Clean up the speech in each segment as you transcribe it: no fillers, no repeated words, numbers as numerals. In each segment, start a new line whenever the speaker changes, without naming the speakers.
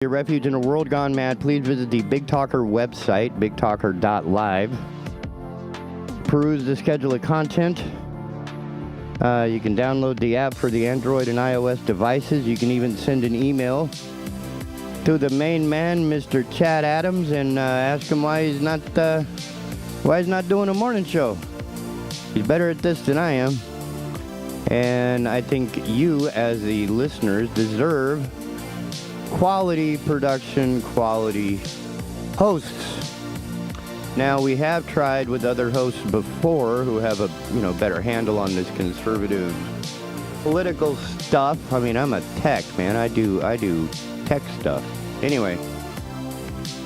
Your refuge in a world gone mad, please visit the Big Talker website, bigtalker.live. Peruse the schedule of content. You can download the app for the Android and iOS devices. You can even send an email to the main man, Mr. Chad Adams, and ask him why he's not doing a morning show. He's better at this than I am. And I think you, as the listeners, deserve quality production, quality hosts. Now, we have tried with other hosts before who have a better handle on this conservative political stuff. I mean, I'm a tech man. I do tech stuff. Anyway,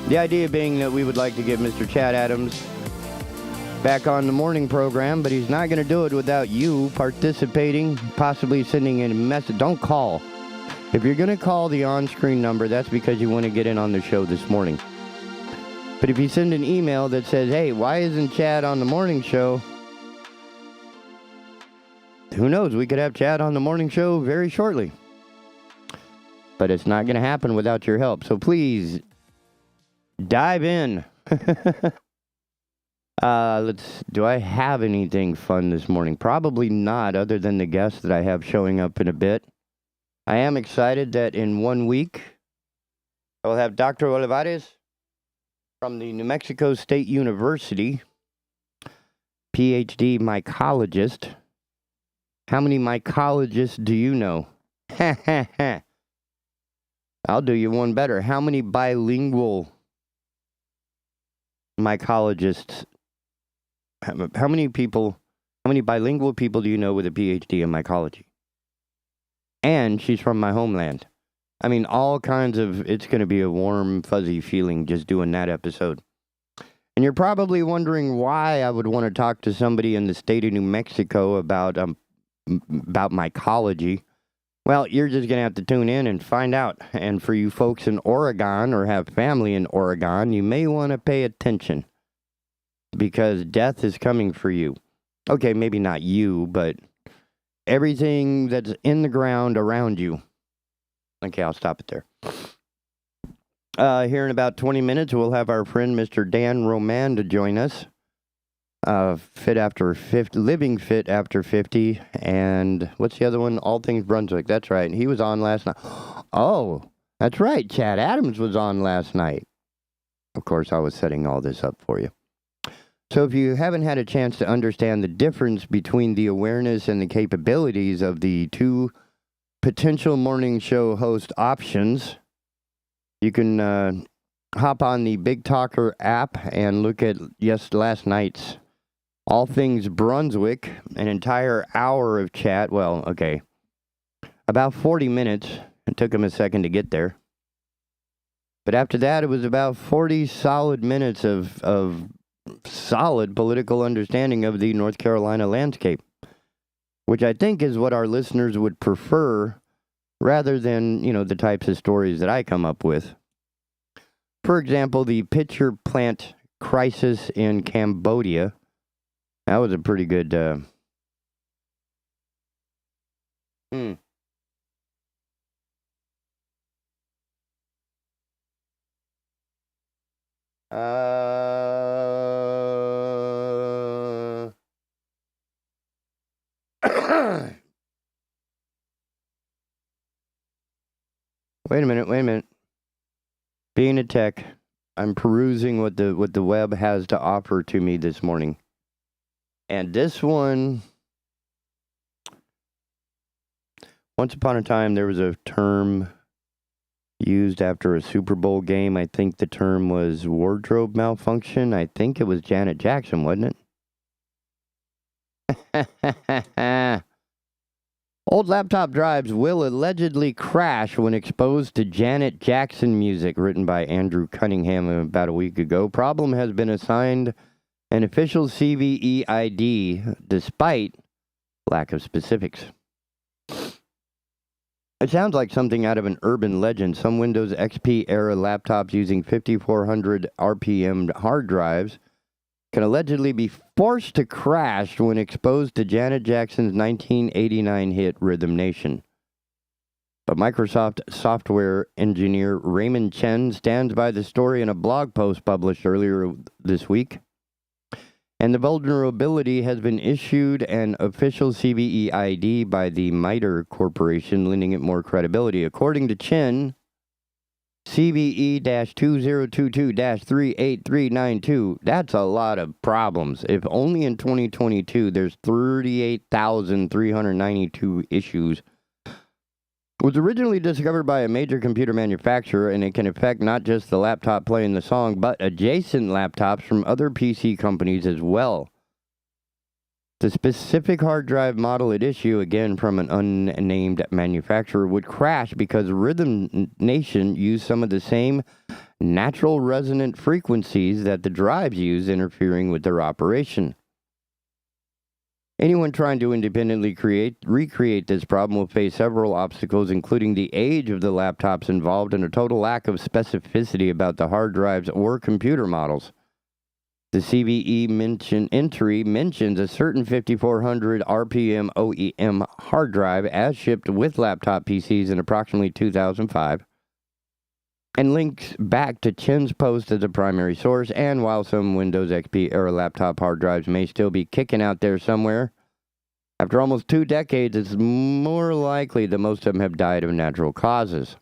the idea being that we would like to get Mr. Chad Adams back on the morning program, but he's not going to do it without you participating, possibly sending in a message. Don't call. If you're going to call the on-screen number, that's because you want to get in on the show this morning. But if you send an email that says, hey, why isn't Chad on the morning show? Who knows? We could have Chad on the morning show very shortly. But it's not going to happen without your help. So please, dive in. Do I have anything fun this morning? Probably not, other than the guests that I have showing up in a bit. I am excited that in 1 week, I will have Dr. Olivares from the New Mexico State University, PhD mycologist. How many mycologists do you know? I'll do you one better. How many bilingual mycologists, how many bilingual people do you know with a PhD in mycology? And she's from my homeland. I mean, all kinds of, it's going to be a warm, fuzzy feeling just doing that episode. And you're probably wondering why I would want to talk to somebody in the state of New Mexico about mycology. Well, you're just going to have to tune in and find out. And for you folks in Oregon or have family in Oregon, you may want to pay attention because death is coming for you. Okay, maybe not you, but everything that's in the ground around you. Okay, I'll stop it there. Here in about 20 minutes, we'll have our friend Mr. Dan Roman to join us. Fit after 50, living fit after 50, and what's the other one? All Things Brunswick. That's right. He was on last night. Oh, that's right. Chad Adams was on last night. Of course, I was setting all this up for you. So if you haven't had a chance to understand the difference between the awareness and the capabilities of the two potential morning show host options, you can hop on the Big Talker app and look at last night's All Things Brunswick, an entire hour of chat. Well, okay, about 40 minutes. It took him a second to get there. But after that, it was about 40 solid minutes of solid political understanding of the North Carolina landscape, which I think is what our listeners would prefer rather than, the types of stories that I come up with. For example, the pitcher plant crisis in Cambodia. That was a pretty good, Wait a minute. Being a tech, I'm perusing what the web has to offer to me this morning. And this one, once upon a time, there was a term used after a Super Bowl game. I think the term was wardrobe malfunction. I think it was Janet Jackson, wasn't it? Old laptop drives will allegedly crash when exposed to Janet Jackson music, written by Andrew Cunningham about a week ago. Problem has been assigned an official CVE ID, despite lack of specifics. It sounds like something out of an urban legend. Some Windows XP era laptops using 5400 RPM hard drives can allegedly be forced to crash when exposed to Janet Jackson's 1989 hit Rhythm Nation. But Microsoft software engineer Raymond Chen stands by the story in a blog post published earlier this week. And the vulnerability has been issued an official CVE ID by the MITRE Corporation, lending it more credibility. According to Chen, CVE-2022-38392, that's a lot of problems. If only in 2022 there's 38,392 issues. Was originally discovered by a major computer manufacturer, and it can affect not just the laptop playing the song, but adjacent laptops from other PC companies as well. The specific hard drive model at issue, again from an unnamed manufacturer, would crash because Rhythm Nation used some of the same natural resonant frequencies that the drives use, interfering with their operation. Anyone trying to independently recreate this problem will face several obstacles, including the age of the laptops involved and a total lack of specificity about the hard drives or computer models. The CVE entry mentions a certain 5400 RPM OEM hard drive as shipped with laptop PCs in approximately 2005, and links back to Chen's post as a primary source. And while some Windows XP era laptop hard drives may still be kicking out there somewhere, after almost 2 decades, it's more likely that most of them have died of natural causes.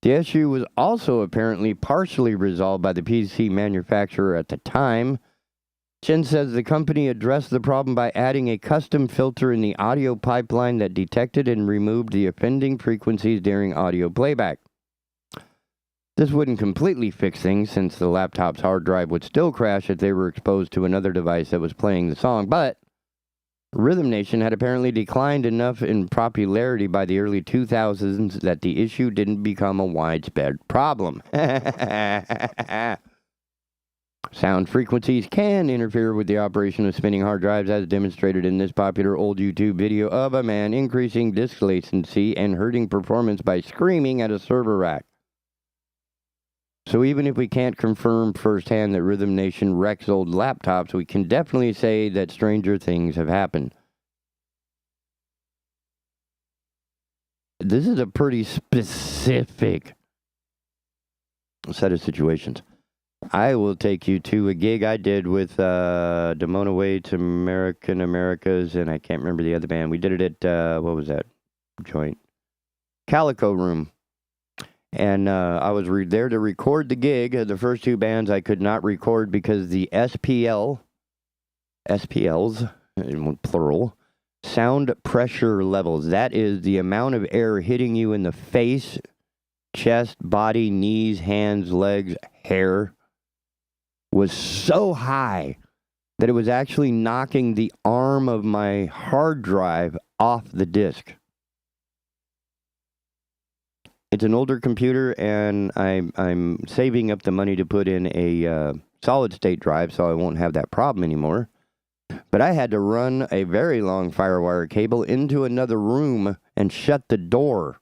The issue was also apparently partially resolved by the PC manufacturer at the time. Chen says the company addressed the problem by adding a custom filter in the audio pipeline that detected and removed the offending frequencies during audio playback. This wouldn't completely fix things, since the laptop's hard drive would still crash if they were exposed to another device that was playing the song, but Rhythm Nation had apparently declined enough in popularity by the early 2000s that the issue didn't become a widespread problem. Sound frequencies can interfere with the operation of spinning hard drives, as demonstrated in this popular old YouTube video of a man increasing disk latency and hurting performance by screaming at a server rack. So even if we can't confirm firsthand that Rhythm Nation wrecks old laptops, we can definitely say that stranger things have happened. This is a pretty specific set of situations. I will take you to a gig I did with Damona Waits, American Americas, and I can't remember the other band. We did it at, what was that joint? Calico Room. And I was there to record the gig. The first 2 bands I could not record because the SPLs, plural, sound pressure levels. That is the amount of air hitting you in the face, chest, body, knees, hands, legs, hair, was so high that it was actually knocking the arm of my hard drive off the disk. It's an older computer, and I'm saving up the money to put in a solid-state drive so I won't have that problem anymore. But I had to run a very long firewire cable into another room and shut the door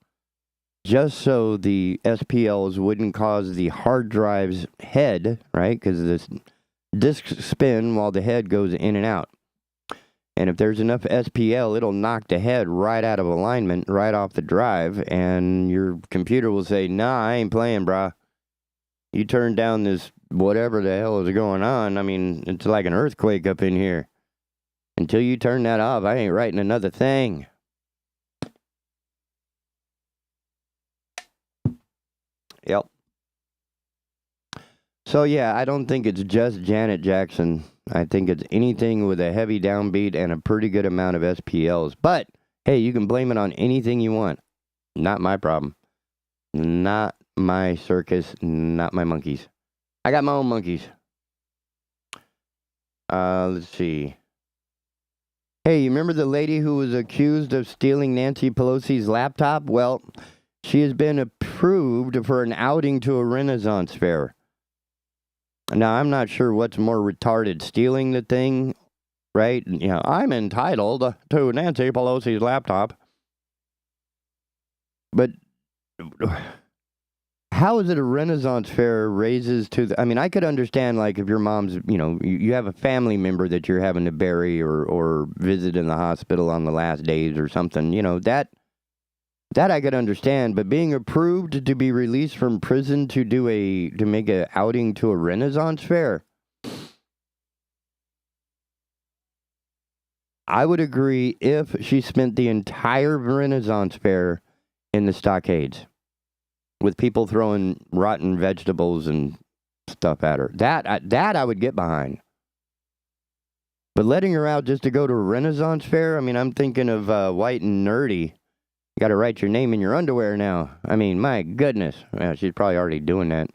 just so the SPLs wouldn't cause the hard drive's head, right? Because this disks spin while the head goes in and out. And if there's enough SPL, it'll knock the head right out of alignment, right off the drive, and your computer will say, nah, I ain't playing, brah. You turn down this whatever the hell is going on. I mean, it's like an earthquake up in here. Until you turn that off, I ain't writing another thing. Yep. So yeah, I don't think it's just Janet Jackson. I think it's anything with a heavy downbeat and a pretty good amount of SPLs. But, hey, you can blame it on anything you want. Not my problem. Not my circus. Not my monkeys. I got my own monkeys. Let's see. Hey, you remember the lady who was accused of stealing Nancy Pelosi's laptop? Well, she has been approved for an outing to a Renaissance fair. Now, I'm not sure what's more retarded, stealing the thing, right? You know, I'm entitled to Nancy Pelosi's laptop. But how is it a Renaissance fair raises to the... I mean, I could understand, like, if your mom's, you know, you have a family member that you're having to bury or visit in the hospital on the last days or something, you know, that That I could understand, but being approved to be released from prison to make a outing to a Renaissance fair, I would agree if she spent the entire Renaissance fair in the stockades with people throwing rotten vegetables and stuff at her. That I would get behind. But letting her out just to go to a Renaissance fair, I mean, I'm thinking of White and Nerdy. You got to write your name in your underwear now. I mean, my goodness. Yeah, she's probably already doing that.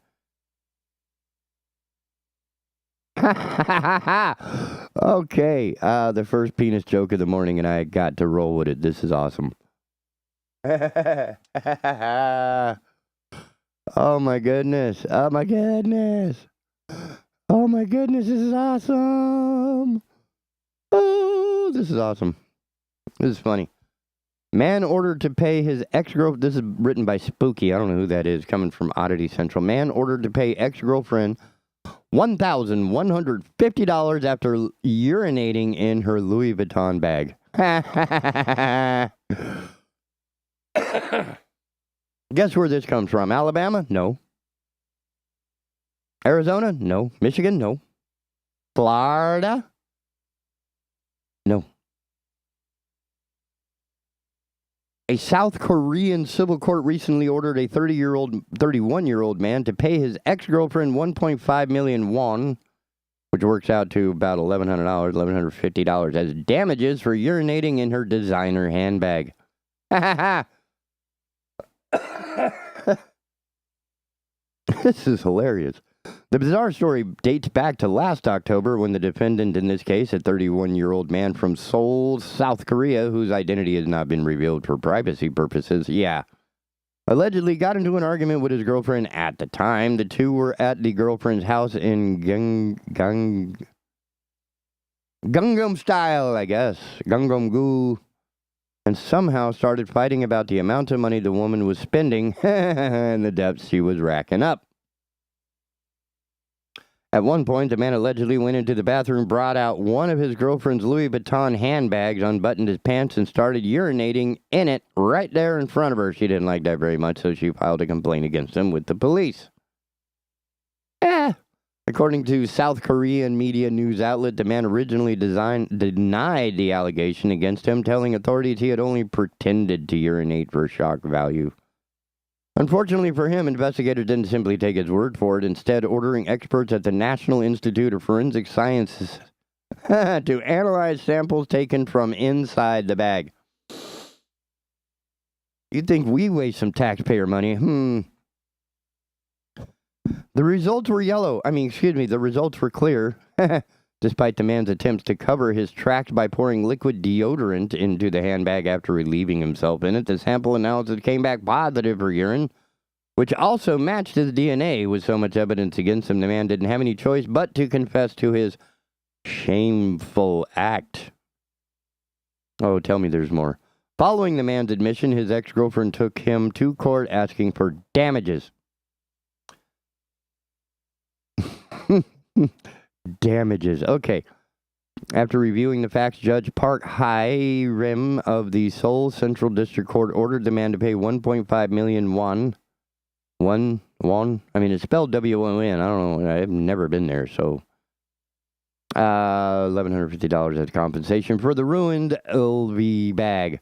Okay, the first penis joke of the morning, and I got to roll with it. This is awesome. Oh my goodness. Oh my goodness. Oh my goodness, this is awesome. Oh, this is awesome. This is funny. Man ordered to pay his ex-girlfriend, this is written by Spooky, I don't know who that is, coming from Oddity Central. Man ordered to pay ex-girlfriend $1,150 after urinating in her Louis Vuitton bag. Guess where this comes from? Alabama? No. Arizona? No. Michigan? No. Florida? No. A South Korean civil court recently ordered a 31-year-old man to pay his ex-girlfriend 1.5 million won, which works out to about $1,100, $1,150, as damages for urinating in her designer handbag. This is hilarious. The bizarre story dates back to last October when the defendant in this case, a 31-year-old man from Seoul, South Korea, whose identity has not been revealed for privacy purposes, allegedly got into an argument with his girlfriend at the time. The two were at the girlfriend's house in Gangnam style, I guess. Gangnam-gu. And somehow started fighting about the amount of money the woman was spending and the debts she was racking up. At one point, the man allegedly went into the bathroom, brought out one of his girlfriend's Louis Vuitton handbags, unbuttoned his pants, and started urinating in it right there in front of her. She didn't like that very much, so she filed a complaint against him with the police. According to South Korean media news outlet, the man originally denied the allegation against him, telling authorities he had only pretended to urinate for shock value. Unfortunately for him, investigators didn't simply take his word for it, instead ordering experts at the National Institute of Forensic Sciences to analyze samples taken from inside the bag. You'd think we waste some taxpayer money. The results were the results were clear, despite the man's attempts to cover his tracks by pouring liquid deodorant into the handbag after relieving himself in it. The sample analysis came back positive for urine, which also matched his DNA. With so much evidence against him, the man didn't have any choice but to confess to his shameful act. Oh, tell me there's more. Following the man's admission, his ex-girlfriend took him to court asking for damages. Damages. Okay. After reviewing the facts, Judge Park Hae-rim of the Seoul Central District Court ordered the man to pay 1.5 million won. Won? I mean, it's spelled W-O-N. I don't know. I've never been there, so. $1,150 as compensation for the ruined LV bag.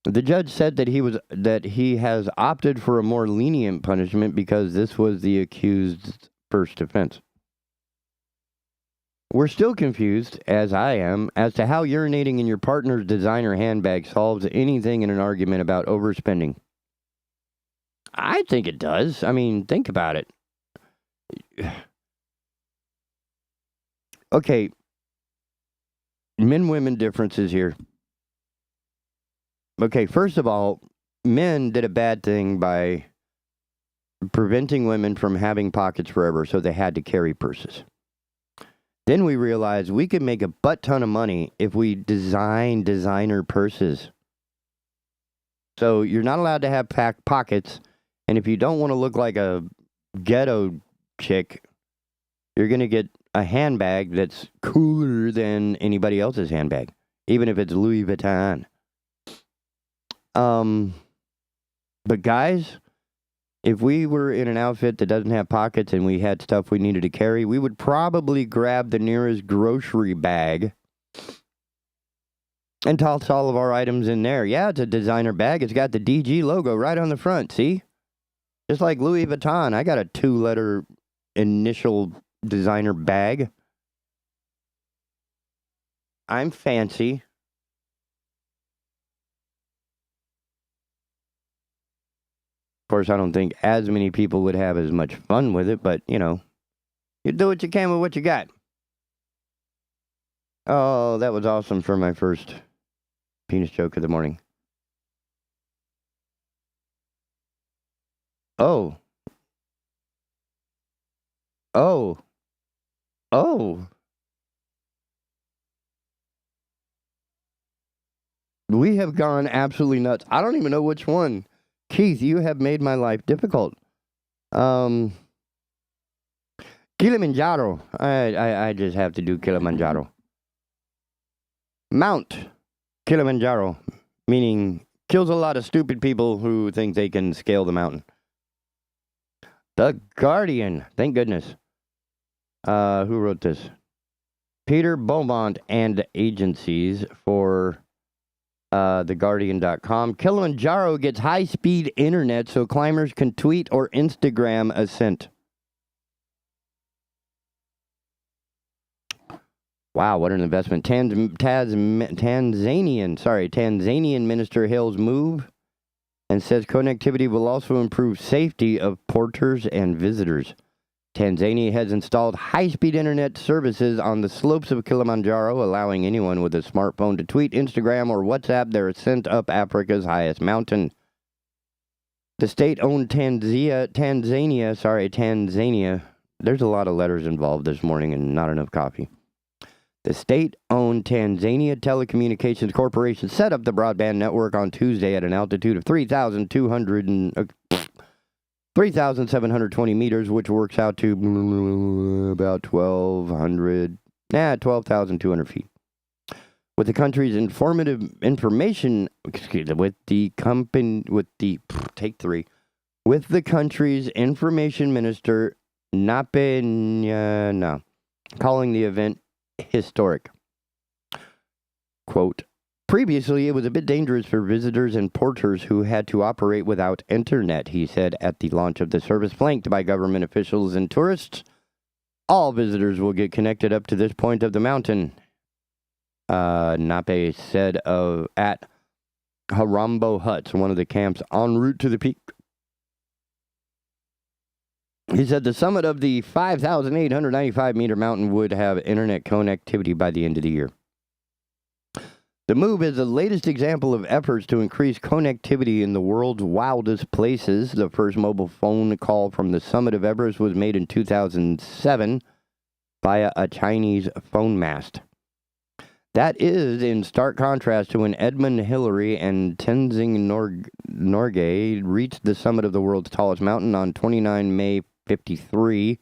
The judge said that he has opted for a more lenient punishment because this was the accused's first offense. We're still confused, as I am, as to how urinating in your partner's designer handbag solves anything in an argument about overspending. I think it does. I mean, think about it. Okay. Men-women differences here. Okay, first of all, men did a bad thing by preventing women from having pockets forever, so they had to carry purses. Then we realized we could make a butt ton of money if we design designer purses. So you're not allowed to have packed pockets, and if you don't want to look like a ghetto chick, you're going to get a handbag that's cooler than anybody else's handbag, even if it's Louis Vuitton. But guys, if we were in an outfit that doesn't have pockets and we had stuff we needed to carry, we would probably grab the nearest grocery bag and toss all of our items in there. Yeah, it's a designer bag. It's got the DG logo right on the front, see? Just like Louis Vuitton, I got a 2-letter initial designer bag. I'm fancy. Of course, I don't think as many people would have as much fun with it, but, you know, you do what you can with what you got. Oh, that was awesome for my first penis joke of the morning. Oh. Oh. Oh. We have gone absolutely nuts. I don't even know which one. Keith, you have made my life difficult. Kilimanjaro. I just have to do Kilimanjaro. Mount Kilimanjaro, meaning kills a lot of stupid people who think they can scale the mountain. The Guardian. Thank goodness. Who wrote this? Peter Beaumont and agencies for theguardian.com. Kilimanjaro gets high-speed internet so climbers can tweet or Instagram ascent. Wow, what an investment. Tanzanian Minister hails move and says connectivity will also improve safety of porters and visitors. Tanzania has installed high-speed internet services on the slopes of Kilimanjaro, allowing anyone with a smartphone to tweet, Instagram, or WhatsApp their ascent up Africa's highest mountain. The state-owned Tanzania. There's a lot of letters involved this morning and not enough coffee. The state-owned Tanzania Telecommunications Corporation set up the broadband network on Tuesday at an altitude of 3,720 meters, which works out to about 12,200 feet. With the country's with the country's information minister, calling the event historic. Quote, previously, it was a bit dangerous for visitors and porters who had to operate without internet, he said at the launch of the service, flanked by government officials and tourists. All visitors will get connected up to this point of the mountain, Nape said at Harambo Huts, one of the camps en route to the peak. He said the summit of the 5,895-meter mountain would have internet connectivity by the end of the year. The move is the latest example of efforts to increase connectivity in the world's wildest places. The first mobile phone call from the summit of Everest was made in 2007 via a Chinese phone mast. That is in stark contrast to when Edmund Hillary and Tenzing Norgay reached the summit of the world's tallest mountain on 29 May 1953.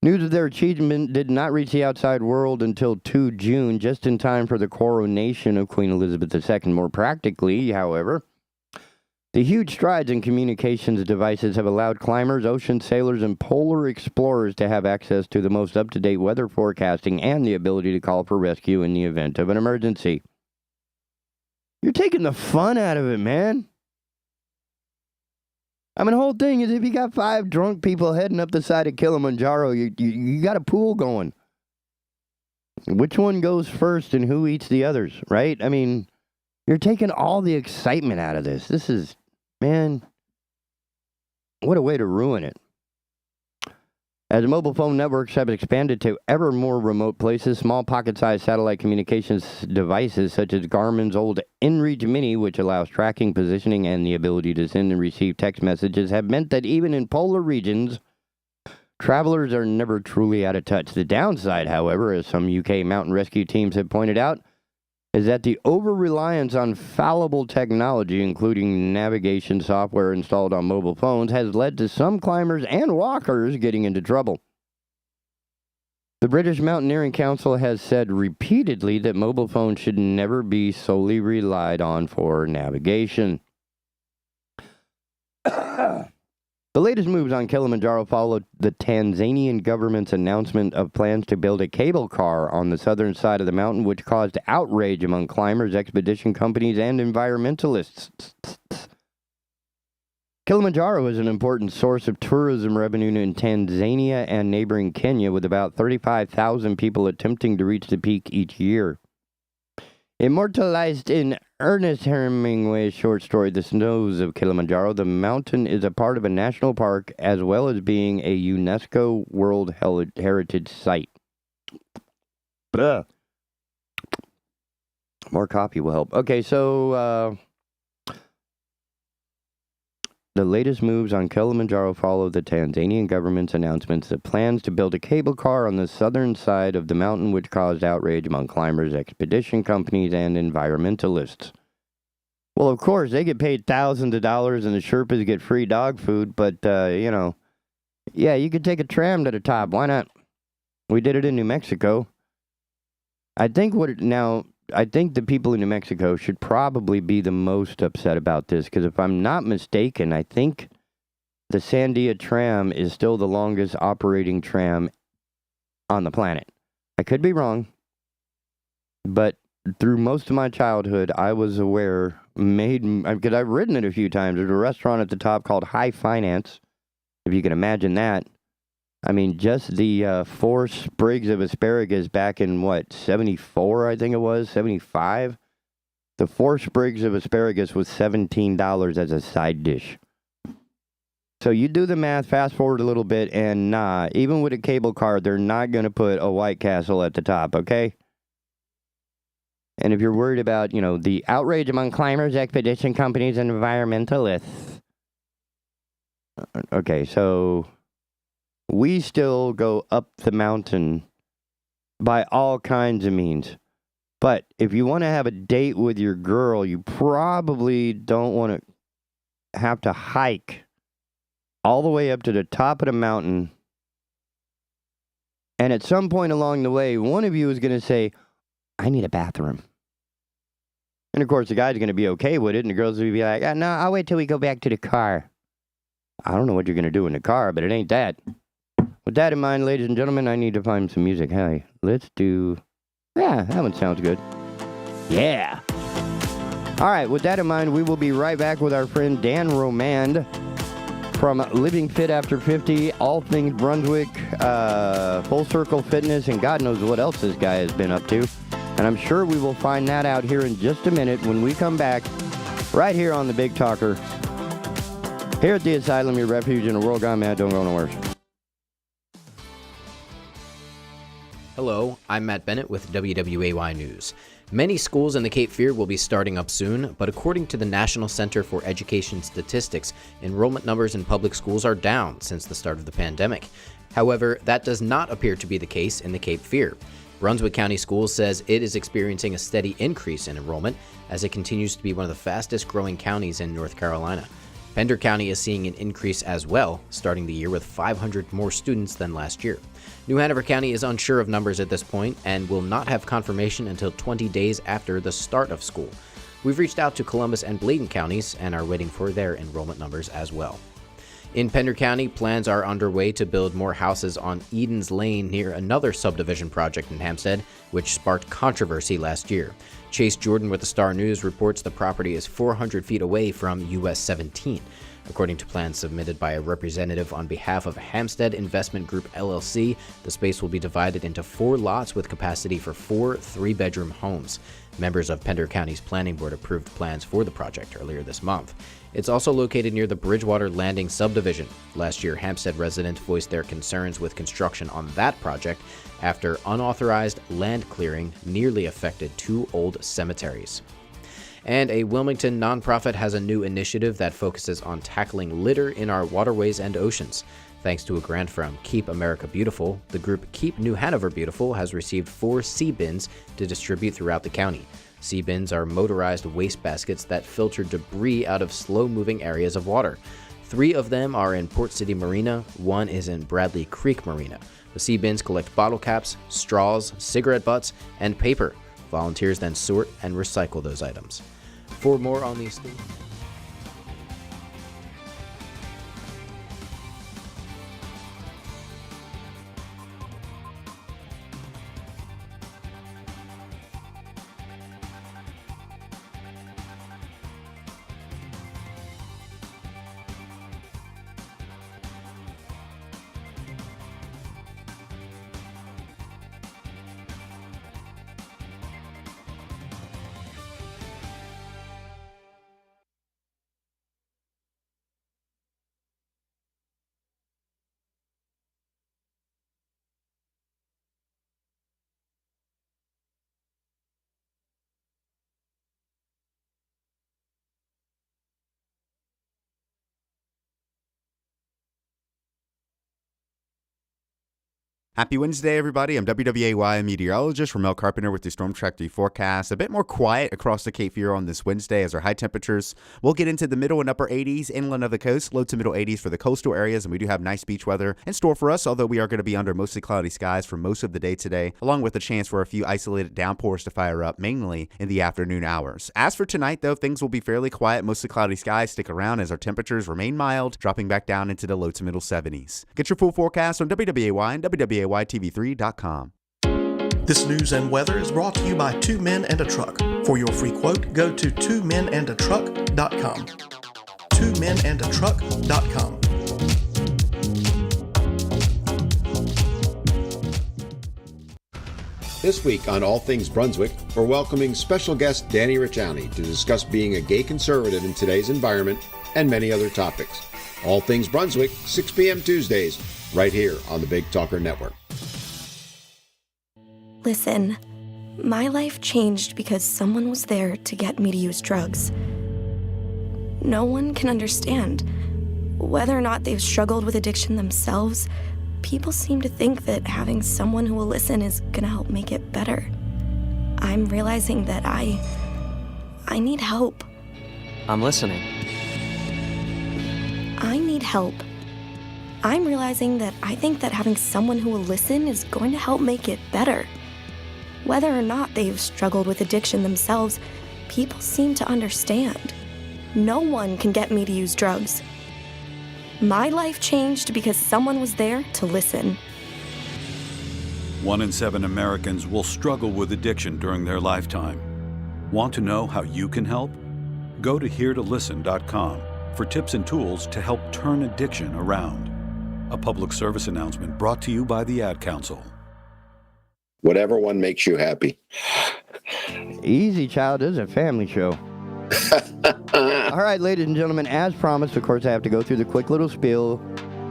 News of their achievement did not reach the outside world until 2 June, just in time for the coronation of Queen Elizabeth II. More practically, however, the huge strides in communications devices have allowed climbers, ocean sailors, and polar explorers to have access to the most up-to-date weather forecasting and the ability to call for rescue in the event of an emergency. You're taking the fun out of it, man. I mean, the whole thing is if you got 5 drunk people heading up the side of Kilimanjaro, you got a pool going. Which one goes first and who eats the others, right? I mean, you're taking all the excitement out of this. This is, man, what a way to ruin it. As mobile phone networks have expanded to ever more remote places, small pocket-sized satellite communications devices such as Garmin's old InReach Mini, which allows tracking, positioning, and the ability to send and receive text messages, have meant that even in polar regions, travelers are never truly out of touch. The downside, however, as some UK mountain rescue teams have pointed out, is that the over-reliance on fallible technology, including navigation software installed on mobile phones, has led to some climbers and walkers getting into trouble. The British Mountaineering Council has said repeatedly that mobile phones should never be solely relied on for navigation. The latest moves on Kilimanjaro follow the Tanzanian government's announcement of plans to build a cable car on the southern side of the mountain, which caused outrage among climbers, expedition companies, and environmentalists. Kilimanjaro is an important source of tourism revenue in Tanzania and neighboring Kenya, with about 35,000 people attempting to reach the peak each year. Immortalized in Ernest Hemingway's short story, The Snows of Kilimanjaro, the mountain is a part of a national park as well as being a UNESCO World Heritage Site. Blah. More coffee will help. Okay, so the latest moves on Kilimanjaro follow the Tanzanian government's announcements that plans to build a cable car on the southern side of the mountain, which caused outrage among climbers, expedition companies, and environmentalists. Well, of course, they get paid thousands of dollars and the Sherpas get free dog food, but, yeah, you could take a tram to the top. Why not? We did it in New Mexico. I think the people in New Mexico should probably be the most upset about this, because if I'm not mistaken, I think the Sandia tram is still the longest operating tram on the planet. I could be wrong, but through most of my childhood, I was aware, because I've ridden it a few times. There's a restaurant at the top called High Finance, if you can imagine that. I mean, just the 4 sprigs of asparagus back in, 74, I think it was, 75? The 4 sprigs of asparagus was $17 as a side dish. So you do the math, fast forward a little bit, and even with a cable car, they're not going to put a White Castle at the top, okay? And if you're worried about, the outrage among climbers, expedition companies, and environmentalists. Okay, so we still go up the mountain by all kinds of means. But if you want to have a date with your girl, you probably don't want to have to hike all the way up to the top of the mountain. And at some point along the way, one of you is going to say, I need a bathroom. And of course, the guy's going to be okay with it, and the girl's going to be like, no, I'll wait till we go back to the car. I don't know what you're going to do in the car, but it ain't that. With that in mind, ladies and gentlemen, I need to find some music. Hey, let's do... Yeah, that one sounds good. Yeah. All right, with that in mind, we will be right back with our friend Dan Romand from Living Fit After 50, all things Brunswick, Full Circle Fitness, and God knows what else this guy has been up to. And I'm sure we will find that out here in just a minute when we come back right here on the Big Talker. Here at the Asylum, your refuge in a world gone mad. Don't go nowhere.
Hello, I'm Matt Bennett with WWAY News. Many schools in the Cape Fear will be starting up soon, but according to the National Center for Education Statistics, enrollment numbers in public schools are down since the start of the pandemic. However, that does not appear to be the case in the Cape Fear. Brunswick County Schools says it is experiencing a steady increase in enrollment as it continues to be one of the fastest growing counties in North Carolina. Pender County is seeing an increase as well, starting the year with 500 more students than last year. New Hanover County is unsure of numbers at this point and will not have confirmation until 20 days after the start of school. We've reached out to Columbus and Bladen counties and are waiting for their enrollment numbers as well. In Pender County, plans are underway to build more houses on Eden's Lane near another subdivision project in Hampstead, which sparked controversy last year. Chase Jordan with the Star News reports the property is 400 feet away from US 17. According to plans submitted by a representative on behalf of Hampstead Investment Group LLC, the space will be divided into 4 lots with capacity for 4 3-bedroom homes. Members of Pender County's Planning Board approved plans for the project earlier this month. It's also located near the Bridgewater Landing subdivision. Last year, Hampstead residents voiced their concerns with construction on that project after unauthorized land clearing nearly affected 2 old cemeteries. And a Wilmington nonprofit has a new initiative that focuses on tackling litter in our waterways and oceans. Thanks to a grant from Keep America Beautiful, the group Keep New Hanover Beautiful has received 4 sea bins to distribute throughout the county. Sea bins are motorized waste baskets that filter debris out of slow-moving areas of water. 3 of them are in Port City Marina, 1 is in Bradley Creek Marina. The sea bins collect bottle caps, straws, cigarette butts, and paper. Volunteers then sort and recycle those items. For more on these things.
Happy Wednesday, everybody. I'm WWAY meteorologist Ramel Carpenter with the Storm Track 3 forecast. A bit more quiet across the Cape Fear on this Wednesday as our high temperatures will get into the middle and upper 80s inland of the coast, low to middle 80s for the coastal areas, and we do have nice beach weather in store for us, although we are going to be under mostly cloudy skies for most of the day today, along with a chance for a few isolated downpours to fire up, mainly in the afternoon hours. As for tonight, though, things will be fairly quiet. Mostly cloudy skies stick around as our temperatures remain mild, dropping back down into the low to middle 70s. Get your full forecast on WWAY and WWAYTV3.com.
This news and weather is brought to you by Two Men and a Truck. For your free quote, go to twomenandatruck.com. twomenandatruck.com.
This week on All Things Brunswick, we're welcoming special guest Danny Ricciani to discuss being a gay conservative in today's environment and many other topics. All Things Brunswick, 6 p.m. Tuesdays, right here on the Big Talker Network.
Listen, my life changed because someone was there to get me to use drugs. No one can understand. Whether or not they've struggled with addiction themselves, people seem to think that having someone who will listen is gonna help make it better. I'm realizing that I need help.
I'm listening.
I need help. I'm realizing that I think that having someone who will listen is going to help make it better. Whether or not they've struggled with addiction themselves, people seem to understand. No one can get me to use drugs. My life changed because someone was there to listen.
1 in 7 Americans will struggle with addiction during their lifetime. Want to know how you can help? Go to heretolisten.com for tips and tools to help turn addiction around. A public service announcement brought to you by the Ad Council.
Whatever one makes you happy.
Easy, child. This is a family show. All right, ladies and gentlemen, as promised, of course, I have to go through the quick little spiel.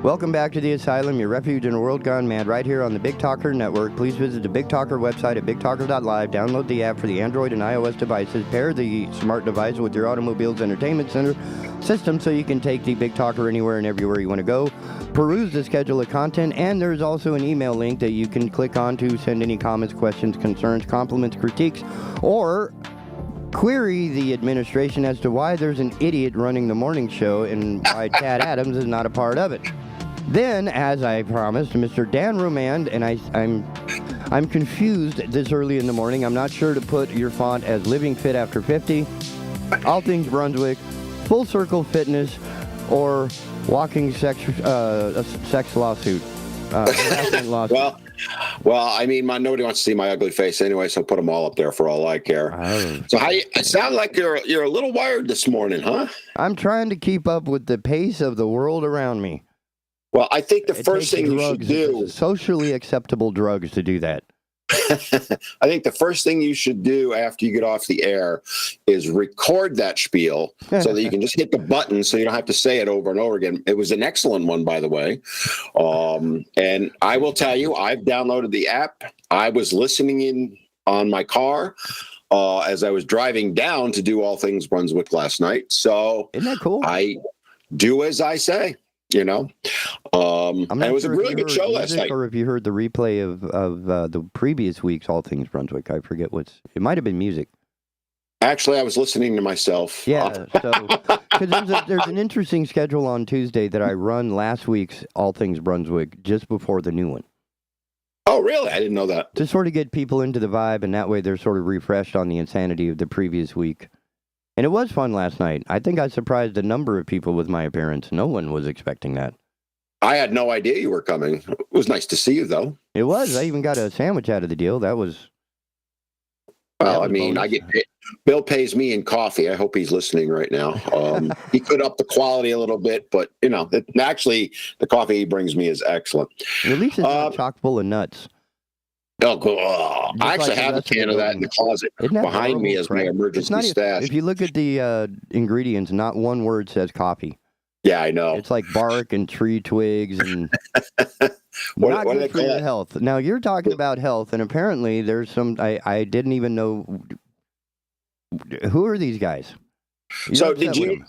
Welcome back to the Asylum, your refuge in a world gone mad, right here on the Big Talker Network. Please visit the Big Talker website at bigtalker.live. Download the app for the Android and iOS devices. Pair the smart device with your automobile's entertainment center system so you can take the Big Talker anywhere and everywhere you want to go. Peruse the schedule of content, and there's also an email link that you can click on to send any comments, questions, concerns, compliments, critiques, or query the administration as to why there's an idiot running the morning show and why Chad Adams is not a part of it. Then, as I promised, Mr. Dan Romand, and I'm confused this early in the morning. I'm not sure to put your font as Living Fit After 50, All Things Brunswick, Full Circle Fitness, or Walking Sex Lawsuit. Lawsuit.
Well, I mean, nobody wants to see my ugly face anyway, so put them all up there for all I care. So it sounds like you're a little wired this morning, huh?
I'm trying to keep up with the pace of the world around me.
Well, I think the first thing you should do...
Socially acceptable drugs to do that.
I think the first thing you should do after you get off the air is record that spiel so that you can just hit the button so you don't have to say it over and over again. It was an excellent one, by the way. And I will tell you, I've downloaded the app. I was listening in on my car as I was driving down to do All Things Brunswick last night. So
isn't that cool?
I do as I say. You know, and it was a really good show last night.
Or if you heard the replay of the previous week's All Things Brunswick, I forget it might have been music.
Actually, I was listening to myself.
Yeah, so because there's an interesting schedule on Tuesday that I run last week's All Things Brunswick just before the new one.
Oh, really? I didn't know that.
To sort of get people into the vibe, and that way they're sort of refreshed on the insanity of the previous week. And it was fun last night. I think I surprised a number of people with my appearance. No one was expecting that.
I had no idea you were coming. It was nice to see you, though.
It was. I even got a sandwich out of the deal. That was...
Well, I mean, I get paid. Bill pays me in coffee. I hope he's listening right now. He could up the quality a little bit, but, you know, actually, the coffee he brings me is excellent.
At least it's not chock full of nuts.
I actually have a can of that in the closet behind me as my emergency stash.
If you look at the ingredients, not one word says coffee.
Yeah, I know.
It's like bark and tree twigs and
what
not
do they
good for
call
your
it?
health. Now, you're talking about health, and apparently there's some, I didn't even know, who are these guys?
So did you,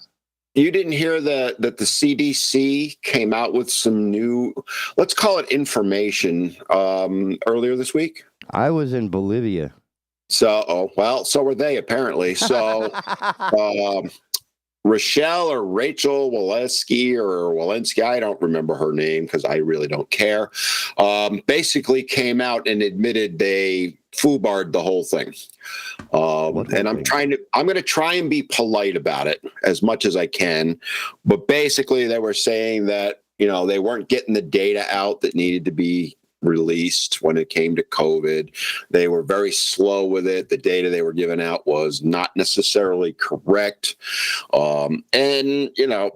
You didn't hear that the CDC came out with some new, let's call it information, earlier this week?
I was in Bolivia.
So, so were they apparently. So, Rachel Walensky, I don't remember her name because I really don't care, basically came out and admitted they foobarred the whole thing. And I'm going to try and be polite about it as much as I can. But basically they were saying that, they weren't getting the data out that needed to be released when it came to COVID. They were very slow with it. The data they were giving out was not necessarily correct. And,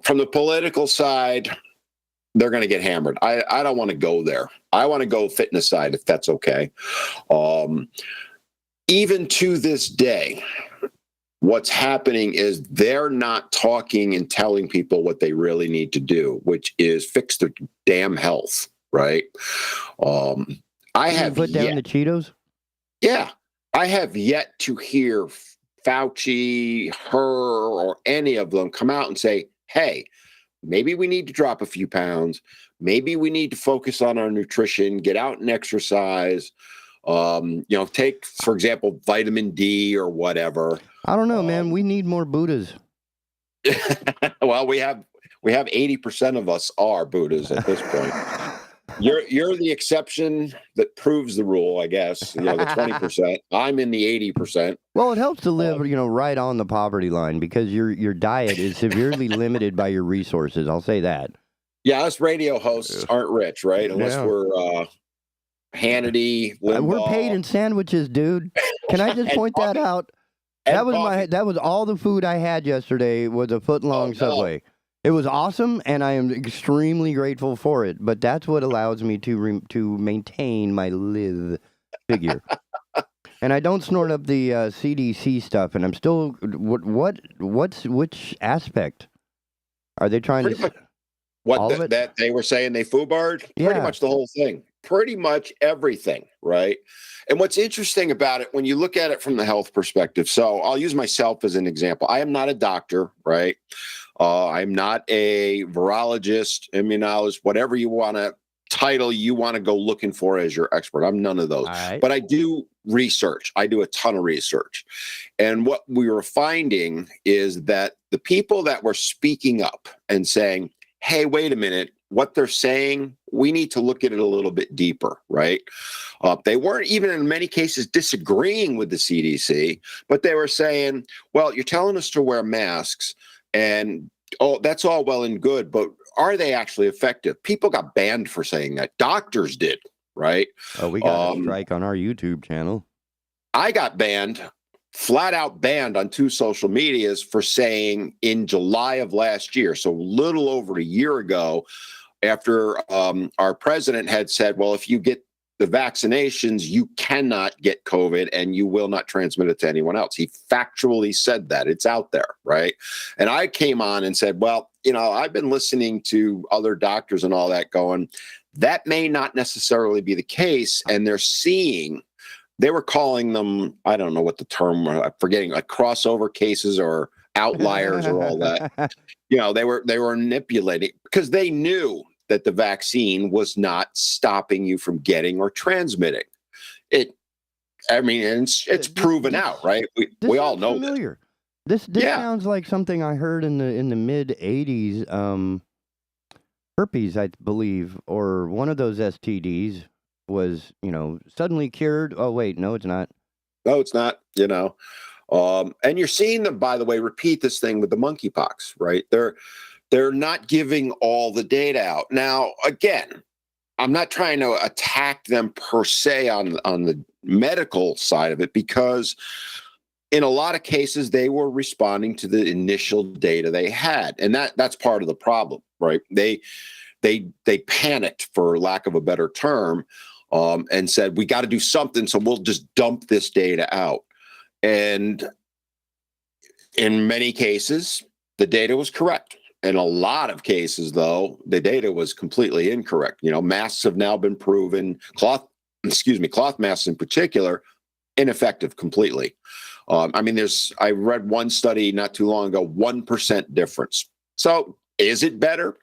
from the political side, they're going to get hammered. I don't want to go there. I want to go fitness side, if that's okay. Even to this day, what's happening is they're not talking and telling people what they really need to do, which is fix their damn health, right? I have
put down the Cheetos.
Yeah, I have yet to hear Fauci, her, or any of them come out and say, "Hey, maybe we need to drop a few pounds. Maybe we need to focus on our nutrition, get out and exercise." Take, for example, vitamin D or whatever.
I don't know, man. We need more Buddhas.
Well, we have 80% of us are Buddhas at this point. You're the exception that proves the rule, I guess. The 20%. I'm in the 80%.
Well, it helps to live, right on the poverty line because your diet is severely limited by your resources. I'll say that.
Yeah, us radio hosts aren't rich, right? Unless we're Hannity, Limbaugh.
We're paid in sandwiches, dude. Can I just point that out? That was all the food I had yesterday was a foot-long Subway. It was awesome, and I am extremely grateful for it. But that's what allows me to maintain my live figure. And I don't snort up the CDC stuff. And I'm still which aspect are they trying to?
That they were saying they foobarred? Pretty much the whole thing. Pretty much everything, right? And what's interesting about it, when you look at it from the health perspective, so I'll use myself as an example. I am not a doctor, right? I'm not a virologist, immunologist, whatever you want to title you want to go looking for as your expert. I'm none of those. Right. But I do research. I do a ton of research. And what we were finding is that the people that were speaking up and saying, hey, wait a minute, what they're saying, we need to look at it a little bit deeper, right? They weren't even in many cases disagreeing with the CDC, but they were saying, well, you're telling us to wear masks and that's all well and good, but are they actually effective? People got banned for saying that. Doctors did, right?
Oh, we got a strike on our YouTube channel.
I got banned, flat out banned on 2 social medias for saying in July of last year, so a little over a year ago, after our president had said, well, if you get the vaccinations, you cannot get COVID and you will not transmit it to anyone else. He factually said that. It's out there, right? And I came on and said, well, I've been listening to other doctors and all that going, that may not necessarily be the case. And they were calling them, I don't know what the term, I'm forgetting, like crossover cases or outliers or all that. They were manipulating because they knew that the vaccine was not stopping you from getting or transmitting it. I mean, it's proven out, right? We all know that.
This sounds like something I heard in the mid '80s. Herpes, I believe, or one of those STDs was, suddenly cured. Oh wait, no, it's not.
No, it's not. And you're seeing them, by the way, repeat this thing with the monkeypox, right? They're not giving all the data out. Now, again, I'm not trying to attack them per se on the medical side of it, because in a lot of cases, they were responding to the initial data they had. And that's part of the problem, right? They panicked, for lack of a better term, and said, we got to do something, so we'll just dump this data out. And in many cases, the data was correct. In a lot of cases, though, the data was completely incorrect. Masks have now been proven, cloth masks in particular, ineffective completely. I read one study not too long ago, 1% difference So is it better?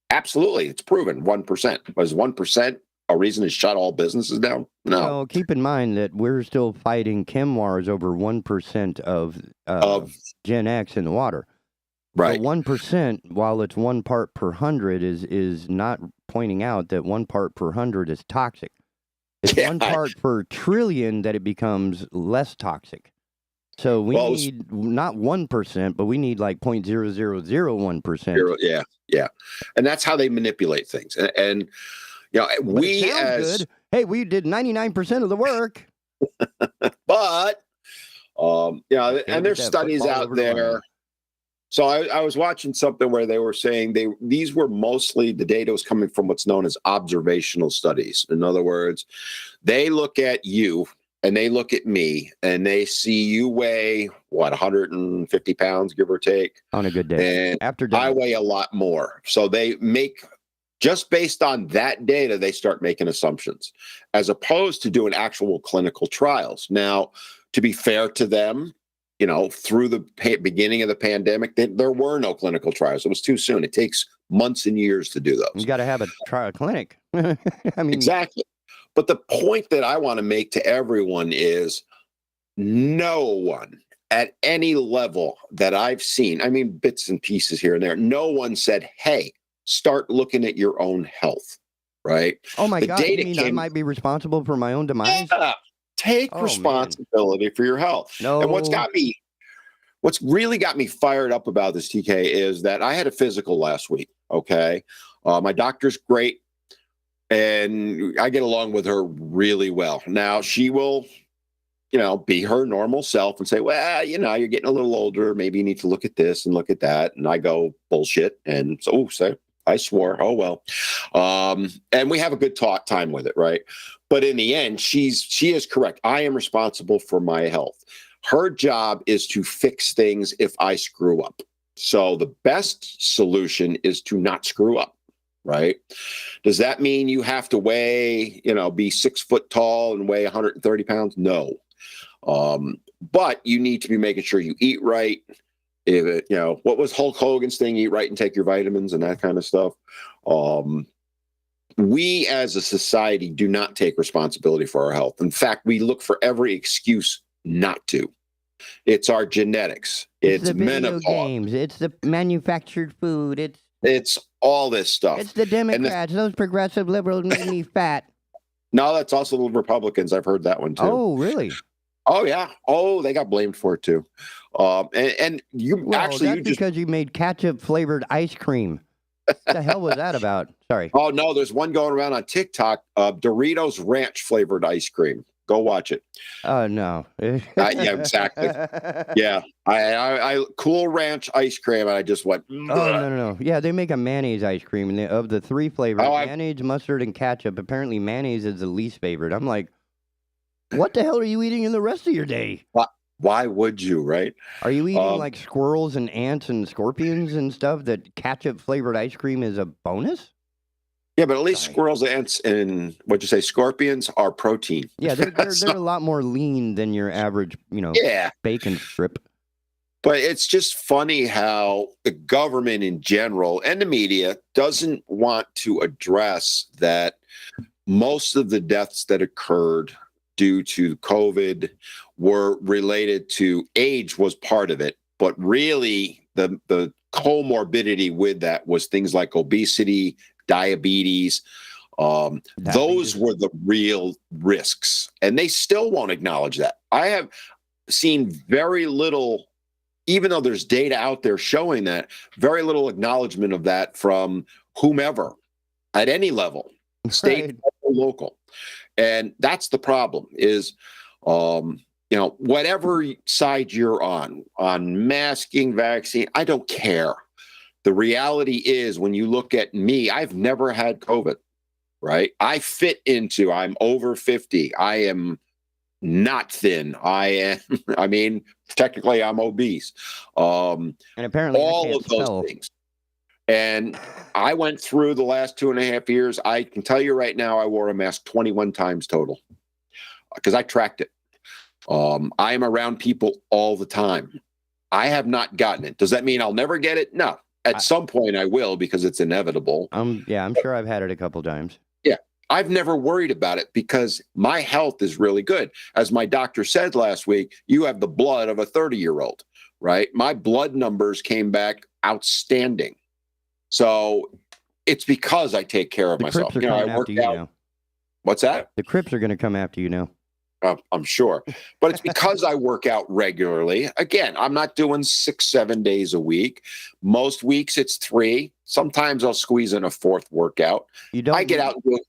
Absolutely. It's proven 1%. Was 1% a reason to shut all businesses down? No.
Well, keep in mind that we're still fighting chem wars over 1% of Gen X in the water.
Right.
So 1%, while it's 1 part per 100, is not pointing out that 1 part per 100 is toxic. It's 1 part per trillion that it becomes less toxic. So we need not 1%, but we need like 0.0001%.
Yeah. And that's how they manipulate things. And you know, we as
good. Hey, we did 99% of the work.
But and there's studies out there. So I was watching something where they were saying these were mostly, the data was coming from what's known as observational studies. In other words, they look at you and they look at me and they see you weigh 150 pounds, give or take,
on a good day.
And
after dinner,
I weigh a lot more. So they make, just based on that data, they start making assumptions as opposed to doing actual clinical trials. Now, to be fair to them, you know, through the beginning of the pandemic, there were no clinical trials. It was too soon. It takes months and years to do those.
You got to have a trial clinic. I mean,
exactly. But the point that I want to make to everyone is no one at any level that I've seen, I mean, bits and pieces here and there, no one said, hey, start looking at your own health, right?
Oh my God, you mean I might be responsible for my own demise?
Yeah. Take responsibility for your health.
No.
And what's really got me fired up about this, TK, is that I had a physical last week. Okay. My doctor's great. And I get along with her really well. Now she will, you know, be her normal self and say, well, you know, you're getting a little older. Maybe you need to look at this and look at that. And I go, bullshit. And so, I swore, oh, well. And we have a good time with it, right? But in the end, she is correct. I am responsible for my health. Her job is to fix things if I screw up. So the best solution is to not screw up, right? Does that mean you have to weigh, you know, be 6 foot tall and weigh 130 pounds? No. But you need to be making sure you eat right. If it, you know, what was Hulk Hogan's thing? Eat right and take your vitamins and that kind of stuff. We as a society do not take responsibility for our health. In fact, we look for every excuse not to. It's our genetics. It's
the video
menopause.
Games. It's the manufactured food.
It's all this stuff.
It's the Democrats. Those progressive liberals made me fat.
No, that's also the Republicans. I've heard that one too.
Oh, really?
Oh, yeah. Oh, they got blamed for it too. And you
that's because you made ketchup flavored ice cream. What the hell was that about? Sorry.
Oh, no, there's one going around on TikTok, Doritos ranch flavored ice cream. Go watch it.
Oh, no.
Yeah, exactly. Yeah. I Cool Ranch ice cream, and I just went,
oh, no. Yeah, they make a mayonnaise ice cream, and of the 3 flavors, mayonnaise, mustard, and ketchup, apparently mayonnaise is the least favorite. I'm like, what the hell are you eating in the rest of your day?
Why would you, right?
Are you eating like squirrels and ants and scorpions and stuff that ketchup flavored ice cream is a bonus?
Yeah, but at least squirrels, ants, and what'd you say, scorpions are protein.
Yeah, they're a lot more lean than your average, bacon strip.
But it's just funny how the government in general and the media doesn't want to address that most of the deaths that occurred due to COVID were related to age was part of it, but really the comorbidity with that was things like obesity, diabetes. Those were the real risks, and they still won't acknowledge that. I have seen very little, even though there's data out there showing that, very little acknowledgement of that from whomever at any level, state or local. And that's the problem is, whatever side you're on masking, vaccine, I don't care. The reality is when you look at me, I've never had COVID, right? I fit into, I'm over 50. I am not thin. Technically I'm obese.
And apparently
all of those things. And I went through the last 2.5 years. I can tell you right now, I wore a mask 21 times total because I tracked it. I am around people all the time. I have not gotten it. Does that mean I'll never get it? No, At some point I will, because it's inevitable.
I'm sure I've had it a couple times.
Yeah. I've never worried about it because my health is really good. As my doctor said last week, you have the blood of a 30-year-old, right? My blood numbers came back outstanding. So it's because I take care of myself.
Crips are coming after you now.
What's that?
The Crips are going to come after you now.
I'm sure. But it's because I work out regularly. Again, I'm not doing 6-7 days a week. Most weeks it's 3. Sometimes I'll squeeze in a 4th workout. I get out and do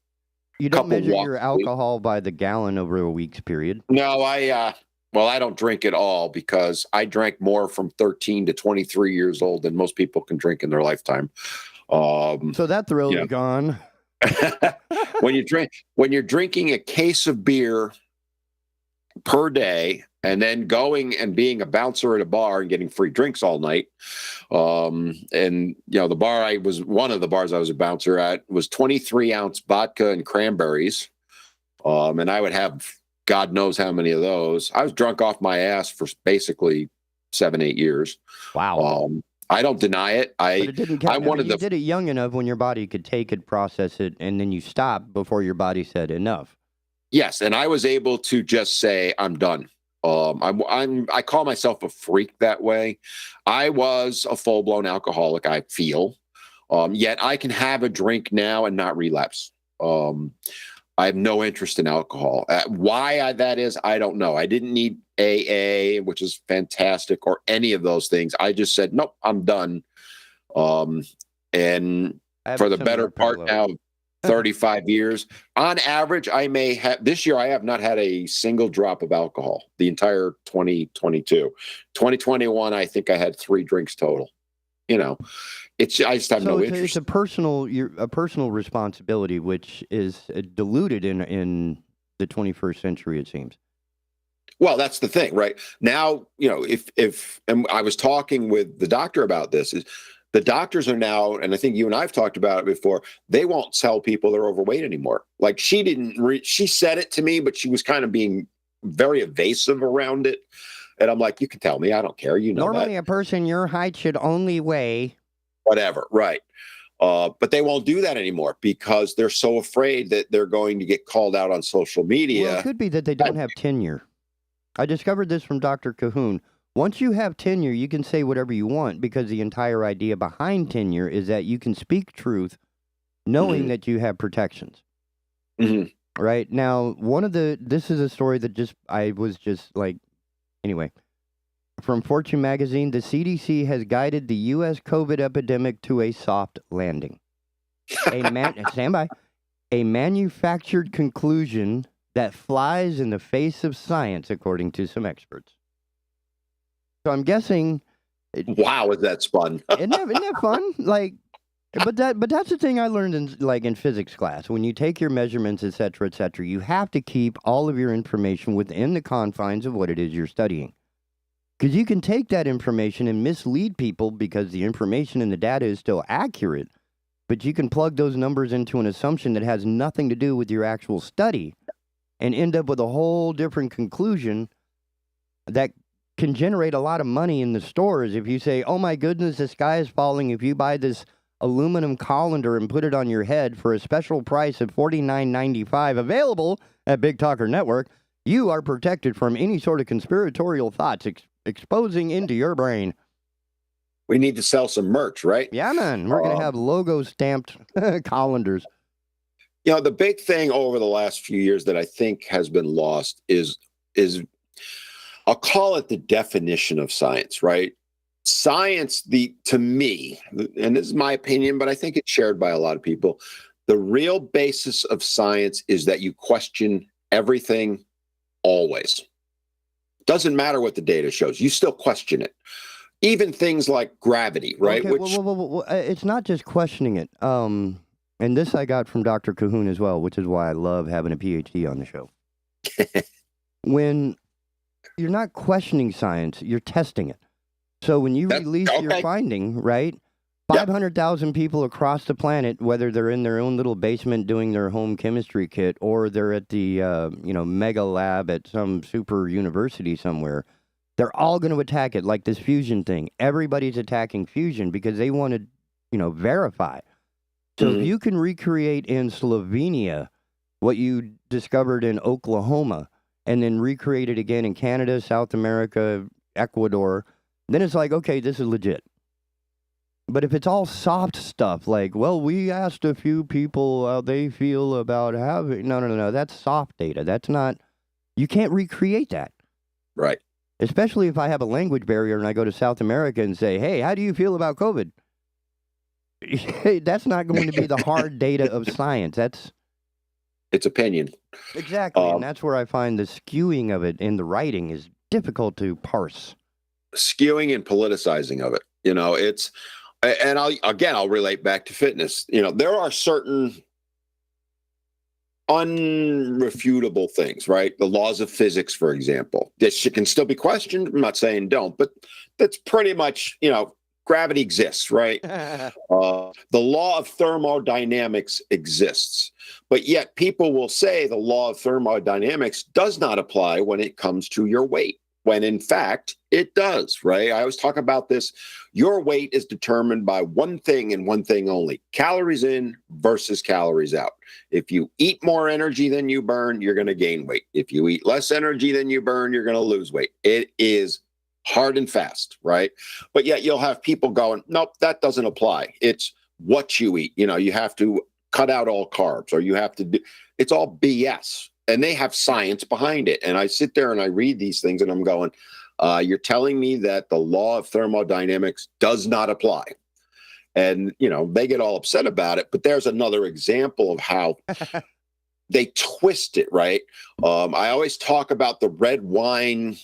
You don't measure your alcohol by the gallon over a week's period?
No, I don't drink at all because I drank more from 13 to 23 years old than most people can drink in their lifetime.
So that thrill is gone.
When you're drinking a case of beer per day and then going and being a bouncer at a bar and getting free drinks all night. And the bar one of the bars I was a bouncer at was 23-ounce vodka and cranberries. And I would have God knows how many of those. I was drunk off my ass for basically 7-8 years.
Wow.
I don't deny it.
You did it young enough when your body could take it, process it, and then you stopped before your body said enough.
Yes, and I was able to just say I'm done. I call myself a freak that way. I was a full-blown alcoholic, I feel. Yet I can have a drink now and not relapse. I have no interest in alcohol. Why that is, I don't know. I didn't need AA, which is fantastic, or any of those things. I just said, nope, I'm done. And for the better part now, 35 years. On average, I may have, this year I have not had a single drop of alcohol the entire 2022. 2021, I think I had 3 drinks total. I just have no interest.
It's a personal responsibility, which is diluted in the 21st century, it seems.
Well, that's the thing, right? Now, if and I was talking with the doctor about this, is the doctors are now, and I think you and I've talked about it before, they won't tell people they're overweight anymore. Like she said it to me, but she was kind of being very evasive around it. And I'm like, you can tell me, I don't care.
Normally a person your height should only weigh
whatever, right? But they won't do that anymore because they're so afraid that they're going to get called out on social media.
Well, it could be that they don't have tenure. I discovered this from Dr. Cahoon. Once you have tenure, you can say whatever you want because the entire idea behind tenure is that you can speak truth knowing that you have protections.
Mm-hmm.
Right? Now, this is a story that I was just like, anyway. From Fortune magazine, the CDC has guided the U.S. COVID epidemic to a soft landing. Stand by. A manufactured conclusion that flies in the face of science, according to some experts. So I'm guessing.
Wow, is that fun?
Isn't that fun? But that's the thing I learned in physics class. When you take your measurements, et cetera, you have to keep all of your information within the confines of what it is you're studying. Because you can take that information and mislead people because the information in the data is still accurate, but you can plug those numbers into an assumption that has nothing to do with your actual study and end up with a whole different conclusion that can generate a lot of money in the stores. If you say, oh my goodness, the sky is falling, if you buy this aluminum colander and put it on your head for a special price of $49.95 available at Big Talker Network, you are protected from any sort of conspiratorial thoughts exposing into your brain.
We need to sell some merch, right?
Yeah, man. We're going to have logo stamped colanders.
The big thing over the last few years that I think has been lost is I'll call it the definition of science, right? Science, to me, and this is my opinion, but I think it's shared by a lot of people, the real basis of science is that you question everything always. Doesn't matter what the data shows. You still question it. Even things like gravity, right?
Okay, it's not just questioning it. And this I got from Dr. Cahoon as well, which is why I love having a PhD on the show. When you're not questioning science, you're testing it. So when you release your finding, right? 500,000 people across the planet, whether they're in their own little basement doing their home chemistry kit, or they're at the mega lab at some super university somewhere, They're all going to attack it, like this fusion thing. Everybody's attacking fusion because they want to, verify. So if you can recreate in Slovenia what you discovered in Oklahoma and then recreate it again in Canada, South America, Ecuador, then it's like, okay, this is legit. But if it's all soft stuff, like, well, we asked a few people how they feel about having... No. That's soft data. That's not... You can't recreate that.
Right.
Especially if I have a language barrier and I go to South America and say, hey, how do you feel about COVID? That's not going to be the hard data of science.
It's opinion.
Exactly. And that's where I find the skewing of it in the writing is difficult to parse.
Skewing and politicizing of it. It's... And I'll relate back to fitness. There are certain unrefutable things, right? The laws of physics, for example. This can still be questioned. I'm not saying don't, but that's pretty much, gravity exists, right? The law of thermodynamics exists, but yet people will say the law of thermodynamics does not apply when it comes to your weight, when in fact it does, right? I always talk about this. Your weight is determined by one thing and one thing only: calories in versus calories out. If you eat more energy than you burn, you're going to gain weight. If you eat less energy than you burn, you're going to lose weight. It is hard and fast, right? But yet you'll have people going, nope, that doesn't apply. It's what you eat. You have to cut out all carbs, or you have to do, it's all BS. And they have science behind it. And I sit there and I read these things and I'm going, you're telling me that the law of thermodynamics does not apply. And, they get all upset about it. But there's another example of how they twist it, right? I always talk about the red wine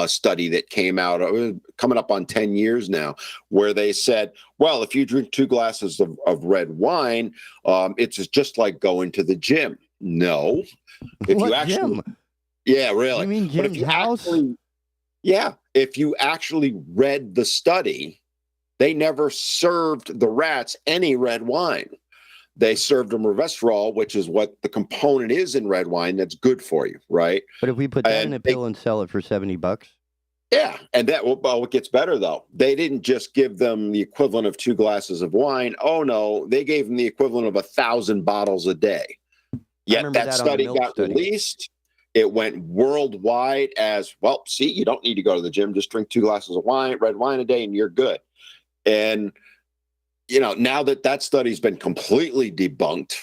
study that came out, coming up on 10 years now, where they said, well, if you drink 2 glasses of red wine, it's just like going to the gym. No. If
what
you actually,
gym?
Yeah, really.
You mean
but if
Jim's
you
house?
if you actually read the study, they never served the rats any red wine. They served them resveratrol, which is what the component is in red wine that's good for you, right?
But if we put that in a pill and sell it for $70?
Yeah, and it gets better, though. They didn't just give them the equivalent of 2 glasses of wine. Oh, no, they gave them the equivalent of 1,000 bottles a day. Yet that study got released. It went worldwide as, well, see, you don't need to go to the gym. Just drink 2 glasses of red wine a day, and you're good. And now that study's been completely debunked,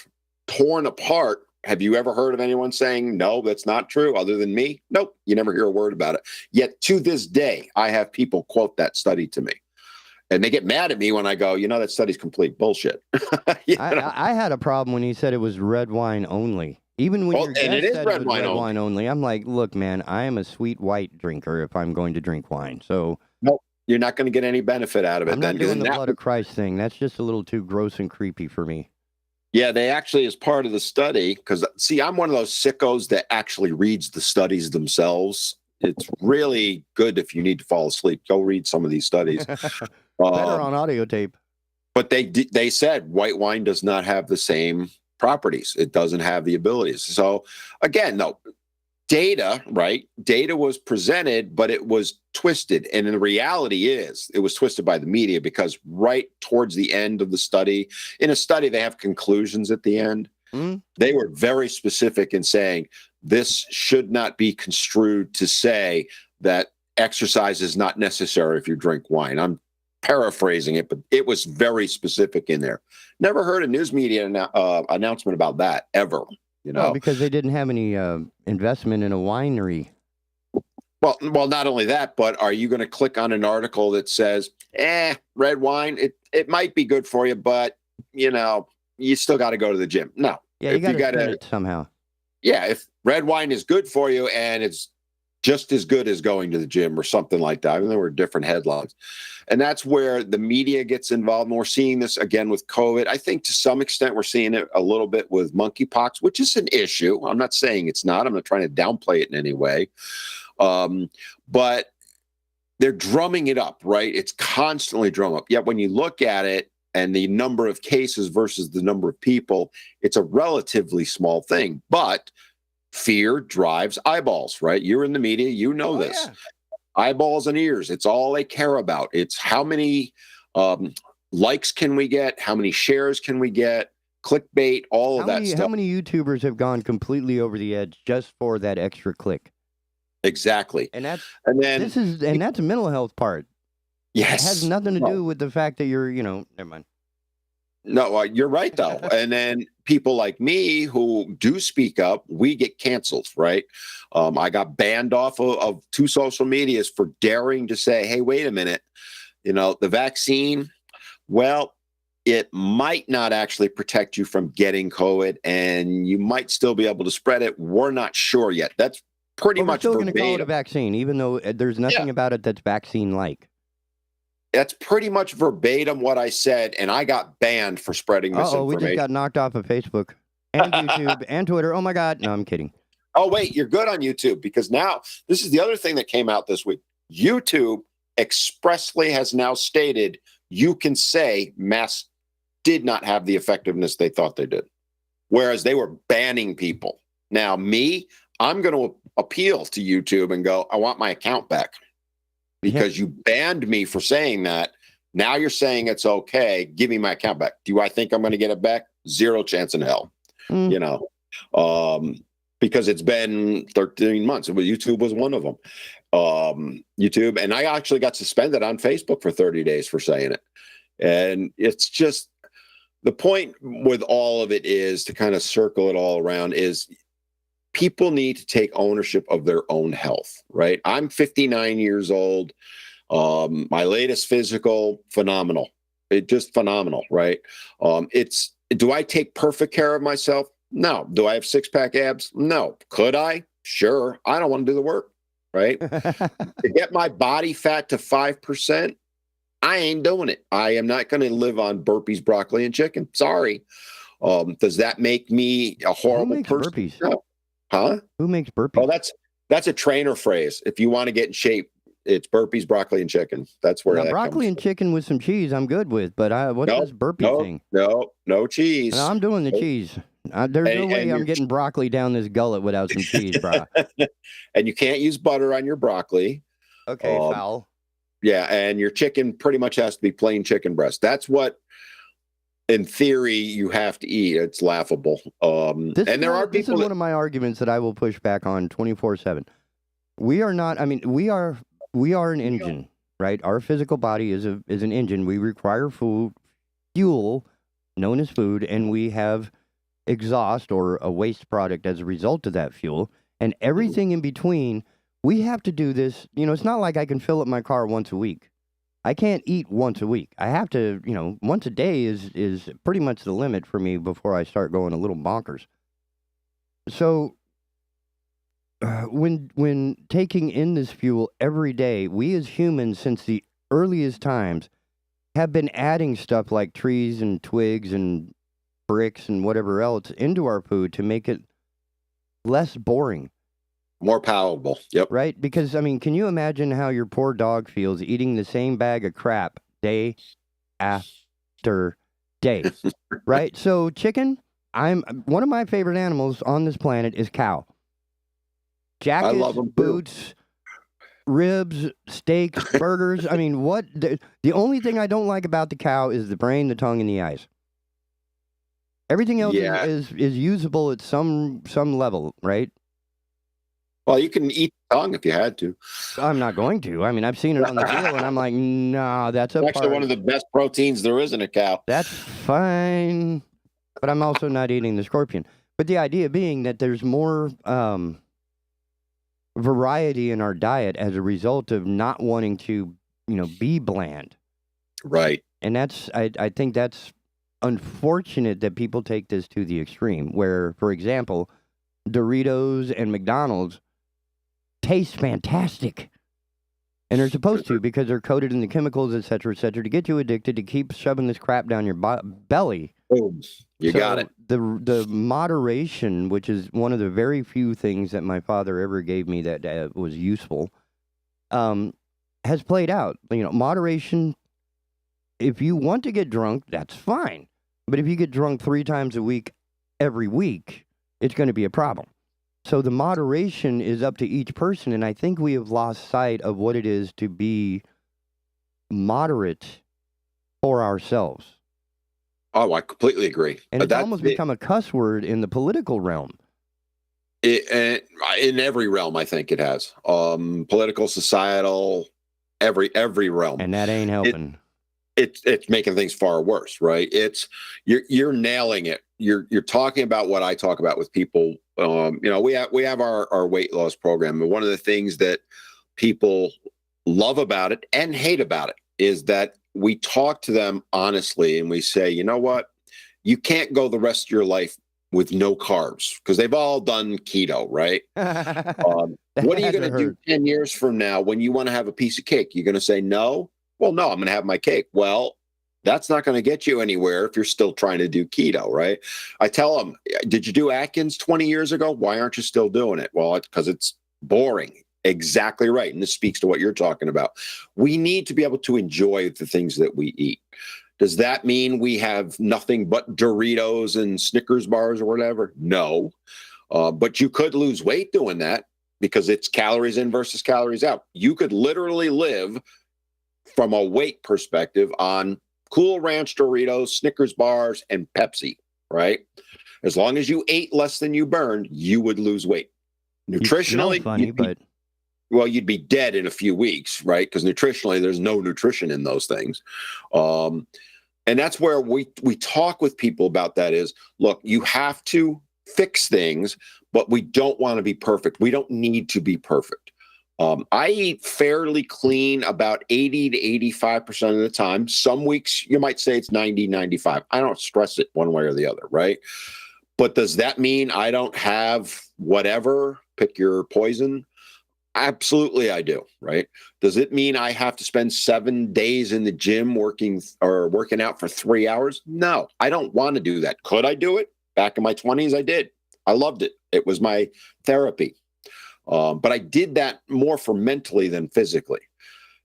torn apart, have you ever heard of anyone saying, no, that's not true, other than me? Nope, you never hear a word about it. Yet to this day, I have people quote that study to me. And they get mad at me when I go, that study's complete bullshit.
I had a problem when he said it was red wine only. Even when your guest
it is
said
red
it was
wine
only, I'm like, look, man, I am a sweet white drinker if I'm going to drink wine. So
nope. You're not going to get any benefit out of it.
I'm not doing the blood of Christ thing. That's just a little too gross and creepy for me.
Yeah, they actually, as part of the study, because, see, I'm one of those sickos that actually reads the studies themselves. It's really good if you need to fall asleep. Go read some of these studies.
Better on audio tape.
But they said white wine does not have the same properties. It doesn't have the abilities. So, again, no. Data, right? Data was presented, but it was twisted. And the reality is it was twisted by the media, because right towards the end of the study, in a study, they have conclusions at the end. They were very specific in saying this should not be construed to say that exercise is not necessary if you drink wine. I'm paraphrasing it, but it was very specific in there. Never heard a news media announcement about that ever.
Well, because they didn't have any investment in a winery.
Well, not only that, but are you going to click on an article that says, red wine, it might be good for you, but, you still got to go to the gym? No.
Yeah, you got to spend it somehow.
Yeah, if red wine is good for you and it's just as good as going to the gym or something like that. I mean, there were different headlines. And that's where the media gets involved. And we're seeing this again with COVID. I think to some extent we're seeing it a little bit with monkeypox, which is an issue. I'm not saying it's not. I'm not trying to downplay it in any way. But they're drumming it up, right? It's constantly drum up. Yet when you look at it and the number of cases versus the number of people, it's a relatively small thing. But fear drives eyeballs, right? You're in the media, this. Yeah. eyeballs and ears. It's all they care about. It's how many likes can we get? How many shares can we get? Clickbait, all of that stuff.
How many YouTubers have gone completely over the edge just for that extra click?
Exactly.
And that's a mental health part.
Yes.
It has nothing to do with the fact that you're, never mind.
No, you're right, though. And then people like me who do speak up, we get canceled, right? I got banned off of 2 social medias for daring to say, hey, wait a minute, the vaccine, well, it might not actually protect you from getting COVID, and you might still be able to spread it. We're not sure yet. That's pretty much
still going to call it a
verbatim.
vaccine, even though there's nothing about it that's vaccine-like.
That's pretty much verbatim what I said, and I got banned for spreading misinformation.
We just got knocked off of Facebook and YouTube and Twitter. Oh, my God. No, I'm kidding.
Oh, wait, you're good on YouTube, because now this is the other thing that came out this week. YouTube expressly has now stated you can say masks did not have the effectiveness they thought they did, whereas they were banning people. Now, I'm going to appeal to YouTube and go, I want my account back. Because you banned me for saying that. Now you're saying it's okay. Give me my account back. Do I think I'm going to get it back? Zero chance in hell. Because it's been 13 months. YouTube was one of them. YouTube. And I actually got suspended on Facebook for 30 days for saying it. And it's just, the point with all of it is, to kind of circle it all around, is people need to take ownership of their own health, right? I'm 59 years old. My latest physical, phenomenal. It just phenomenal, right? Do I take perfect care of myself? No. Do I have 6-pack abs? No. Could I? Sure. I don't want to do the work, right? To get my body fat to 5%, I ain't doing it. I am not going to live on burpees, broccoli, and chicken. Sorry. Does that make me a horrible person?
Burpees?
No. Huh?
Who makes burpees?
Oh, that's a trainer phrase. If you want to get in shape, it's burpees, broccoli, and chicken. That's where that
broccoli and chicken with some cheese I'm good with, but what's this burpee thing?
No cheese.
No, I'm doing the cheese. There's no way I'm getting broccoli down this gullet without some cheese, bro.
And you can't use butter on your broccoli.
Okay, foul.
Yeah, and your chicken pretty much has to be plain chicken breast. That's what, in theory, you have to eat. It's laughable. This is one of my arguments that I will push back on 24/7. We are not. I mean, we are an engine, right? Our physical body is an engine. We require fuel, known as food, and we have exhaust or a waste product as a result of that fuel, and everything in between. We have to do this. It's not like I can fill up my car once a week. I can't eat once a week. I have to, once a day is pretty much the limit for me before I start going a little bonkers. So when taking in this fuel every day, we as humans, since the earliest times, have been adding stuff like trees and twigs and bricks and whatever else into our food to make it less boring. More palatable. Yep.
Right? Because, can you imagine how your poor dog feels eating the same bag of crap day after day? Right? So chicken, one of my favorite animals on this planet is cow. Jackets,
I love them
boots, ribs, steaks, burgers. What? The only thing I don't like about the cow is the brain, the tongue, and the eyes. Everything else is usable at some level, right?
Well, you can eat the tongue if you had to.
I'm not going to. I've seen it on the deal, and I'm like, nah, that's
actually one of the best proteins there is in a cow.
That's fine, but I'm also not eating the scorpion. But the idea being that there's more variety in our diet as a result of not wanting to, be bland.
Right.
And I think that's unfortunate that people take this to the extreme, where, for example, Doritos and McDonald's taste fantastic. And they're supposed to, because they're coated in the chemicals, et cetera, to get you addicted, to keep shoving this crap down your belly.
Boom. You got it.
The moderation, which is one of the very few things that my father ever gave me that was useful, has played out. Moderation, if you want to get drunk, that's fine. But if you get drunk 3 times a week, every week, it's going to be a problem. So the moderation is up to each person, and I think we have lost sight of what it is to be moderate for ourselves.
Oh, I completely agree.
And it's almost become a cuss word in the political realm.
In every realm, I think it has. Political, societal, every realm.
And that ain't helping.
It's making things far worse, right? You're nailing it. You're talking about what I talk about with people. We have our weight loss program, and one of the things that people love about it and hate about it is that we talk to them honestly, and we say, you know what, you can't go the rest of your life with no carbs, because they've all done keto, right? What are you going to do 10 years from now when you want to have a piece of cake? You're going to say no? Well, no, I'm going to have my cake. Well, that's not going to get you anywhere if you're still trying to do keto, right? I tell them, did you do Atkins 20 years ago? Why aren't you still doing it? Well, because it's boring. Exactly right. And this speaks to what you're talking about. We need to be able to enjoy the things that we eat. Does that mean we have nothing but Doritos and Snickers bars or whatever? No. But you could lose weight doing that, because it's calories in versus calories out. You could literally live from a weight perspective on Cool Ranch Doritos, Snickers bars, and Pepsi, right? As long as you ate less than you burned, you would lose weight. Nutritionally, you'd be dead in a few weeks, right? Because nutritionally, there's no nutrition in those things. And that's where we talk with people about that is, look, you have to fix things, but we don't want to be perfect. We don't need to be perfect. I eat fairly clean about 80 to 85% of the time. Some weeks you might say it's 90, 95. I don't stress it one way or the other, right? But does that mean I don't have whatever, pick your poison? Absolutely, I do, right? Does it mean I have to spend 7 days in the gym working out for 3 hours? No, I don't want to do that. Could I do it? Back in my 20s, I did. I loved it. It was my therapy. But I did that more for mentally than physically.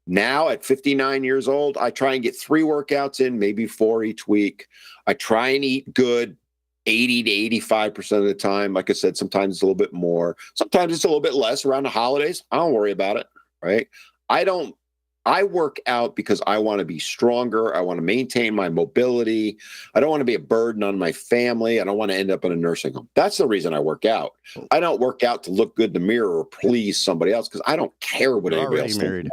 Now at 59 years old, I try and get 3 workouts in, maybe 4 each week. I try and eat good 80 to 85% of the time. Like I said, sometimes it's a little bit more. Sometimes it's a little bit less around the holidays. I don't worry about it, right? I work out because I want to be stronger. I want to maintain my mobility. I don't want to be a burden on my family. I don't want to end up in a nursing home. That's the reason I work out. I don't work out to look good in the mirror or please somebody else, because I don't care what anybody else thinks.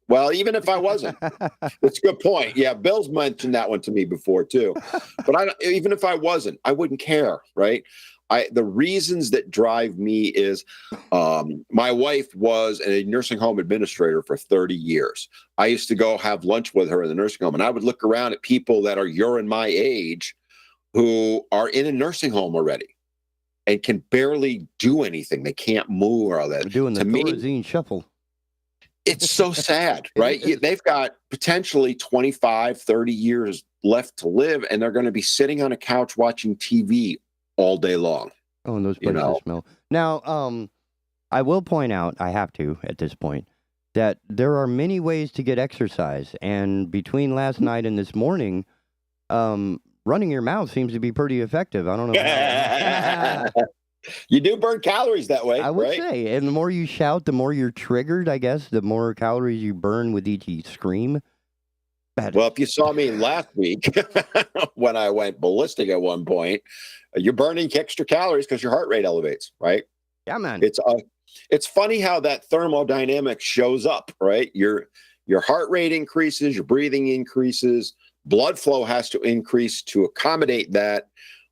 Well, even if I wasn't, that's a good point. Yeah, Bill's mentioned that one to me before too. But even if I wasn't, I wouldn't care, right? The reasons that drive me is my wife was a nursing home administrator for 30 years. I used to go have lunch with her in the nursing home, and I would look around at people that are your and my age who are in a nursing home already and can barely do anything. They can't move or all that.
They're doing the Thorazine shuffle.
It's so sad, right? They've got potentially 25, 30 years left to live, and they're going to be sitting on a couch watching TV all day long.
Oh, and those places smell. Now, I will point out, I have to at this point, that there are many ways to get exercise. And between last night and this morning, running your mouth seems to be pretty effective. I don't know.
You do burn calories that way,
I would say. And the more you shout, the more you're triggered, I guess. The more calories you burn with each scream.
Well, if you saw me last week when I went ballistic at one point, you're burning extra calories because your heart rate elevates, right?
Yeah, man.
It's funny how that thermodynamic shows up, right? Your heart rate increases, your breathing increases, blood flow has to increase to accommodate that,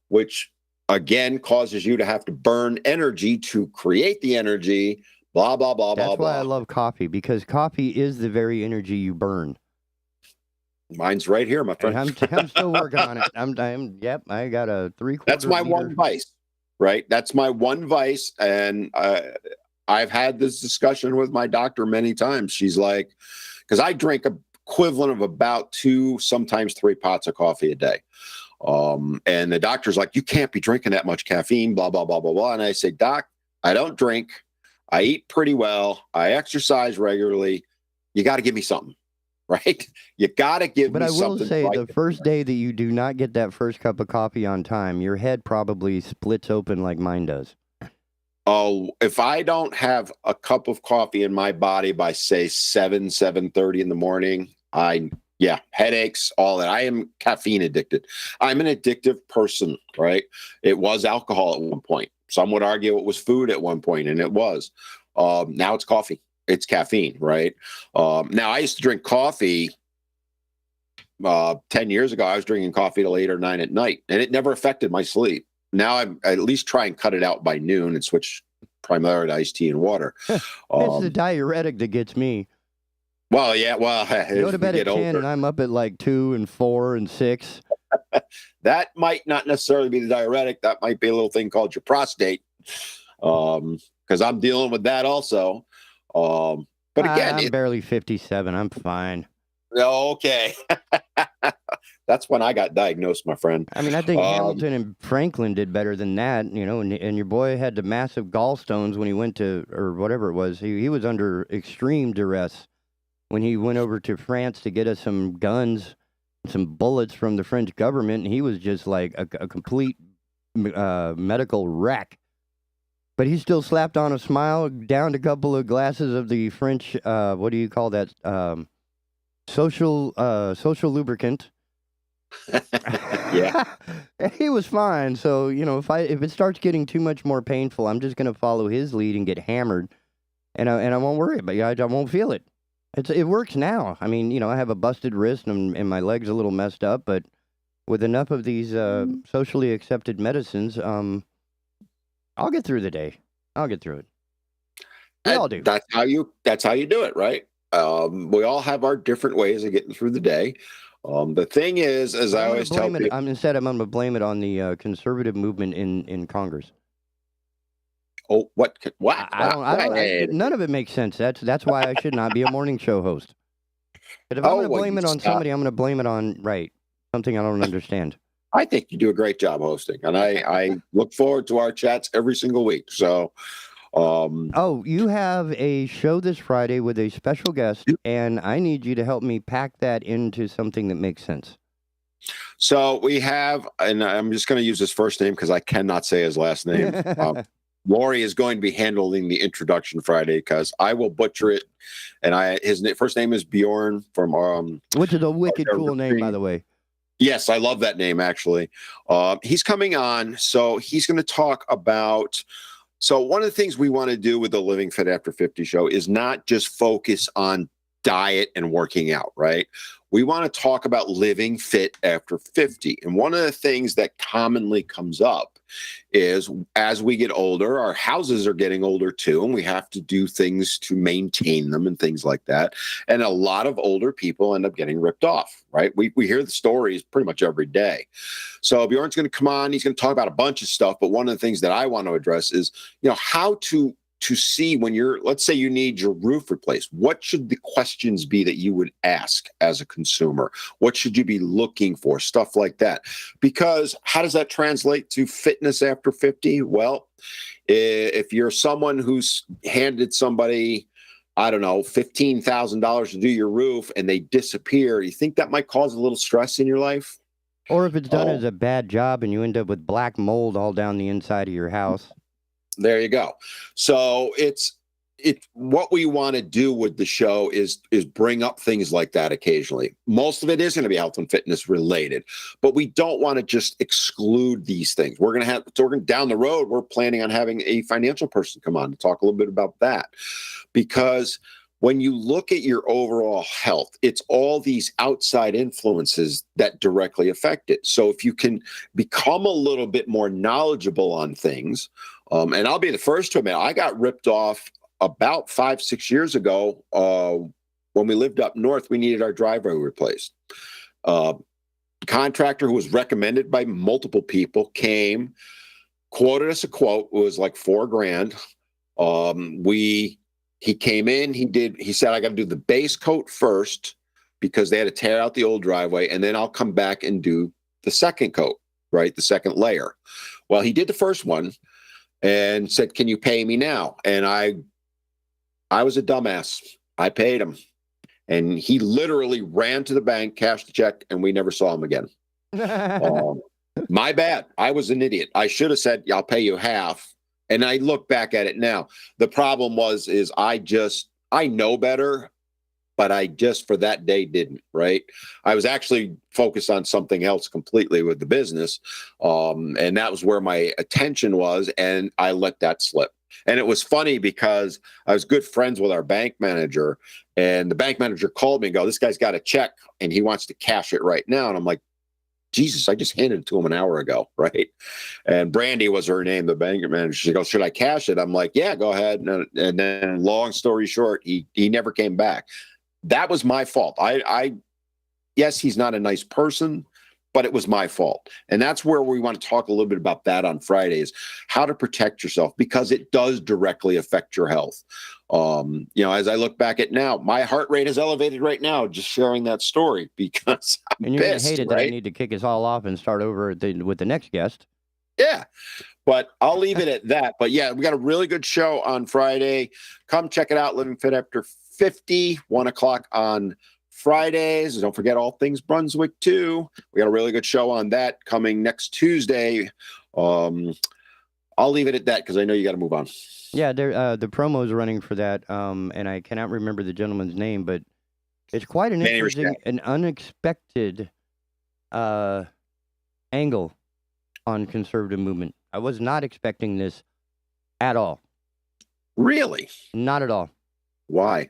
which again causes you to have to burn energy to create the energy, blah, blah, blah, blah, blah.
That's why I love coffee, because coffee is the very energy you burn.
Mine's right here, my friend.
I'm still working on it. Yep, I got a 3/4.
That's my one vice, right? That's my one vice. And I've had this discussion with my doctor many times. She's like, because I drink equivalent of about 2, sometimes 3 pots of coffee a day. And the doctor's like, you can't be drinking that much caffeine, blah, blah, blah, blah, blah. And I say, Doc, I don't drink. I eat pretty well. I exercise regularly. You got to give me something. Right? You got to give me something.
But I will say, the first day that you do not get that first cup of coffee on time, your head probably splits open like mine does.
Oh, if I don't have a cup of coffee in my body by say 7:30 in the morning, headaches, all that. I am caffeine addicted. I'm an addictive person, right? It was alcohol at one point. Some would argue it was food at one point, and it was. Now it's coffee. It's caffeine, right? Now I used to drink coffee 10 years ago. I was drinking coffee till 8 or 9 at night, and it never affected my sleep. Now I at least try and cut it out by noon and switch primarily to iced tea and water.
It's the diuretic that gets me.
Well, yeah. Well,
you go to bed at 10 and I'm up at like 2 and 4 and 6.
That might not necessarily be the diuretic. That might be a little thing called your prostate, because I'm dealing with that also. But again,
I'm barely 57. I'm fine.
Okay. That's when I got diagnosed, my friend.
I mean, I think Hamilton and Franklin did better than that, and your boy had the massive gallstones when he went to, or whatever it was. He was under extreme duress when he went over to France to get us some guns, some bullets from the French government, and he was just like a complete medical wreck. But he still slapped on a smile, downed a couple of glasses of the French, what do you call that, social lubricant.
Yeah.
He was fine. So, if it starts getting too much more painful, I'm just going to follow his lead and get hammered, and I won't worry about it. I won't feel it. It works now. I mean, I have a busted wrist and my leg's a little messed up, but with enough of these socially accepted medicines, I'll get through the day. I'll get through it. We all do.
That's how you do it, right? We all have our different ways of getting through the day. The thing is, as I always tell people,
I'm going to blame it on the conservative movement in Congress.
Oh, what?
None of it makes sense. That's why I should not be a morning show host. But if I'm going to blame it on somebody, I'm going to blame it on something I don't understand.
I think you do a great job hosting, and I look forward to our chats every single week. So,
you have a show this Friday with a special guest, and I need you to help me pack that into something that makes sense.
So we have, and I'm just going to use his first name because I cannot say his last name. Lori is going to be handling the introduction Friday because I will butcher it. And his first name is Bjorn from
which is a wicked cool name, by the way.
Yes, I love that name, actually. He's coming on, so he's going to talk about. So one of the things we want to do with the Living Fit After 50 show is not just focus on diet and working out, right? We want to talk about living fit after 50. And one of the things that commonly comes up is as we get older, our houses are getting older too, and we have to do things to maintain them and things like that. And a lot of older people end up getting ripped off, right? We hear the stories pretty much every day. So Bjorn's going to come on. He's going to talk about a bunch of stuff. But one of the things that I want to address is, how to see when let's say you need your roof replaced, what should the questions be that you would ask as a consumer? What should you be looking for? Stuff like that. Because how does that translate to fitness after 50? Well, if you're someone who's handed somebody, I don't know, $15,000 to do your roof and they disappear, you think that might cause a little stress in your life?
Or if it's done as a bad job and you end up with black mold all down the inside of your house.
There you go. So it's what we want to do with the show is bring up things like that occasionally. Most of it is going to be health and fitness related, but we don't want to just exclude these things. We're going to down the road, we're planning on having a financial person come on to talk a little bit about that, because when you look at your overall health, it's all these outside influences that directly affect it. So if you can become a little bit more knowledgeable on things, and I'll be the first to admit, I got ripped off about 5-6 years ago. When we lived up north, we needed our driveway replaced. Contractor who was recommended by multiple people came, quoted us a quote. It was like $4,000. He came in, he said, I got to do the base coat first because they had to tear out the old driveway, and then I'll come back and do the second coat, right? The second layer. Well, he did the first one and said, can you pay me now? And I was a dumbass. I paid him. And he literally ran to the bank, cashed the check, and we never saw him again. My bad. I was an idiot. I should have said, I'll pay you half. And I look back at it now. The problem is I know better, but I just for that day didn't, right? I was actually focused on something else completely with the business. And that was where my attention was, and I let that slip. And it was funny because I was good friends with our bank manager, and the bank manager called me and go, this guy's got a check and he wants to cash it right now. And I'm like, Jesus, I just handed it to him an hour ago, right? And Brandy was her name, the bank manager. She goes, should I cash it? I'm like, yeah, go ahead. And then long story short, he never came back. That was my fault. Yes, he's not a nice person, but it was my fault. And that's where we want to talk a little bit about that on Fridays, how to protect yourself, because it does directly affect your health. As I look back at now, my heart rate is elevated right now, just sharing that story, because I'm
and you're
pissed,
gonna hate it
right?
that I need to kick us all off and start over with the next guest.
Yeah, but I'll leave it at that. But yeah, we got a really good show on Friday. Come check it out. Living Fit After 50, 1 o'clock on Fridays. Don't forget All Things Brunswick too. We got a really good show on that coming next Tuesday. I'll leave it at that because I know you got to move on.
Yeah, the promo is running for that, and I cannot remember the gentleman's name, but it's quite an interesting and unexpected angle on conservative movement. I was not expecting this at all.
Really?
Not at all.
Why?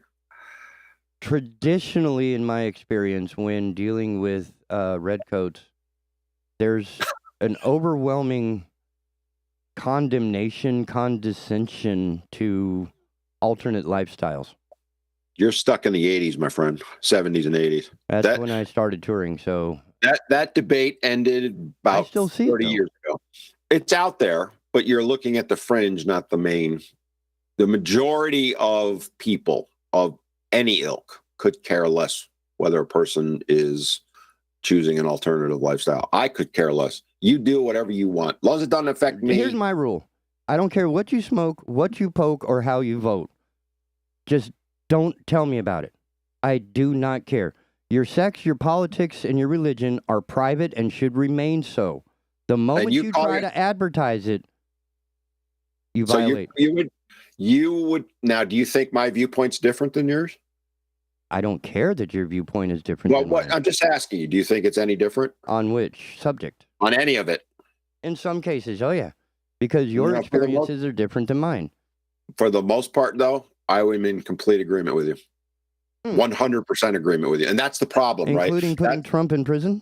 Traditionally, in my experience, when dealing with redcoats, there's an overwhelming condescension to alternate lifestyles.
You're stuck in the 80s, my friend. 70s and 80s.
That's when I started touring, so...
That debate ended about 30 years ago. It's out there, but you're looking at the fringe, not the main. The majority of people of any ilk could care less whether a person is choosing an alternative lifestyle. I could care less. You do whatever you want, as long as it doesn't affect me.
Here's my rule. I don't care what you smoke, what you poke, or how you vote. Just don't tell me about it. I do not care. Your sex, your politics, and your religion are private and should remain so. The moment you try to advertise it, you violate.
You would now. Do you think my viewpoint's different than yours?
I don't care that your viewpoint is different.
Well, what I'm just asking you. Do you think it's any different
on which subject?
On any of it?
In some cases, oh yeah, because your experiences are different than mine.
For the most part, though, I am in complete agreement with you. 100% agreement with you, and that's the problem,
including putting Trump in prison.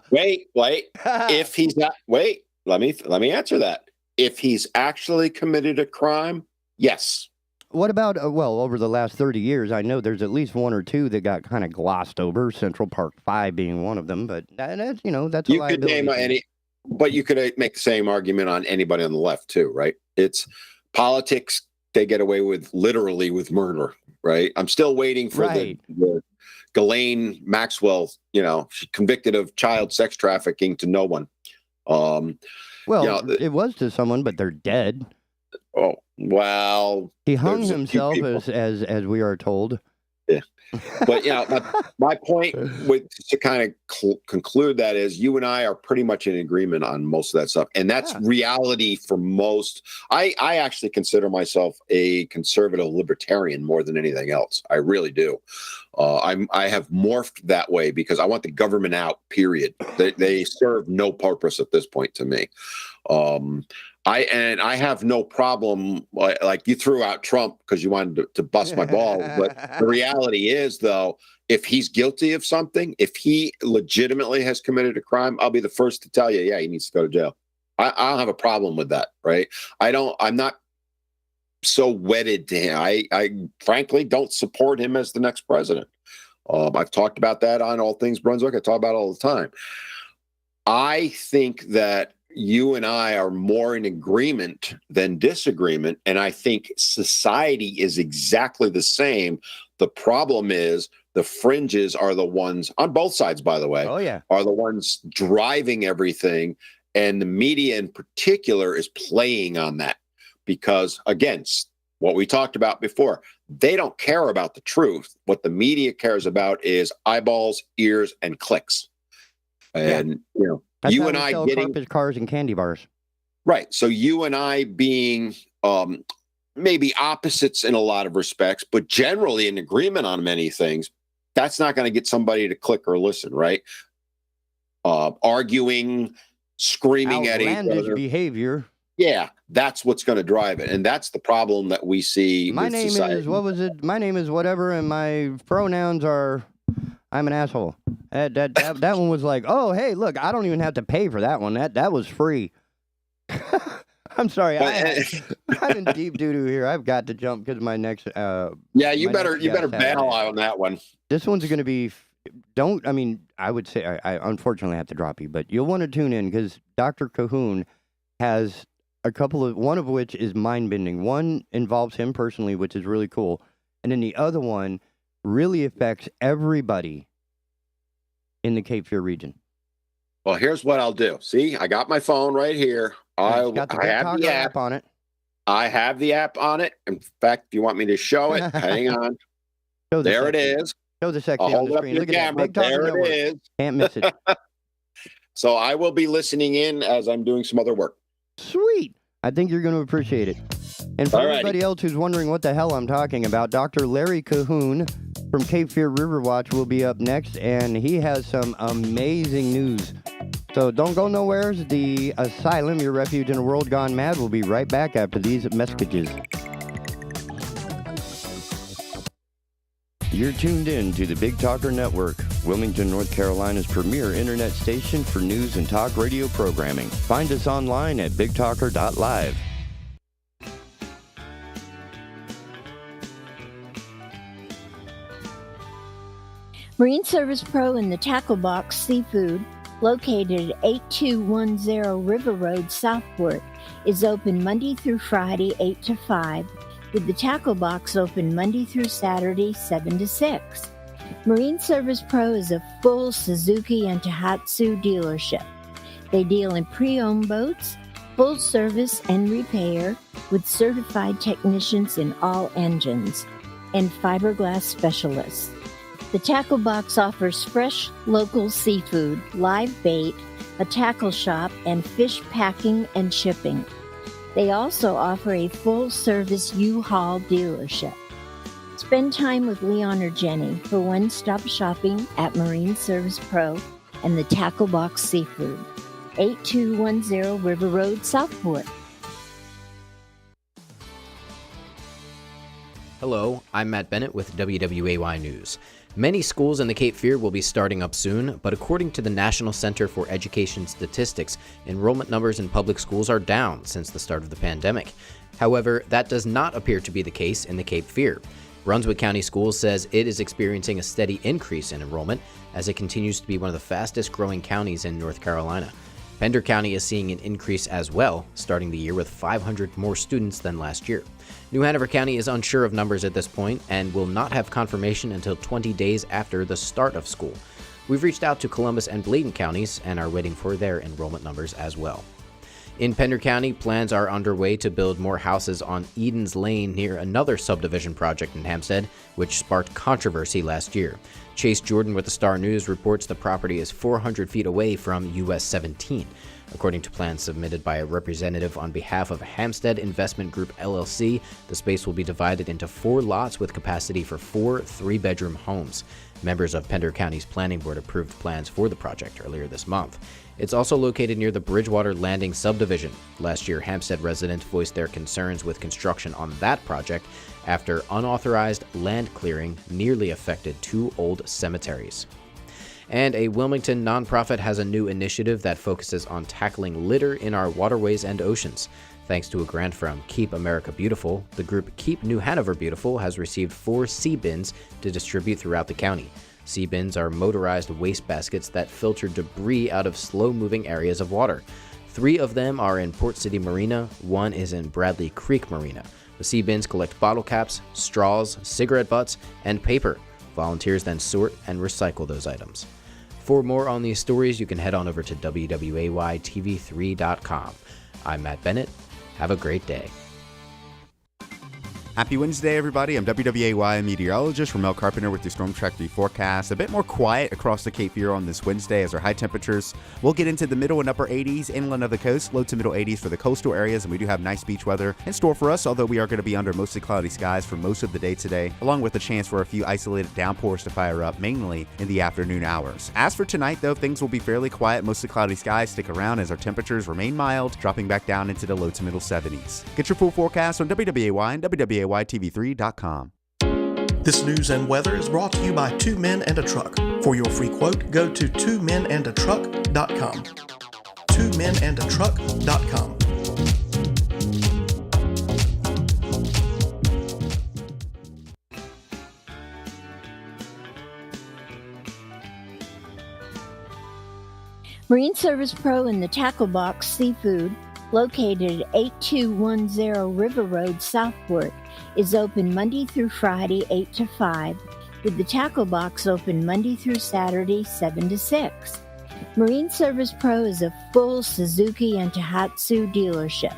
Wait. If he's not, let me answer that. If he's actually committed a crime, yes.
What about, over the last 30 years, I know there's at least one or two that got kind of glossed over, Central Park 5 being one of them, but that's a liability.
You could name any, but you could make the same argument on anybody on the left too, right? It's politics. They get away with literally with murder, right? I'm still waiting for the Ghislaine Maxwell, convicted of child sex trafficking to no one.
It was to someone, but they're dead.
Oh, well.
He hung himself, as we are told.
Yeah. But, my point to kind of conclude that is you and I are pretty much in agreement on most of that stuff. And that's reality for most. I actually consider myself a conservative libertarian more than anything else. I really do. I have morphed that way because I want the government out, period. They serve no purpose at this point to me. I have no problem, like you threw out Trump because you wanted to bust my balls. But the reality is, though, if he's guilty of something, if he legitimately has committed a crime, I'll be the first to tell you, yeah, he needs to go to jail. I don't have a problem with that, right? I'm not so wedded to him. I frankly don't support him as the next president. I've talked about that on All Things Brunswick. I talk about it all the time. I think that you and I are more in agreement than disagreement. And I think society is exactly the same. The problem is the fringes are the ones on both sides, by the way, are the ones driving everything. And the media in particular is playing on that because, again, what we talked about before, they don't care about the truth. What the media cares about is eyeballs, ears, and clicks. And,
That's
you
how
and
we
I
sell
getting
carpet, cars, and candy bars.
Right. So you and I being maybe opposites in a lot of respects, but generally in agreement on many things, that's not going to get somebody to click or listen, right? Arguing, screaming at each
Outlandish
other.
behavior.
Yeah, that's what's going to drive it. And that's the problem that we see
My
with
name
society.
is, what was it? My name is whatever, and my pronouns are, I'm an asshole. That one was like, oh, hey, look, I don't even have to pay for that one. That was free. I'm sorry. I'm in deep doo-doo here. I've got to jump because my next...
yeah, you better bail on that one.
This one's going to be... I would say I unfortunately have to drop you, but you'll want to tune in because Dr. Cahoon has a couple of... One of which is mind-bending. One involves him personally, which is really cool. And then the other one really affects everybody in the Cape Fear region.
Well, here's what I'll do. See, I got my phone right here. I have the app
on it.
I have the app on it. In fact, if you want me to show it, hang on. There it is.
Show the sexy
I'll
on the
hold up
screen.
your
Look at that.
camera.
Big Talker
There
Network.
it is.
Can't miss it.
So I will be listening in as I'm doing some other work.
Sweet. I think you're going to appreciate it. And for
Alrighty.
everybody else who's wondering what the hell I'm talking about, Dr. Larry Cahoon from Cape Fear Riverwatch will be up next, and he has some amazing news. So don't go nowhere. The Asylum, your refuge in a world gone mad, will be right back after these messages. You're tuned in to the Big Talker Network, Wilmington, North Carolina's premier internet station for news and talk radio programming. Find us online at bigtalker.live.
Marine Service Pro and the Tackle Box Seafood, located at 8210 River Road, Southport, is open Monday through Friday, 8 to 5, with the Tackle Box open Monday through Saturday, 7 to 6. Marine Service Pro is a full Suzuki and Tohatsu dealership. They deal in pre-owned boats, full service and repair, with certified technicians in all engines, and fiberglass specialists. The Tackle Box offers fresh, local seafood, live bait, a tackle shop, and fish packing and shipping. They also offer a full-service U-Haul dealership. Spend time with Leon or Jenny for one-stop shopping at Marine Service Pro and the Tackle Box Seafood, 8210 River Road, Southport.
Hello, I'm Matt Bennett with WWAY News. Many schools in the Cape Fear will be starting up soon, but according to the National Center for Education Statistics, enrollment numbers in public schools are down since the start of the pandemic. However, that does not appear to be the case in the Cape Fear. Brunswick County Schools says it is experiencing a steady increase in enrollment as it continues to be one of the fastest growing counties in North Carolina. Pender County is seeing an increase as well, starting the year with 500 more students than last year. New Hanover County is unsure of numbers at this point and will not have confirmation until 20 days after the start of school. We've reached out to Columbus and Bladen counties and are waiting for their enrollment numbers as well. In Pender County, plans are underway to build more houses on Eden's Lane near another subdivision project in Hampstead, which sparked controversy last year. Chase Jordan with the Star News reports the property is 400 feet away from US 17. According to plans submitted by a representative on behalf of Hampstead Investment Group LLC, the space will be divided into 4 lots with capacity for 4 3-bedroom homes. Members of Pender County's Planning Board approved plans for the project earlier this month. It's also located near the Bridgewater Landing subdivision. Last year, Hampstead residents voiced their concerns with construction on that project after unauthorized land clearing nearly affected 2 old cemeteries. And a Wilmington nonprofit has a new initiative that focuses on tackling litter in our waterways and oceans. Thanks to a grant from Keep America Beautiful, the group Keep New Hanover Beautiful has received 4 sea bins to distribute throughout the county. Sea bins are motorized waste baskets that filter debris out of slow-moving areas of water. 3 of them are in Port City Marina, 1 is in Bradley Creek Marina. The sea bins collect bottle caps, straws, cigarette butts, and paper. Volunteers then sort and recycle those items. For more on these stories, you can head on over to WWAYTV3.com. I'm Matt Bennett. Have a great day.
Happy Wednesday, everybody. I'm WWAY meteorologist Ramel Carpenter with the Storm Track 3 forecast. A bit more quiet across the Cape Fear on this Wednesday as our high temperatures will get into the middle and upper 80s inland of the coast, low to middle 80s for the coastal areas, and we do have nice beach weather in store for us, although we are going to be under mostly cloudy skies for most of the day today, along with a chance for a few isolated downpours to fire up, mainly in the afternoon hours. As for tonight, though, things will be fairly quiet. Mostly cloudy skies stick around as our temperatures remain mild, dropping back down into the low to middle 70s. Get your full forecast on WWAY and WWAYTV3.com.
This news and weather is brought to you by Two Men and a Truck. For your free quote, go to twomenandatruck.com. twomenandatruck.com.
Marine Service Pro and the Tackle Box Seafood, located at 8210 River Road, Southport, is open Monday through Friday, 8 to 5, with the Tackle Box open Monday through Saturday, 7 to 6. Marine Service Pro is a full Suzuki and Tohatsu dealership.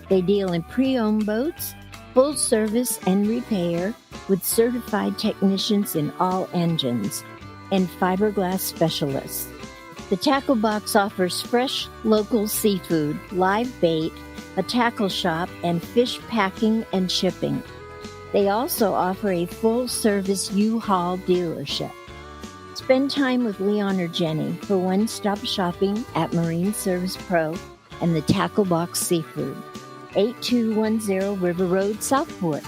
They deal in pre-owned boats, full service and repair, with certified technicians in all engines, and fiberglass specialists. The Tackle Box offers fresh, local seafood, live bait, a tackle shop, and fish packing and shipping. They also offer a full-service U-Haul dealership. Spend time with Leon or Jenny for one-stop shopping at Marine Service Pro and the Tackle Box Seafood, 8210 River Road, Southport.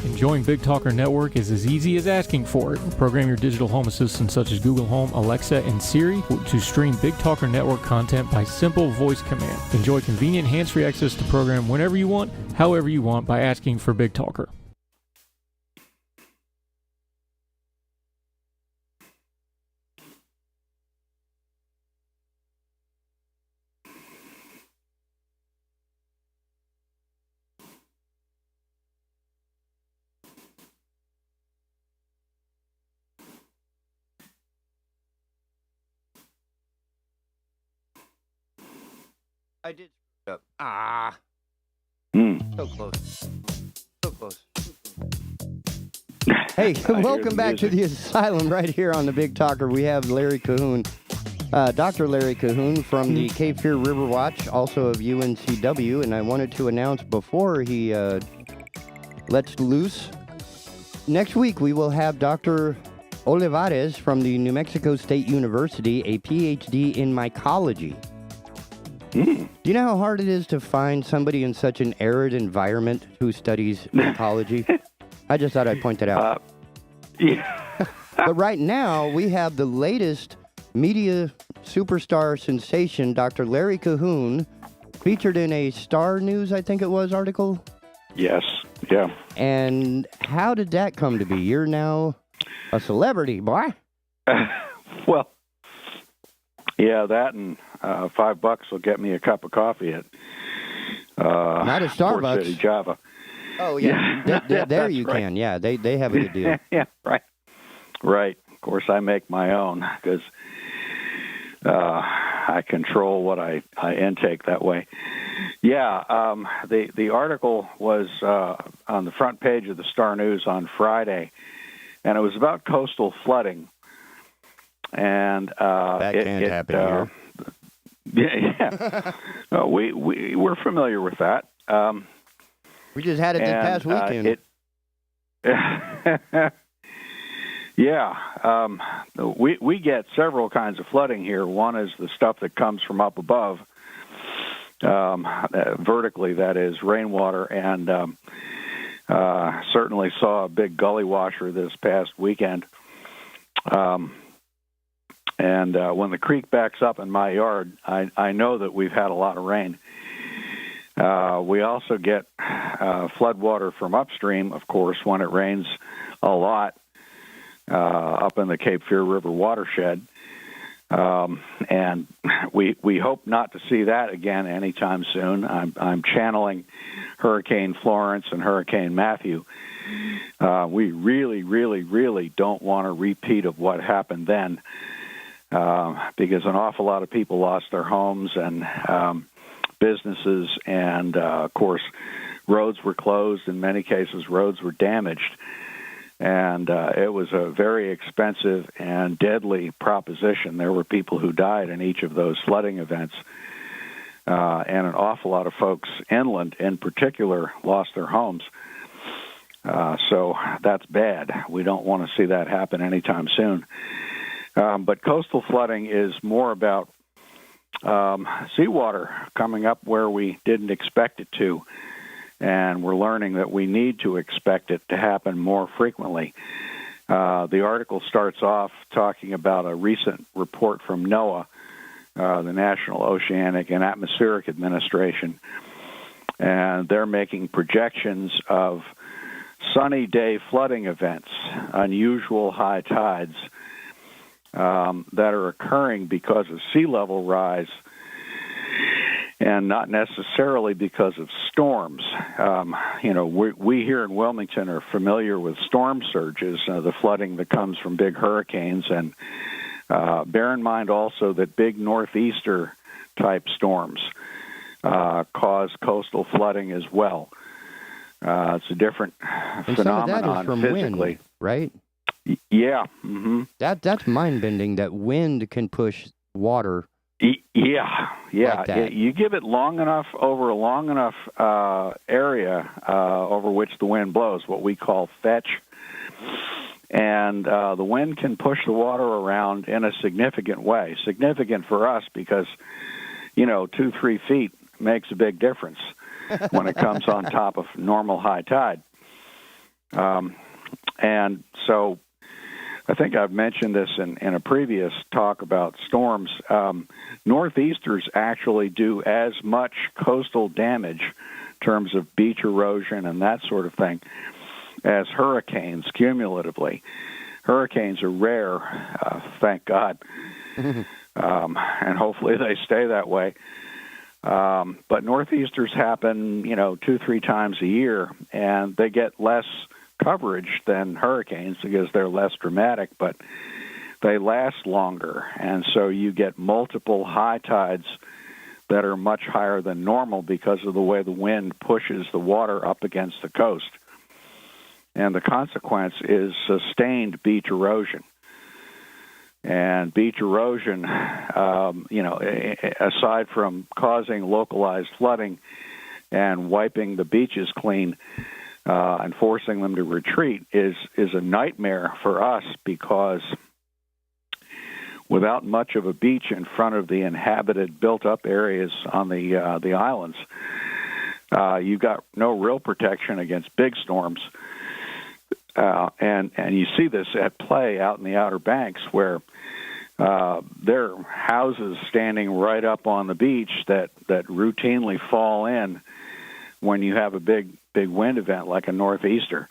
Enjoying Big Talker Network is as easy as asking for it. Program your digital home assistants such as Google Home, Alexa, and Siri to stream Big Talker Network content by simple voice command. Enjoy convenient hands-free access to program whenever you want, however you want by asking for Big Talker.
I did screw it up. So close. So close. Hey, welcome back to the Asylum right here on the Big Talker. We have Larry Cahoon, Dr. Larry Cahoon from the Cape Fear Riverwatch, also of UNCW, and I wanted to announce before he lets loose, next week we will have Dr. Olivares from the New Mexico State University, a PhD in mycology. Do you know how hard it is to find somebody in such an arid environment who studies ecology? I just thought I'd point that out.
Yeah.
But right now, we have the latest media superstar sensation, Dr. Larry Cahoon, featured in a Star News, I think it was, article?
Yes, yeah.
And how did that come to be? You're now a celebrity, boy.
Well, yeah, that and $5 will get me a cup of coffee at
not at Starbucks.
Port City, Java.
Oh yeah, there you
right.
can. Yeah, they have a good deal.
Yeah, right. Of course, I make my own because I control what I intake that way. Yeah, the article was on the front page of the Star News on Friday, and it was about coastal flooding. And
that can't happen here.
Yeah. We're familiar with that.
We just had it this past weekend.
We get several kinds of flooding here. One is the stuff that comes from up above, vertically, that is, rainwater, and certainly saw a big gully washer this past weekend. And when the creek backs up in my yard, I know that we've had a lot of rain. We also get floodwater from upstream, of course, when it rains a lot up in the Cape Fear River watershed. And we hope not to see that again anytime soon. I'm channeling Hurricane Florence and Hurricane Matthew. We really, really, really don't want a repeat of what happened then. Because an awful lot of people lost their homes and businesses, and of course, roads were closed. In many cases, roads were damaged. And it was a very expensive and deadly proposition. There were people who died in each of those flooding events. And an awful lot of folks inland, in particular, lost their homes. So that's bad. We don't want to see that happen anytime soon. But coastal flooding is more about seawater coming up where we didn't expect it to. And we're learning that we need to expect it to happen more frequently. The article starts off talking about a recent report from NOAA, the National Oceanic and Atmospheric Administration, and they're making projections of sunny day flooding events, unusual high tides that are occurring because of sea level rise and not necessarily because of storms. We here in Wilmington are familiar with storm surges, the flooding that comes from big hurricanes, and bear in mind also that big northeaster type storms cause coastal flooding as well. It's a different
and
phenomenon
some of that is from
physically.
Wind, right?
Yeah. Mm-hmm.
That's mind-bending that wind can push water.
Yeah.
Like that.
You give it long enough over a long enough area over which the wind blows, what we call fetch, and the wind can push the water around in a significant way. Significant for us because, 2-3 feet makes a big difference when it comes on top of normal high tide. And so I think I've mentioned this in a previous talk about storms. Northeasters actually do as much coastal damage in terms of beach erosion and that sort of thing as hurricanes cumulatively. Hurricanes are rare, thank God, and hopefully they stay that way. But northeasters happen, 2-3 times a year, and they get less coverage than hurricanes because they're less dramatic, but they last longer, and so you get multiple high tides that are much higher than normal because of the way the wind pushes the water up against the coast. And the consequence is sustained beach erosion. And beach erosion, aside from causing localized flooding and wiping the beaches clean and forcing them to retreat, is a nightmare for us because without much of a beach in front of the inhabited, built-up areas on the islands, you've got no real protection against big storms. And you see this at play out in the Outer Banks where there are houses standing right up on the beach that routinely fall in when you have a big wind event like a northeaster.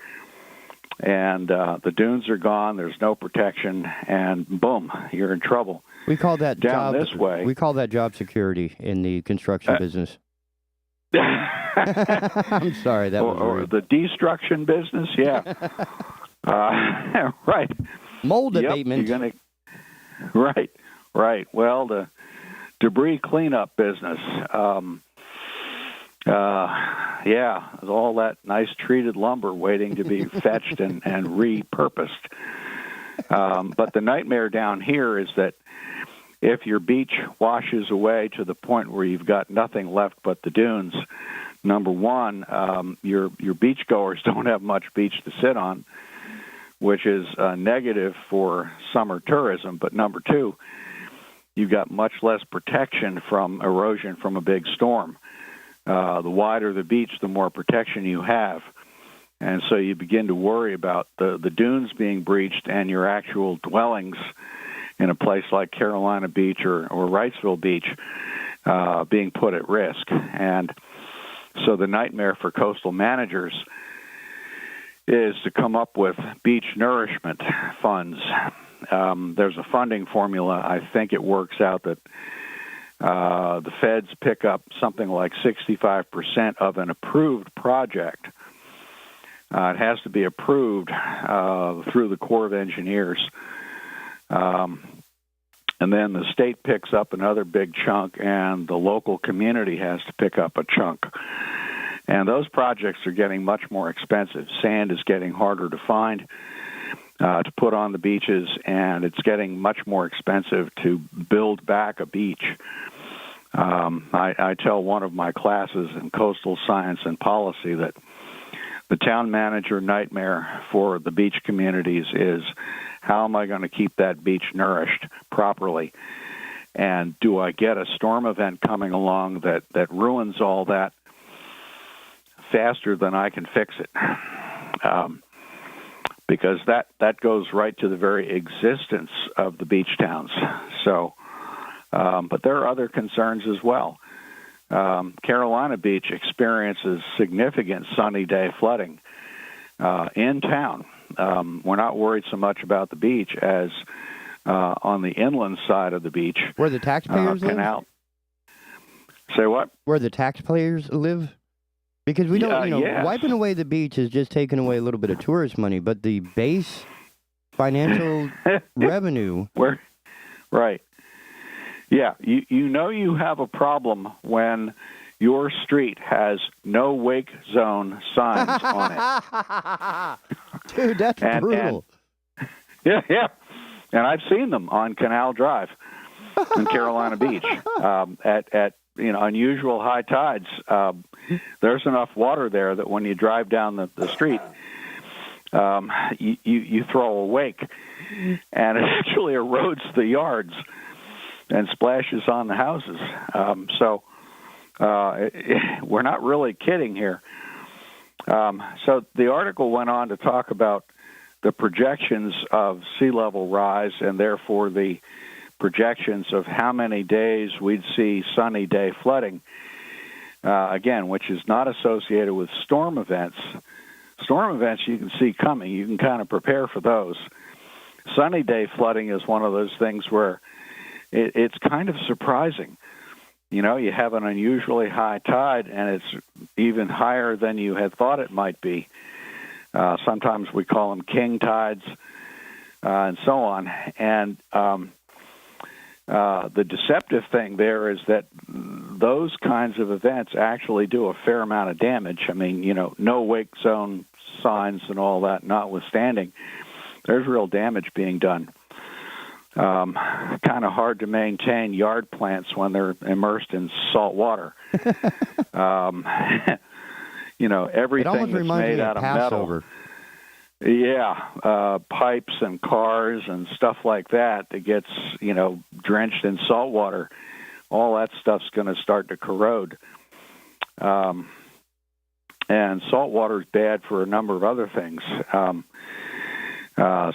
And the dunes are gone, there's no protection, and boom, you're in trouble.
We call that
down this way.
We call that job security in the construction business. I'm sorry, that was
or
rude.
the destruction business, yeah. Right.
Mold abatement.
You're gonna, right. Well, the debris cleanup business. All that nice treated lumber waiting to be fetched and repurposed. But the nightmare down here is that if your beach washes away to the point where you've got nothing left but the dunes, number one, your beachgoers don't have much beach to sit on, which is negative for summer tourism. But number two, you've got much less protection from erosion from a big storm. The wider the beach, the more protection you have. And so you begin to worry about the dunes being breached and your actual dwellings in a place like Carolina Beach or Wrightsville Beach being put at risk. And so the nightmare for coastal managers is to come up with beach nourishment funds. There's a funding formula. I think it works out that the feds pick up something like 65% of an approved project. It has to be approved through the Corps of Engineers. And then the state picks up another big chunk, and the local community has to pick up a chunk. And those projects are getting much more expensive. Sand is getting harder to find, to put on the beaches, and it's getting much more expensive to build back a beach. I tell one of my classes in coastal science and policy that the town manager nightmare for the beach communities is, how am I going to keep that beach nourished properly? And do I get a storm event coming along that ruins all that faster than I can fix it? Because that goes right to the very existence of the beach towns. So, but there are other concerns as well. Carolina Beach experiences significant sunny day flooding in town. We're not worried so much about the beach as on the inland side of the beach.
Where the taxpayers live?
Say what?
Where the taxpayers live? Because we don't,
yes.
Wiping away the beach is just taking away a little bit of tourist money, but the base financial revenue.
Right. Yeah, you have a problem when your street has no wake zone signs on it.
Dude, that's brutal.
Yeah. And I've seen them on Canal Drive in Carolina Beach at unusual high tides. There's enough water there that when you drive down the street, you throw a wake, and it actually erodes the yards and splashes on the houses. So we're not really kidding here. So the article went on to talk about the projections of sea level rise and therefore the projections of how many days we'd see sunny day flooding, again, which is not associated with storm events. Storm events you can see coming. You can kind of prepare for those. Sunny day flooding is one of those things where it's kind of surprising. You have an unusually high tide, and it's even higher than you had thought it might be. Sometimes we call them king tides, and so on. And the deceptive thing there is that those kinds of events actually do a fair amount of damage. I mean, no wake zone signs and all that notwithstanding, there's real damage being done. Kind of hard to maintain yard plants when they're immersed in salt water. Everything that's made out of metal. Yeah, pipes and cars and stuff like that gets, drenched in salt water. All that stuff's going to start to corrode. And salt water is bad for a number of other things.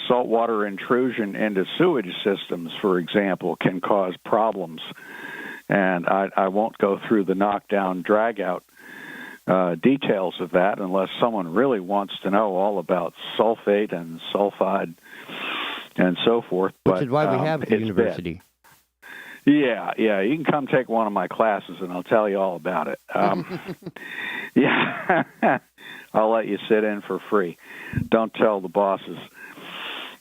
Saltwater intrusion into sewage systems, for example, can cause problems. And I won't go through the knockdown, drag-out details of that unless someone really wants to know all about sulfate and sulfide and so forth.
Which is why we have the university.
Bad. Yeah. You can come take one of my classes, and I'll tell you all about it. Yeah, I'll let you sit in for free. Don't tell the bosses.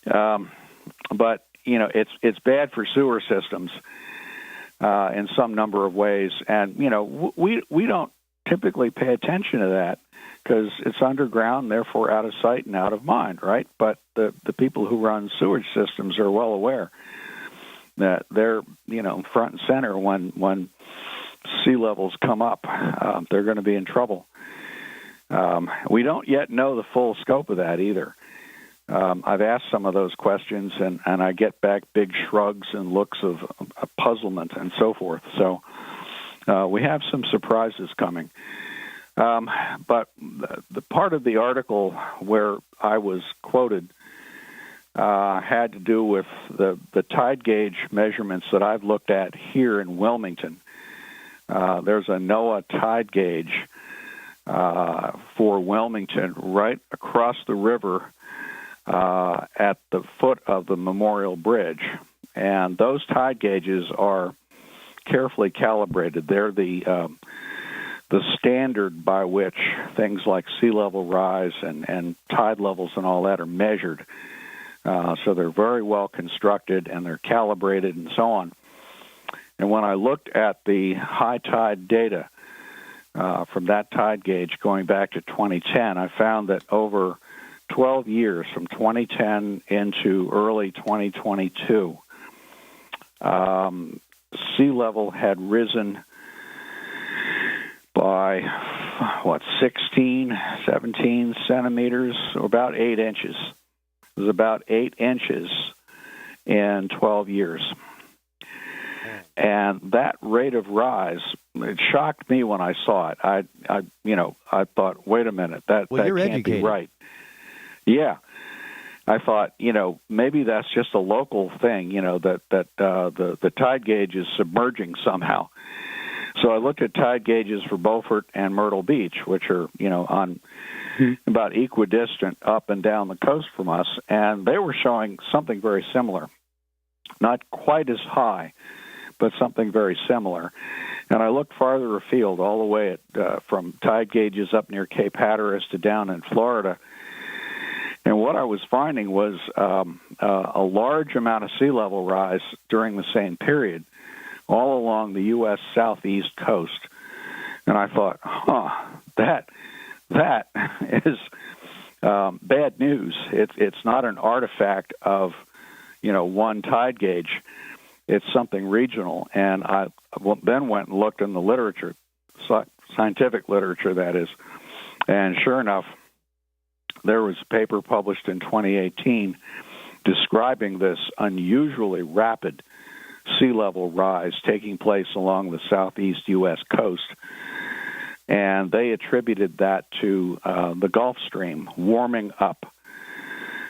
But it's bad for sewer systems in some number of ways, and we don't typically pay attention to that because it's underground, therefore out of sight and out of mind, right? But the people who run sewage systems are well aware that they're front and center when sea levels come up. They're going to be in trouble. We don't yet know the full scope of that either. I've asked some of those questions, and I get back big shrugs and looks of puzzlement and so forth. So we have some surprises coming. But the part of the article where I was quoted had to do with the tide gauge measurements that I've looked at here in Wilmington. There's a NOAA tide gauge for Wilmington right across the river at the foot of the Memorial Bridge. And those tide gauges are carefully calibrated. They're the standard by which things like sea level rise and tide levels and all that are measured. So they're very well constructed, and they're calibrated and so on. And when I looked at the high tide data from that tide gauge going back to 2010, I found that over 12 years, from 2010 into early 2022, sea level had risen by, 16, 17 centimeters, or about 8 inches. It was about 8 inches in 12 years. And that rate of rise, it shocked me when I saw it. I thought, wait a minute, that
you're
can't
educated.
be right. Yeah. I thought, maybe that's just a local thing, that the tide gauge is submerging somehow. So I looked at tide gauges for Beaufort and Myrtle Beach, which are, on about equidistant up and down the coast from us, and they were showing something very similar. Not quite as high, but something very similar. And I looked farther afield, all the way from tide gauges up near Cape Hatteras to down in Florida. And what I was finding was a large amount of sea level rise during the same period, all along the U.S. southeast coast. And I thought, that is bad news. It's not an artifact of, one tide gauge. It's something regional. And I then went and looked in the literature, scientific literature, that is. And sure enough, there was a paper published in 2018 describing this unusually rapid sea level rise taking place along the southeast U.S. coast. And they attributed that to the Gulf Stream warming up.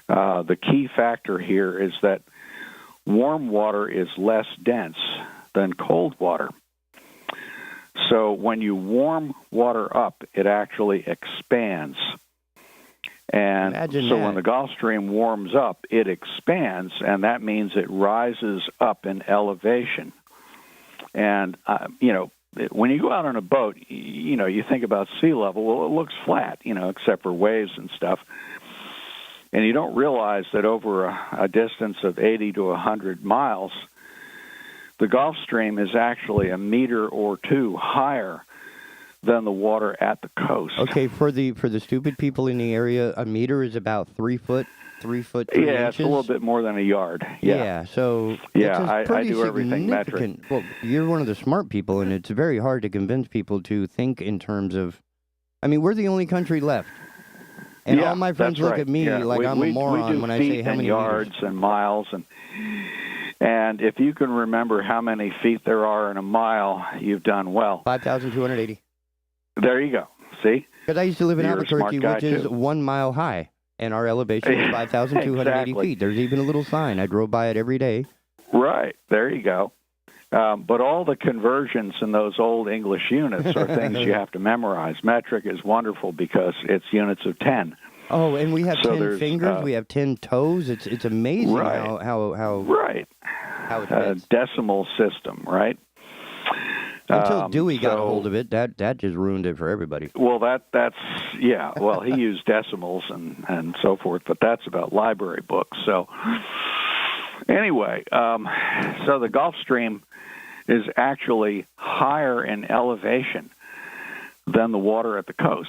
The key factor here is that warm water is less dense than cold water. So when you warm water up, it actually expands. And when the Gulf Stream warms up, it expands, and that means it rises up in elevation. And, when you go out on a boat, you think about sea level, well, it looks flat, except for waves and stuff. And you don't realize that over a distance of 80 to 100 miles, the Gulf Stream is actually a meter or two higher than the water at the coast.
Okay, for the stupid people in the area, a meter is about 3 foot, 3 foot, 3 inches?
Yeah, it's a little bit more than a yard.
Yeah, so
I do everything metric.
Well, you're one of the smart people, and it's very hard to convince people to think in terms of, we're the only country left. And all my friends look at me like I'm a moron when I say how many
yards
meters.
And miles. And if you can remember how many feet there are in a mile, you've done well.
5,280.
There you go. See?
Because I used to live in
You're
Albuquerque, which is 1 mile high, and our elevation is 5,280 feet. There's even a little sign. I drove by it every day.
Right. There you go. But all the conversions in those old English units are things you have to memorize. Metric is wonderful because it's units of 10.
Oh, and we have 10 fingers. We have 10 toes. It's amazing how it fits.
Decimal system, right?
Until Dewey got a hold of it, that just ruined it for everybody.
Well, that's Well, he used decimals and so forth, but that's about library books. So anyway, so the Gulf Stream is actually higher in elevation than the water at the coast.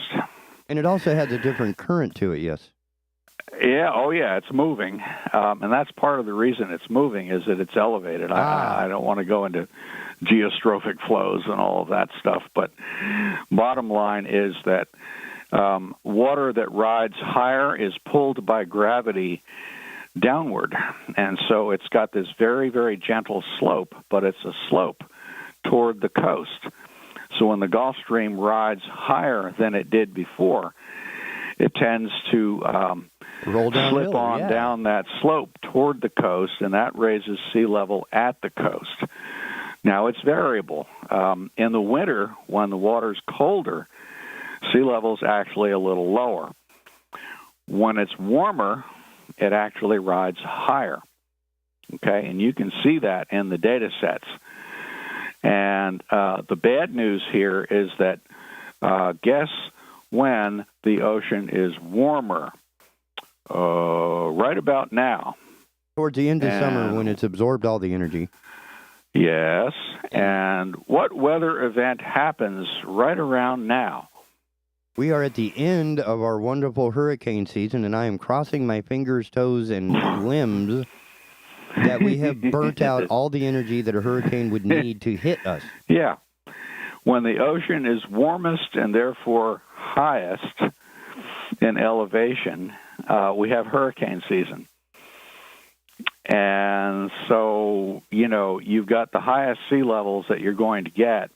And it also has a different current to it, yes.
Yeah, it's moving. And that's part of the reason it's moving is that it's elevated. I don't want to go into geostrophic flows and all of that stuff, but bottom line is that water that rides higher is pulled by gravity downward. And so it's got this very, very gentle slope, but it's a slope toward the coast. So when the Gulf Stream rides higher than it did before, it tends to slip on down that slope toward the coast, and that raises sea level at the coast. Now, it's variable. In the winter, when the water's colder, sea level's actually a little lower. When it's warmer, it actually rides higher. Okay, and you can see that in the data sets. And the bad news here is that guess when the ocean is warmer? Right about now.
Towards the end of summer when it's absorbed all the energy.
Yes. And what weather event happens right around now?
We are at the end of our wonderful hurricane season, and I am crossing my fingers, toes, and limbs that we have burnt out all the energy that a hurricane would need to hit us.
Yeah. When the ocean is warmest and therefore highest in elevation, we have hurricane season. And so, you've got the highest sea levels that you're going to get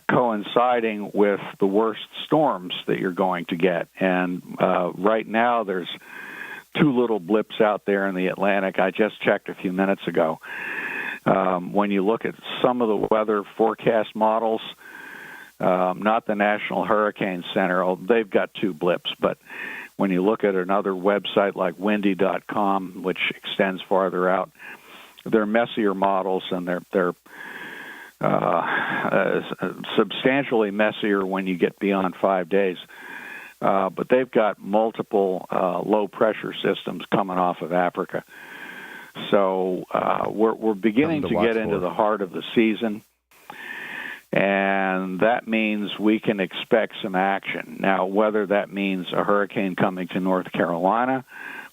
coinciding with the worst storms that you're going to get. And right now there's two little blips out there in the Atlantic. I just checked a few minutes ago. When you look at some of the weather forecast models, not the National Hurricane Center, they've got two blips, but when you look at another website like windy.com, which extends farther out, they're messier models, and they're substantially messier when you get beyond 5 days. But they've got multiple low-pressure systems coming off of Africa. So we're beginning to get into the heart of the season, and that means we can expect some action. Now, whether that means a hurricane coming to North Carolina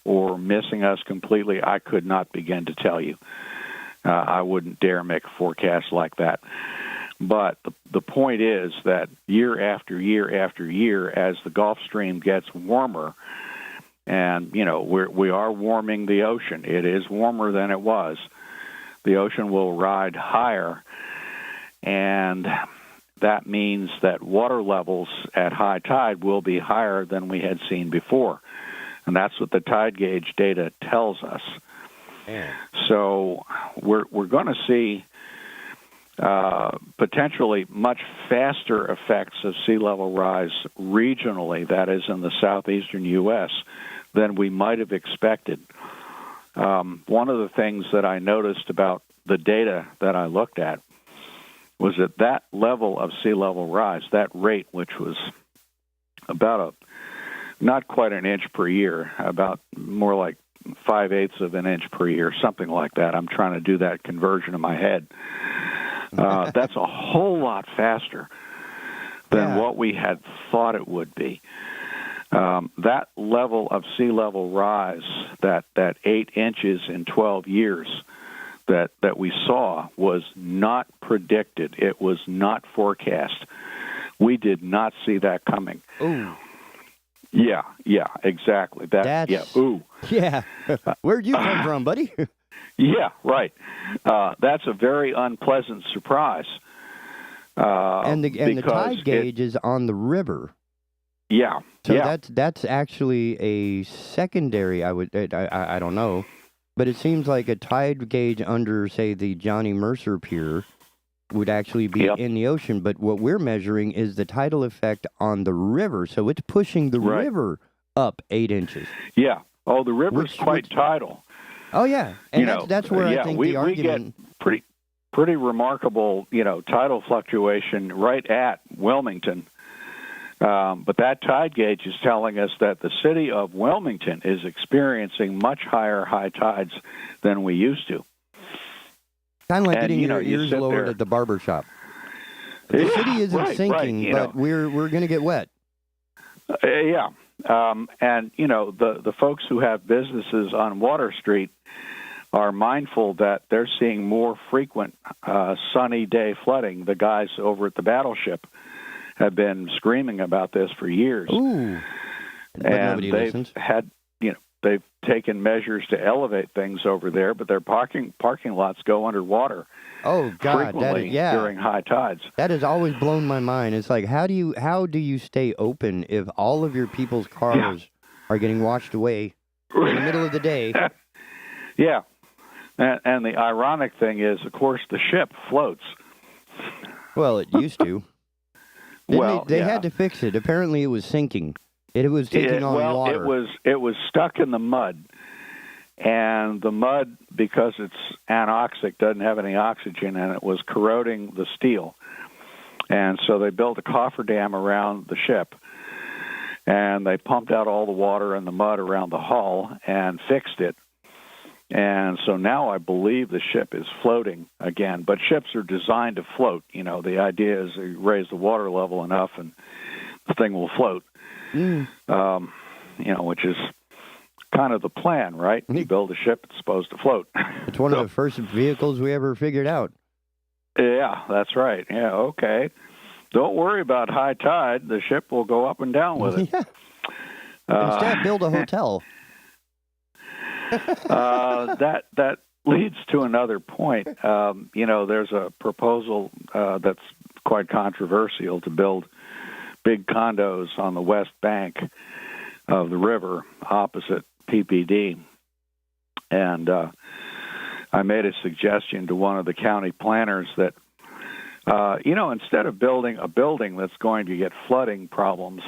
or missing us completely, I could not begin to tell you. I wouldn't dare make a forecast like that. But the point is that year after year after year, as the Gulf Stream gets warmer, and, we are warming the ocean. It is warmer than it was. The ocean will ride higher, and that means that water levels at high tide will be higher than we had seen before. And that's what the tide gauge data tells us. Man. So we're going to see potentially much faster effects of sea level rise regionally, that is in the southeastern U.S., than we might have expected. One of the things that I noticed about the data that I looked at was that level of sea level rise, that rate, which was about not quite an inch per year, about more like 5/8 of an inch per year, something like that. I'm trying to do that conversion in my head. That's a whole lot faster than what we had thought it would be. That level of sea level rise, that 8 inches in 12 years that we saw, was not predicted. It was not forecast. We did not see that coming.
Ooh.
Yeah, exactly. Ooh.
Yeah. Where'd you come from, buddy?
Yeah, right. That's a very unpleasant surprise.
And the tide gauge is on the river.
Yeah.
So that's actually a secondary. I don't know, but it seems like a tide gauge under, say, the Johnny Mercer Pier would actually be in the ocean. But what we're measuring is the tidal effect on the river, so it's pushing the river up 8 inches.
Yeah. Oh, the river's quite tidal.
Oh yeah, and that's where I think the argument.
We get pretty remarkable, tidal fluctuation right at Wilmington. But that tide gauge is telling us that the city of Wilmington is experiencing much higher high tides than we used to.
Kind of like getting your ears lowered at the barber shop. The city isn't sinking, but we're going to get wet.
Yeah. And, the folks who have businesses on Water Street are mindful that they're seeing more frequent sunny day flooding. The guys over at the Battleship have been screaming about this for years.
Ooh. But
and they've had, they've taken measures to elevate things over there, but their parking lots go underwater.
Oh God,
frequently during high tides.
That has always blown my mind. It's like, how do you stay open if all of your people's cars are getting washed away in the middle of the day?
Yeah, and the ironic thing is, of course, the ship floats.
Well, it used to. They had to fix it. Apparently, it was sinking. It was taking on water.
It was stuck in the mud. And the mud, because it's anoxic, doesn't have any oxygen, and it was corroding the steel. And so they built a cofferdam around the ship, and they pumped out all the water and the mud around the hull and fixed it. And so now I believe the ship is floating again. But ships are designed to float. The idea is you raise the water level enough and the thing will float. Which is kind of the plan, right? You build a ship, it's supposed to float.
It's one of the first vehicles we ever figured out.
Yeah, that's right. Yeah, okay. Don't worry about high tide. The ship will go up and down with it.
Yeah. Instead, build a hotel.
That leads to another point. There's a proposal that's quite controversial to build big condos on the west bank of the river opposite PPD. And I made a suggestion to one of the county planners that, instead of building a building that's going to get flooding problems,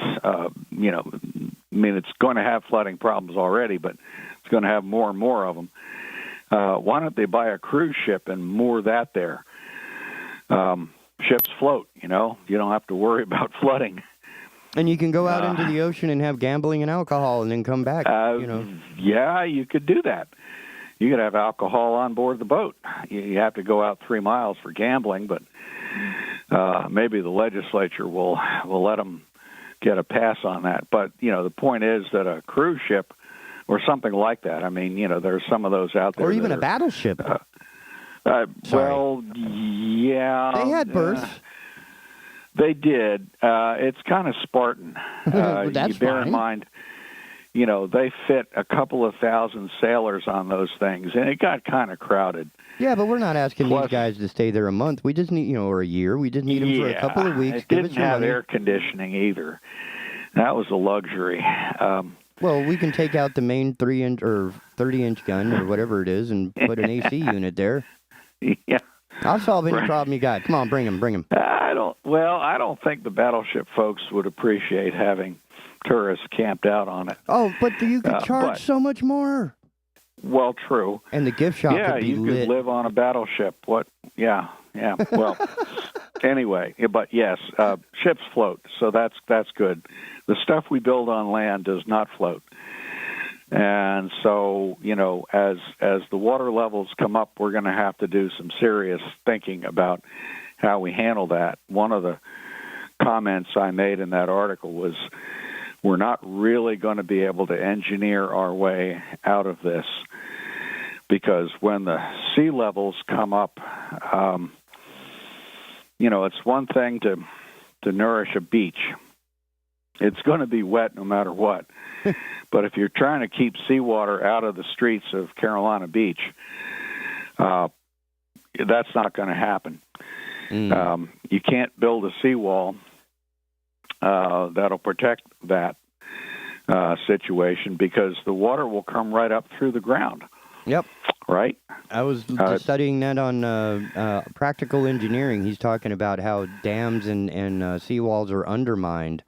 it's going to have flooding problems already, but it's going to have more and more of them. Why don't they buy a cruise ship and moor that there? Ships float, you don't have to worry about flooding.
And you can go out into the ocean and have gambling and alcohol and then come back,
Yeah, you could do that. You could have alcohol on board the boat. You have to go out 3 miles for gambling, but maybe the legislature will let them get a pass on that. But, the point is that a cruise ship or something like that, there's some of those out there.
Or even a battleship.
Well, yeah.
They had berths.
They did. It's kind of Spartan.
That's
you bear
fine.
in mind, they fit a couple of thousand sailors on those things, and it got kind of crowded.
Yeah, but we're not asking these guys to stay there a month. We just need, or a year. We just need them for a couple of weeks.
It didn't have air conditioning either. That was a luxury.
Well, we can take out the main 3-inch or 30-inch gun or whatever it is and put an AC unit there.
Yeah.
I'll solve any problem you got. Come on, bring them.
I don't think the battleship folks would appreciate having tourists camped out on it.
Oh, but you could charge so much more.
Well, true.
And the gift shop could be lit.
Yeah, you could live on a battleship. What? Yeah. Well, anyway, but yes, ships float, so that's good. The stuff we build on land does not float. And so, as the water levels come up, we're going to have to do some serious thinking about how we handle that. One of the comments I made in that article was, we're not really going to be able to engineer our way out of this, because when the sea levels come up, it's one thing to nourish a beach. It's going to be wet no matter what. But if you're trying to keep seawater out of the streets of Carolina Beach, that's not going to happen. You can't build a seawall that'll protect that situation, because the water will come right up through the ground.
Yep.
Right?
I was studying that on practical engineering. He's talking about how dams and seawalls are undermined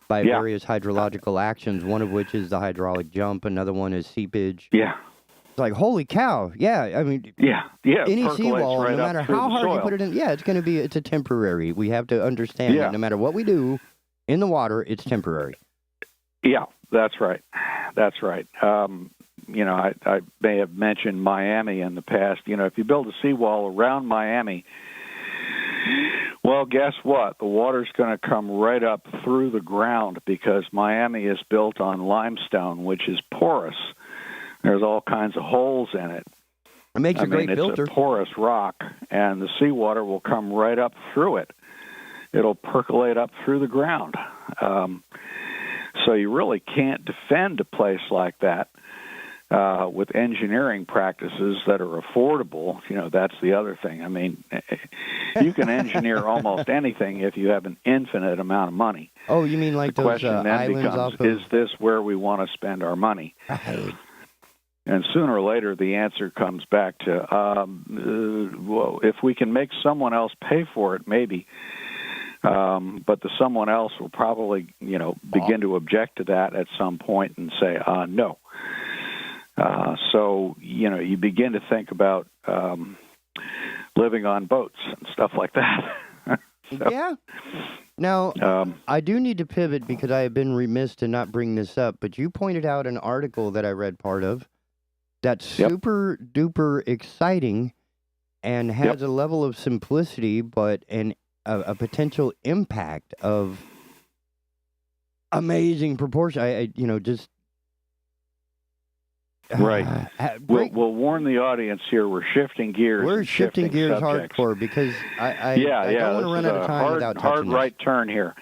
by various hydrological actions, one of which is the hydraulic jump, another one is seepage.
Yeah.
It's like, holy cow, any seawall,
right
no matter how hard you put it in, it's a temporary. We have to understand that no matter what we do in the water, it's temporary.
Yeah, that's right. That's right. I may have mentioned Miami in the past. If you build a seawall around Miami, well, guess what? The water's going to come right up through the ground, because Miami is built on limestone, which is porous. There's all kinds of holes in it.
It makes a great filter.
It's a porous rock, and the seawater will come right up through it. It'll percolate up through the ground. So you really can't defend a place like that with engineering practices that are affordable. That's the other thing. You can engineer almost anything if you have an infinite amount of money.
Oh, you mean like
the
those
question then
islands
becomes,
off of...
is this where we want to spend our money?
Right.
And sooner or later, the answer comes back to, well, if we can make someone else pay for it, maybe. But the someone else will probably, begin to object to that at some point and say, no. So, you begin to think about living on boats and stuff like that. So,
yeah. Now, I do need to pivot because I have been remiss to not bring this up, but you pointed out an article that I read part of that's super duper exciting and has a level of simplicity, but a potential impact of amazing proportion. Just
right. We'll warn the audience here. We're shifting gears.
We're shifting gears
subjects.
hardcore because I don't want to run out of time without touching
hard
this.
right turn here.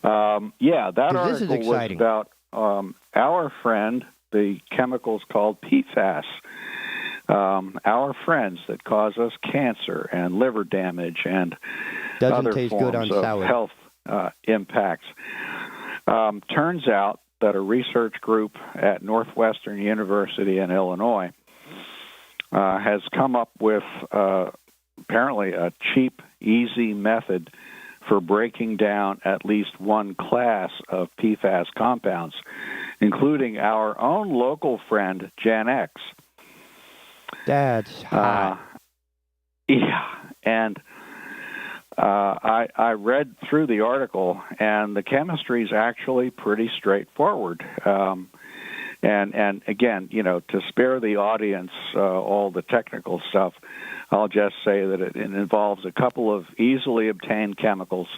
That article
this is exciting.
was about our friend, the chemicals called PFAS. Our friends that cause us cancer and liver damage and
Doesn't
other
taste
forms
good on
of
salad.
health impacts. Turns out that a research group at Northwestern University in Illinois has come up with apparently a cheap, easy method for breaking down at least one class of PFAS compounds, including our own local friend, Gen X.
That's hot.
And I read through the article, and the chemistry is actually pretty straightforward. And again, to spare the audience all the technical stuff, I'll just say that it involves a couple of easily obtained chemicals.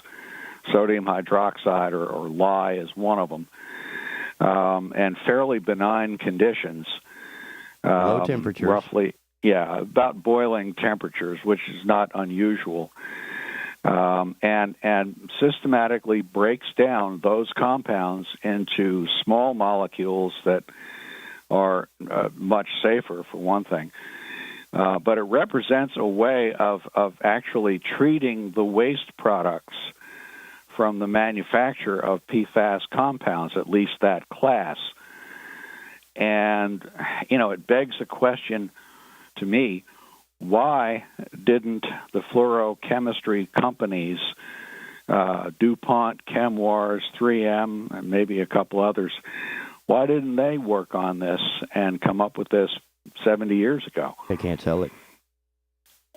Sodium hydroxide or lye is one of them, and fairly benign conditions.
Low temperatures.
Roughly, about boiling temperatures, which is not unusual. And systematically breaks down those compounds into small molecules that are much safer, for one thing. But it represents a way of actually treating the waste products from the manufacture of PFAS compounds, at least that class. And, it begs the question to me, why didn't the fluorochemistry companies, DuPont, Chemours, 3M, and maybe a couple others, why didn't they work on this and come up with this 70 years ago?
They can't sell it.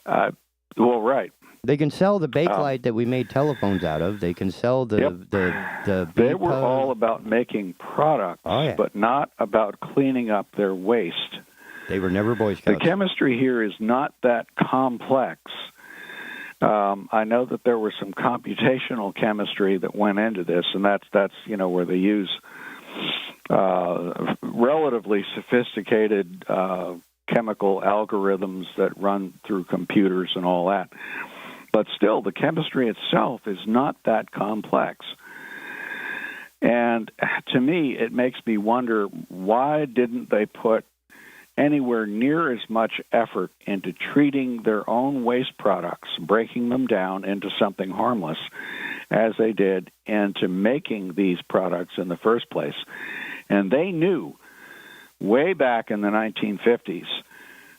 Well, right.
They can sell the Bakelite that we made telephones out of. They can sell the
They were all about making products, but not about cleaning up their waste.
They were never Boy Scouts.
The chemistry here is not that complex. I know that there was some computational chemistry that went into this, and that's where they use relatively sophisticated chemical algorithms that run through computers and all that. But still, the chemistry itself is not that complex. And to me, it makes me wonder, why didn't they put anywhere near as much effort into treating their own waste products, breaking them down into something harmless, as they did into making these products in the first place? And they knew way back in the 1950s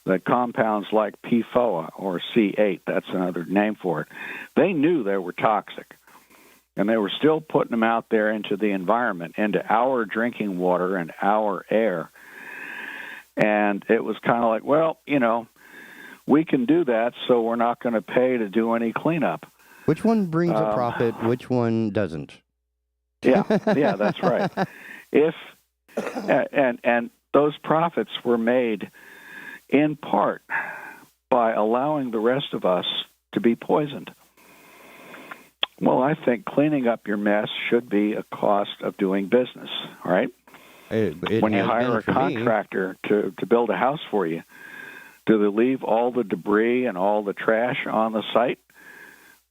that compounds like PFOA or C8, that's another name for it, they knew they were toxic. And they were still putting them out there into the environment, into our drinking water and our air. And it was kind of like, well, we can do that, so we're not going to pay to do any cleanup.
Which one brings a profit? Which one doesn't?
Yeah, that's right. And those profits were made in part by allowing the rest of us to be poisoned. Well, I think cleaning up your mess should be a cost of doing business, right? When you hire a contractor to build a house for you, do they leave all the debris and all the trash on the site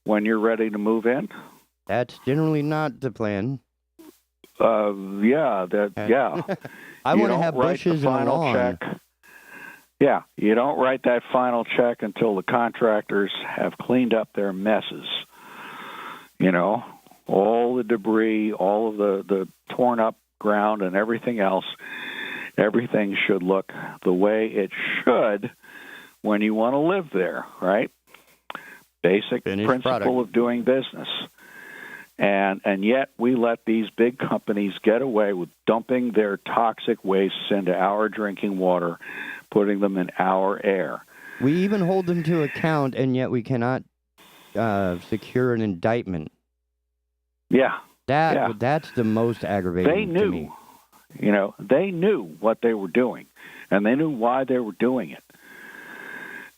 when you're ready to move in?
That's generally not the plan.
I
want to have bushes and a lawn.
Check. Yeah, you don't write that final check until the contractors have cleaned up their messes. All the debris, all of the torn up ground and everything else. Everything should look the way it should when you want to live there, right? Basic principle of doing business. And yet we let these big companies get away with dumping their toxic wastes into our drinking water, putting them in our air.
We even hold them to account, and yet we cannot secure an indictment.
Yeah.
That's the most aggravating
They knew.
to me.
They knew what they were doing, and they knew why they were doing it.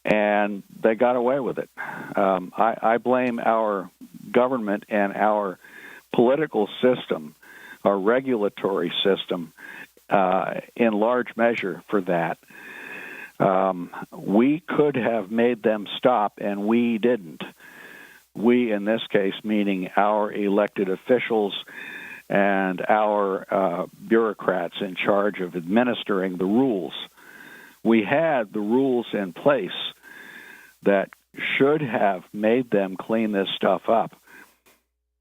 And they got away with it. I blame our government and our political system, our regulatory system, in large measure for that. We could have made them stop, and we didn't. We, in this case, meaning our elected officials and our bureaucrats in charge of administering the rules. We had the rules in place that should have made them clean this stuff up,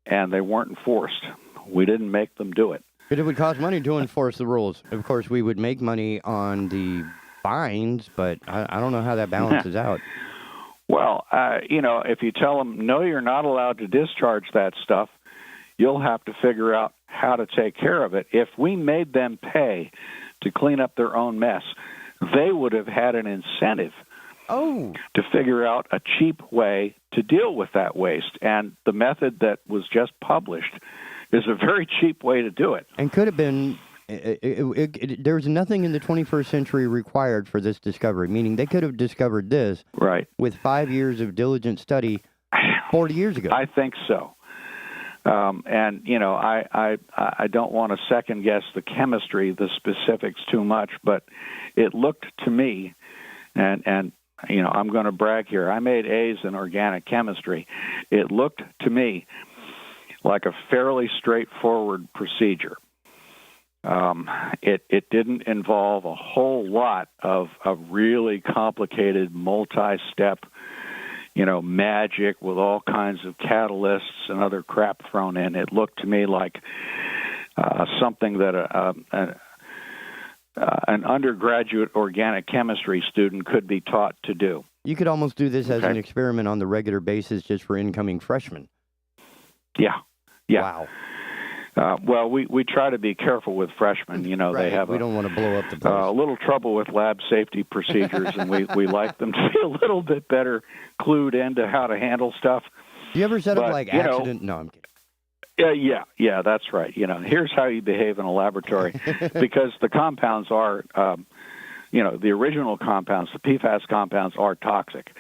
and they weren't enforced. We didn't make them do it.
But it would cost money to enforce the rules. Of course, we would make money on the fines, but I don't know how that balances out.
Well, if you tell them, no, you're not allowed to discharge that stuff, you'll have to figure out how to take care of it. If we made them pay to clean up their own mess, they would have had an incentive to figure out a cheap way to deal with that waste. And the method that was just published is a very cheap way to do it.
And could have been, there's nothing in the 21st century required for this discovery, meaning they could have discovered this with 5 years of diligent study 40 years ago.
I think so. And, I don't want to second-guess the chemistry, the specifics too much, but it looked to me, and I'm going to brag here, I made A's in organic chemistry. It looked to me like a fairly straightforward procedure. It didn't involve a whole lot of really complicated multi-step magic with all kinds of catalysts and other crap thrown in. It looked to me like something that an undergraduate organic chemistry student could be taught to do.
You could almost do this as an experiment on the regular basis just for incoming freshmen.
Yeah.
Wow.
Well, we try to be careful with freshmen. They have
we don't want to blow up the place.
A little trouble with lab safety procedures, and we like them to be a little bit better clued into how to handle stuff.
Do you ever set up accident? No, I'm kidding.
Yeah, that's right. Here's how you behave in a laboratory, because the compounds are, the original compounds, the PFAS compounds are toxic.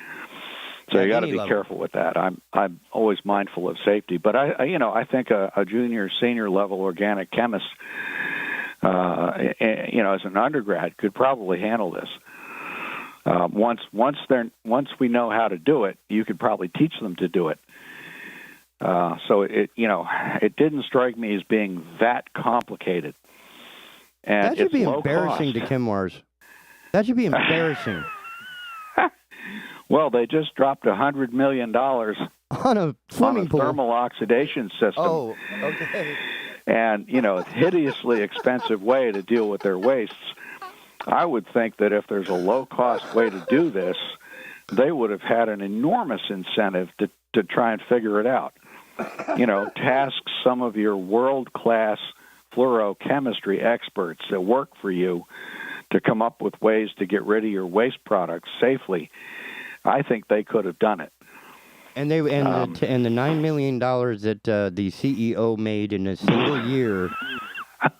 So you got to be careful with that. I'm always mindful of safety, but I think a junior, senior level organic chemist, as an undergrad, could probably handle this. Once we know how to do it, you could probably teach them to do it. So it didn't strike me as being that complicated. And
that should be embarrassing
cost.
to Chemwars. That should be embarrassing.
Well, they just dropped $100 million
on a swimming pool
thermal oxidation system.
Oh, okay.
And, a hideously expensive way to deal with their wastes. I would think that if there's a low-cost way to do this, they would have had an enormous incentive to try and figure it out. Task some of your world-class fluorochemistry experts that work for you to come up with ways to get rid of your waste products safely. I think they could have done it.
And the $9 million that the CEO made in a single year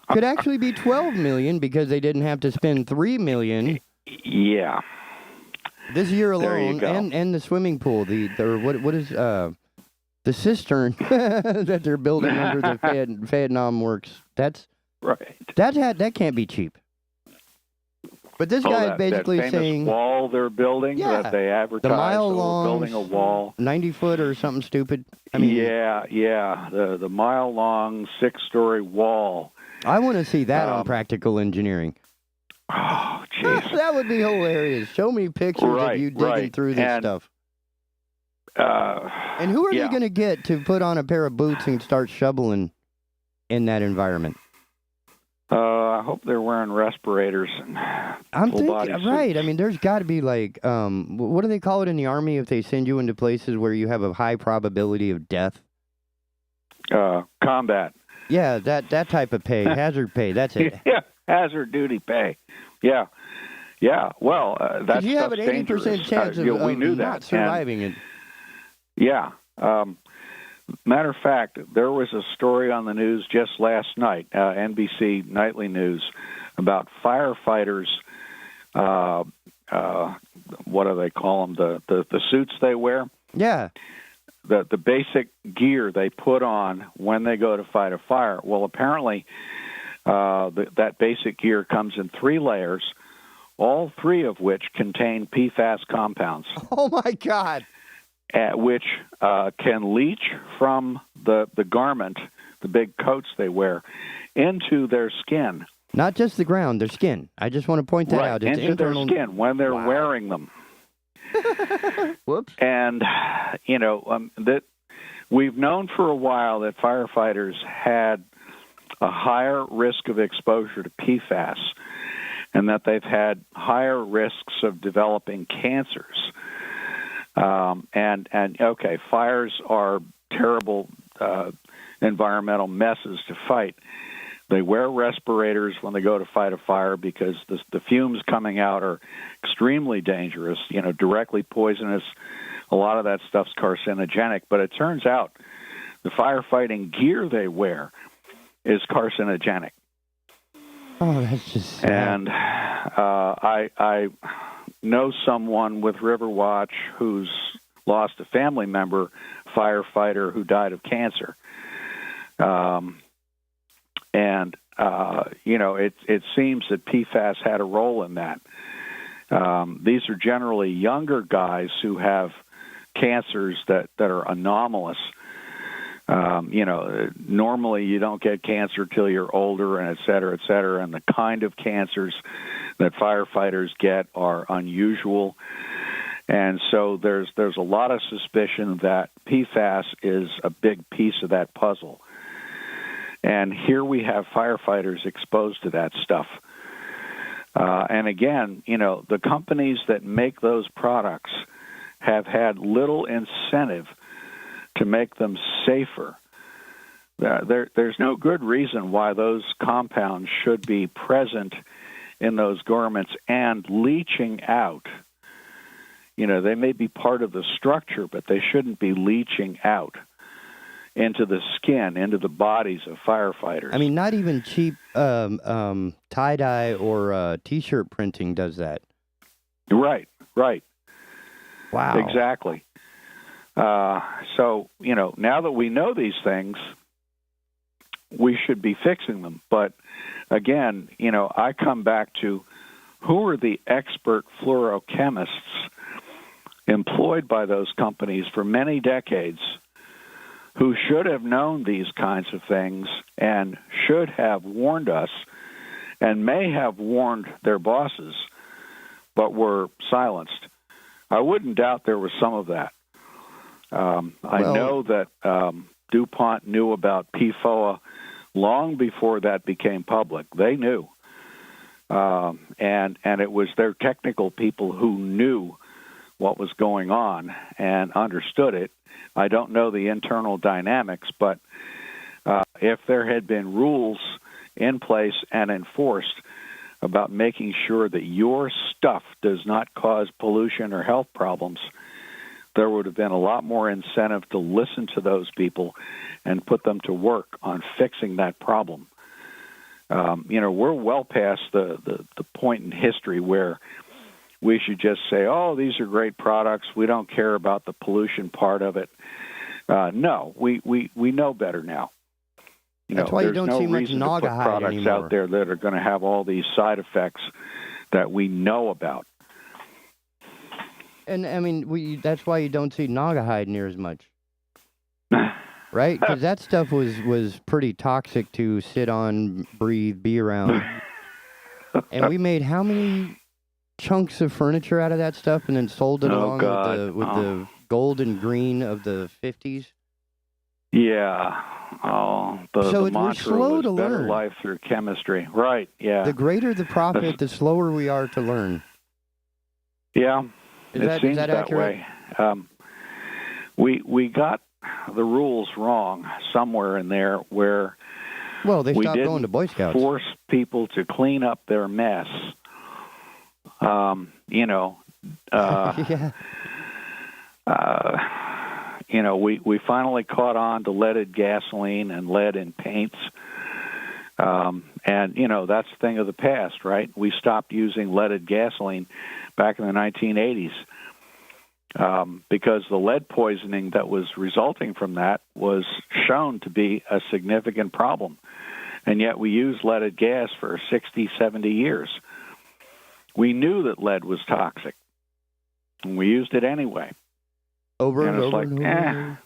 could actually be $12 million because they didn't have to spend $3 million.
Yeah.
This year alone,
There you go.
and the swimming pool, what is the cistern that they're building under the Vietnam Works. That's
right.
That can't be cheap. But this guy is basically
that famous
saying
wall they're building that they advertise.
the mile long,
building a wall,
90 foot or something stupid. I mean,
the mile long 6-story wall.
I want to see that on Practical Engineering.
Oh, jeez,
that would be hilarious. Show me pictures of you digging through this stuff. And who are they going to get to put on a pair of boots and start shoveling in that environment?
I hope they're wearing respirators and
I'm
full
thinking,
body suits.
right. I mean, there's got to be like, what do they call it in the Army if they send you into places where you have a high probability of death?
Combat.
Yeah, that type of pay, hazard pay. That's it.
Yeah, hazard duty pay. Yeah. Well, that's
you have an 80% chance of
we knew
not
that.
surviving it.
Yeah. Matter of fact, there was a story on the news just last night, NBC Nightly News, about firefighters. What do they call them? The suits they wear.
Yeah.
The basic gear they put on when they go to fight a fire. Well, apparently, that basic gear comes in 3 layers, all 3 of which contain PFAS compounds.
Oh my God!
Which can leach from the garment, the big coats they wear, into their skin.
Not just the ground, their skin. I just want to point that out. It's
into
internal...
their skin when they're wearing them.
Whoops.
And, that we've known for a while that firefighters had a higher risk of exposure to PFAS and that they've had higher risks of developing cancers. Okay, fires are terrible environmental messes to fight. They wear respirators when they go to fight a fire because the fumes coming out are extremely dangerous, directly poisonous. A lot of that stuff's carcinogenic, but it turns out the firefighting gear they wear is carcinogenic.
Oh, that's just sad.
And I know someone with Riverwatch who's lost a family member, firefighter, who died of cancer. It seems that PFAS had a role in that. These are generally younger guys who have cancers that are anomalous. Normally you don't get cancer till you're older, and et cetera, and the kind of cancers that firefighters get are unusual. And so there's a lot of suspicion that PFAS is a big piece of that puzzle. And here we have firefighters exposed to that stuff. And again, the companies that make those products have had little incentive to make them safer. There's no good reason why those compounds should be present in those garments and leaching out. They may be part of the structure, but they shouldn't be leaching out into the skin, into the bodies of firefighters.
I mean, not even cheap tie-dye or T-shirt printing does that.
Right.
Wow.
Exactly. So, now that we know these things, we should be fixing them. But again, I come back to who are the expert fluorochemists employed by those companies for many decades who should have known these kinds of things and should have warned us and may have warned their bosses, but were silenced. I wouldn't doubt there was some of that. I know that DuPont knew about PFOA long before that became public. They knew. And it was their technical people who knew what was going on and understood it. I don't know the internal dynamics, but if there had been rules in place and enforced about making sure that your stuff does not cause pollution or health problems, there would have been a lot more incentive to listen to those people and put them to work on fixing that problem. We're well past the point in history where we should just say, oh, these are great products. We don't care about the pollution part of it. No, we know better now.
That's why you don't see much Naugahyde
products
anymore
out there that are going to have all these side effects that we know about.
And, I mean, that's why you don't see Naugahyde near as much. Right? Because that stuff was pretty toxic to sit on, breathe, be around. And we made how many chunks of furniture out of that stuff and then sold it along with the gold and green of the 50s?
Yeah. The mantra
we're slow
was
to
better
learn.
life through chemistry. Right, yeah.
The greater the profit, the slower we are to learn.
Yeah,
Is
seems
that
that
accurate?
way. We got the rules wrong somewhere in there where
they
we
stopped
didn't
going to Boy Scouts.
force people to clean up their mess.
Yeah.
we finally caught on to leaded gasoline and lead in paints. And, that's a thing of the past, right? We stopped using leaded gasoline back in the 1980s because the lead poisoning that was resulting from that was shown to be a significant problem. And yet we used leaded gas for 60, 70 years. We knew that lead was toxic, and we used it anyway.
Over and
it's
over
like,
and over.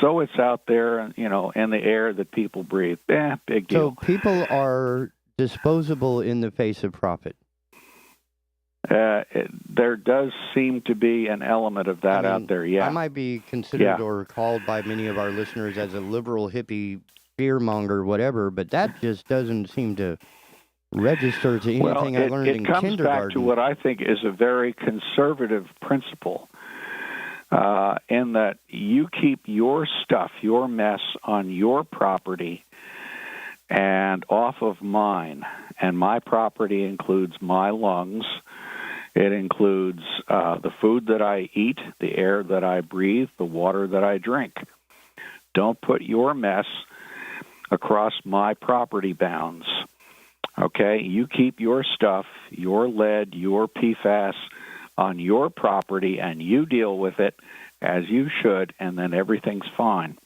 So it's out there, in the air that people breathe. Big deal.
So people are disposable in the face of profit.
There does seem to be an element of that out there, yeah.
I might be considered or called by many of our listeners as a liberal hippie fearmonger, whatever, but that just doesn't seem to register to anything I learned in kindergarten.
It comes back to what I think is a very conservative principle, in that you keep your stuff, your mess on your property and off of mine. And my property includes my lungs. It includes the food that I eat, the air that I breathe, the water that I drink. Don't put your mess across my property bounds. Okay? You keep your stuff, your lead, your PFAS on your property, and you deal with it as you should, and then everything's fine.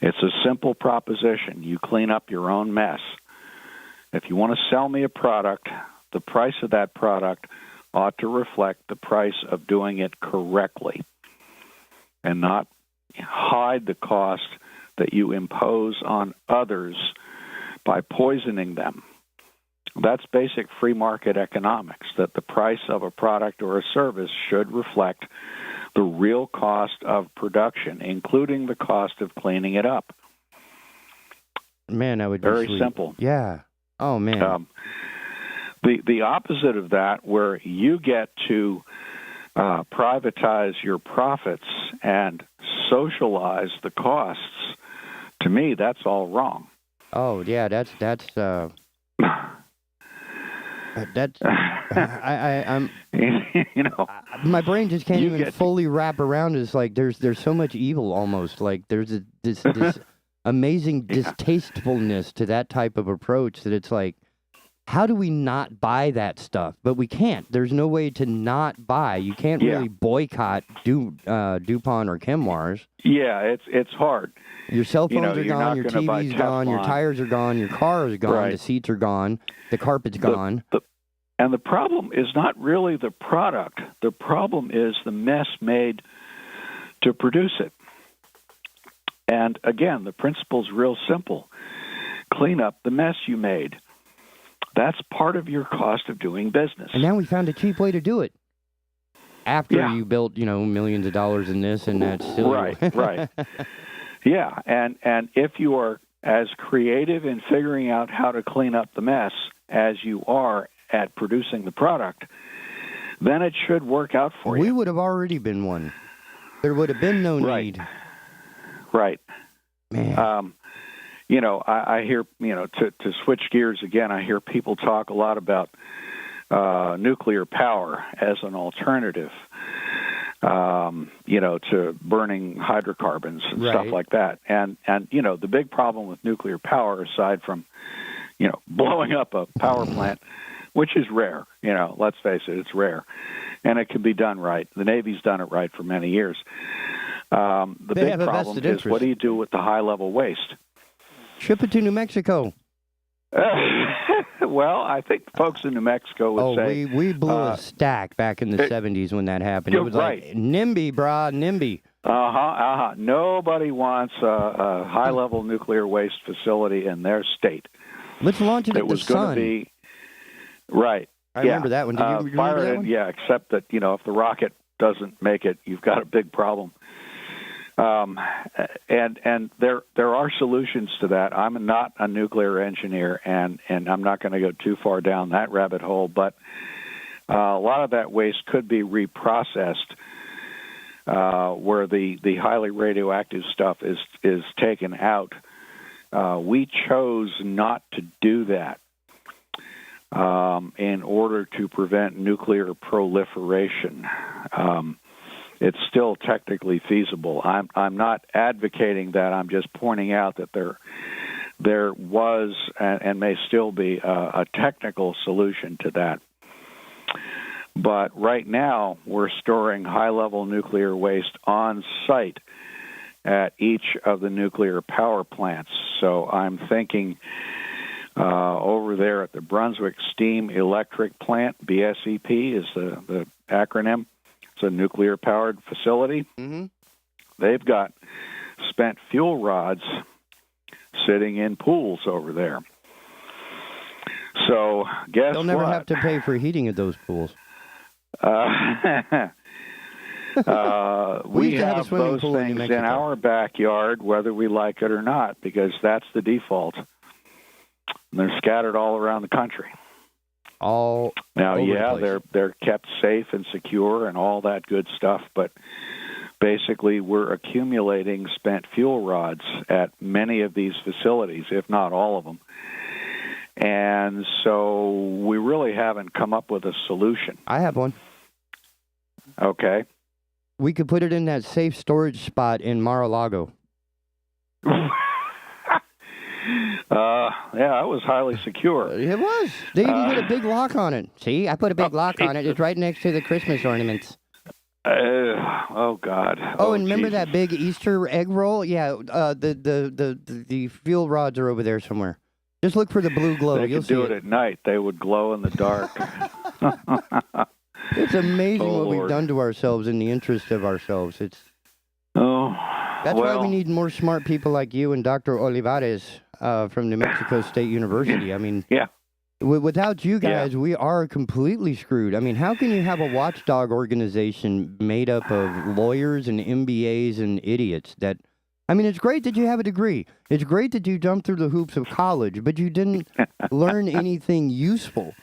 It's a simple proposition. You clean up your own mess. If you want to sell me a product, the price of that product ought to reflect the price of doing it correctly and not hide the cost that you impose on others by poisoning them. That's basic free market economics, that the price of a product or a service should reflect the real cost of production, including the cost of cleaning it up.
Man, that would be
very
sweet.
simple.
Yeah. Oh, man.
The opposite of that, where you get to privatize your profits and socialize the costs, to me, that's all wrong.
Oh, yeah, that's I'm my brain just can't even fully wrap around it. It's like there's so much evil almost. Like there's this amazing distastefulness to that type of approach that it's like, how do we not buy that stuff? But we can't. There's no way to not buy. You can't really boycott DuPont or Chemours.
Yeah, it's hard.
Your cell phones are gone, your TV's gone, your tires are gone, your car is gone, the seats are gone, the carpet's gone.
And the problem is not really the product. The problem is the mess made to produce it. And again, the principle's real simple. Clean up the mess you made. That's part of your cost of doing business.
And now we found a cheap way to do it. After you built, millions of dollars in this and that silly.
Right. Yeah, and if you are as creative in figuring out how to clean up the mess as you are at producing the product, then it should work out for you.
We would have already been one. There would have been no need.
Right.
Man.
I hear, to switch gears again, I hear people talk a lot about nuclear power as an alternative, to burning hydrocarbons and stuff like that. And the big problem with nuclear power, aside from, blowing up a power plant, which is rare, let's face it, it's rare. And it can be done right. The Navy's done it right for many years. The big problem is, what do you do with the high-level waste?
Ship it to New Mexico.
Well, I think folks in New Mexico would say...
we blew a stack back in the 70s when that happened. It was like, NIMBY, brah, NIMBY.
Nobody wants a high-level nuclear waste facility in their state.
Let's launch it at the sun.
It was going to be... Right.
I remember that one. Did you remember that one?
Yeah, except that, if the rocket doesn't make it, you've got a big problem. And there are solutions to that. I'm not a nuclear engineer, and I'm not going to go too far down that rabbit hole, but a lot of that waste could be reprocessed, where the highly radioactive stuff is taken out. We chose not to do that in order to prevent nuclear proliferation. it's still technically feasible. I'm not advocating that. I'm just pointing out that there was and may still be a technical solution to that. But right now, we're storing high-level nuclear waste on site at each of the nuclear power plants. So I'm thinking over there at the Brunswick Steam Electric Plant, BSEP is the acronym. It's a nuclear-powered facility.
Mm-hmm.
They've got spent fuel rods sitting in pools over there. So guess
They'll never
what?
have to pay for heating of those pools.
We
used to have a
have
swimming
those
pool in New
things in
Mexico.
our backyard, whether we like it or not, because that's the default. And they're scattered all around the country.
All
Now,
over the
yeah,
place.
they're kept safe and secure and all that good stuff, but basically we're accumulating spent fuel rods at many of these facilities, if not all of them. And so we really haven't come up with a solution.
I have one.
Okay.
We could put it in that safe storage spot in Mar-a-Lago.
Yeah, it was highly secure.
It was. They even put a big lock on it. See, I put a big lock on it. It's right next to the Christmas ornaments.
Oh God.
Oh, and remember
Jesus.
that big Easter egg roll? Yeah, the fuel rods are over there somewhere. Just look for the blue glow.
They
You'll
could
see
do it at night. They would glow in the dark.
It's amazing
Oh,
what we've
Lord.
done to ourselves in the interest of ourselves.
Oh,
That's
well,
why we need more smart people like you and Dr. Olivares from New Mexico State University. I mean,
yeah.
Without you guys, we are completely screwed. I mean, how can you have a watchdog organization made up of lawyers and MBAs and idiots that, I mean, it's great that you have a degree. It's great that you jumped through the hoops of college, but you didn't learn anything useful,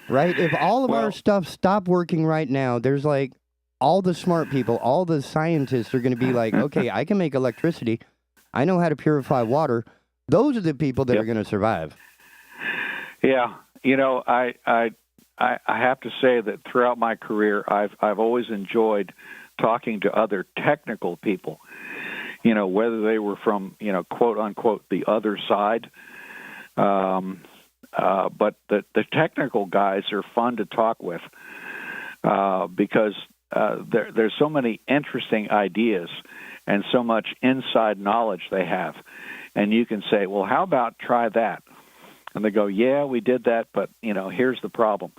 right? If all of our stuff stopped working right now, there's like all the smart people, all the scientists are going to be like, okay, I can make electricity. I know how to purify water. Those are the people that are going to survive.
Yeah, you know, I have to say that throughout my career, I've always enjoyed talking to other technical people. You know, whether they were from, you know, quote unquote the other side, but the technical guys are fun to talk with because there's so many interesting ideas and so much inside knowledge they have, and you can say, well, how about try that? And they go, yeah, we did that, but, you know, here's the problem.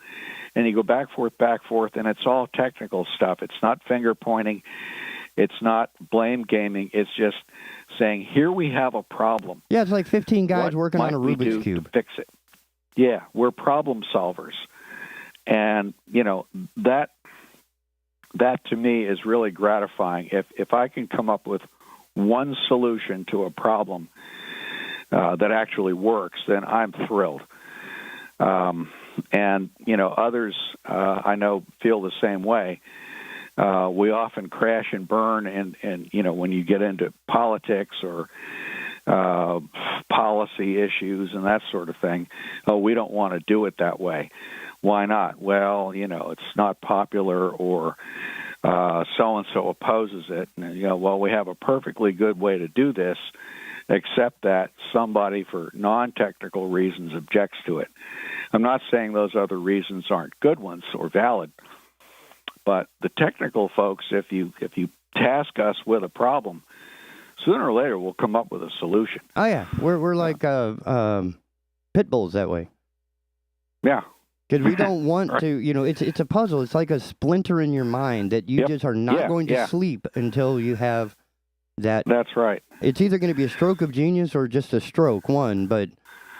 And you go back, forth, and it's all technical stuff. It's not finger pointing. It's not blame gaming. It's just saying, here we have a problem.
Yeah, it's like 15 guys working on a
What might we
Rubik's
do
Cube.
to fix it? Yeah, we're problem solvers. And, you know, that to me is really gratifying. If I can come up with one solution to a problem that actually works, then I'm thrilled. And, you know, others I know feel the same way. We often crash and burn, and you know, when you get into politics or policy issues and that sort of thing, we don't want to do it that way. Why not? Well, you know, it's not popular, or so-and-so opposes it. And, you know, well, we have a perfectly good way to do this, except that somebody for non-technical reasons objects to it. I'm not saying those other reasons aren't good ones or valid, but the technical folks, if you task us with a problem, sooner or later we'll come up with a solution.
Oh, yeah. We're like pit bulls that way.
Yeah.
Because we don't want to, you know, it's a puzzle. It's like a splinter in your mind that you just are not going to sleep until you have that.
That's right.
It's either going to be a stroke of genius or just a stroke, one, but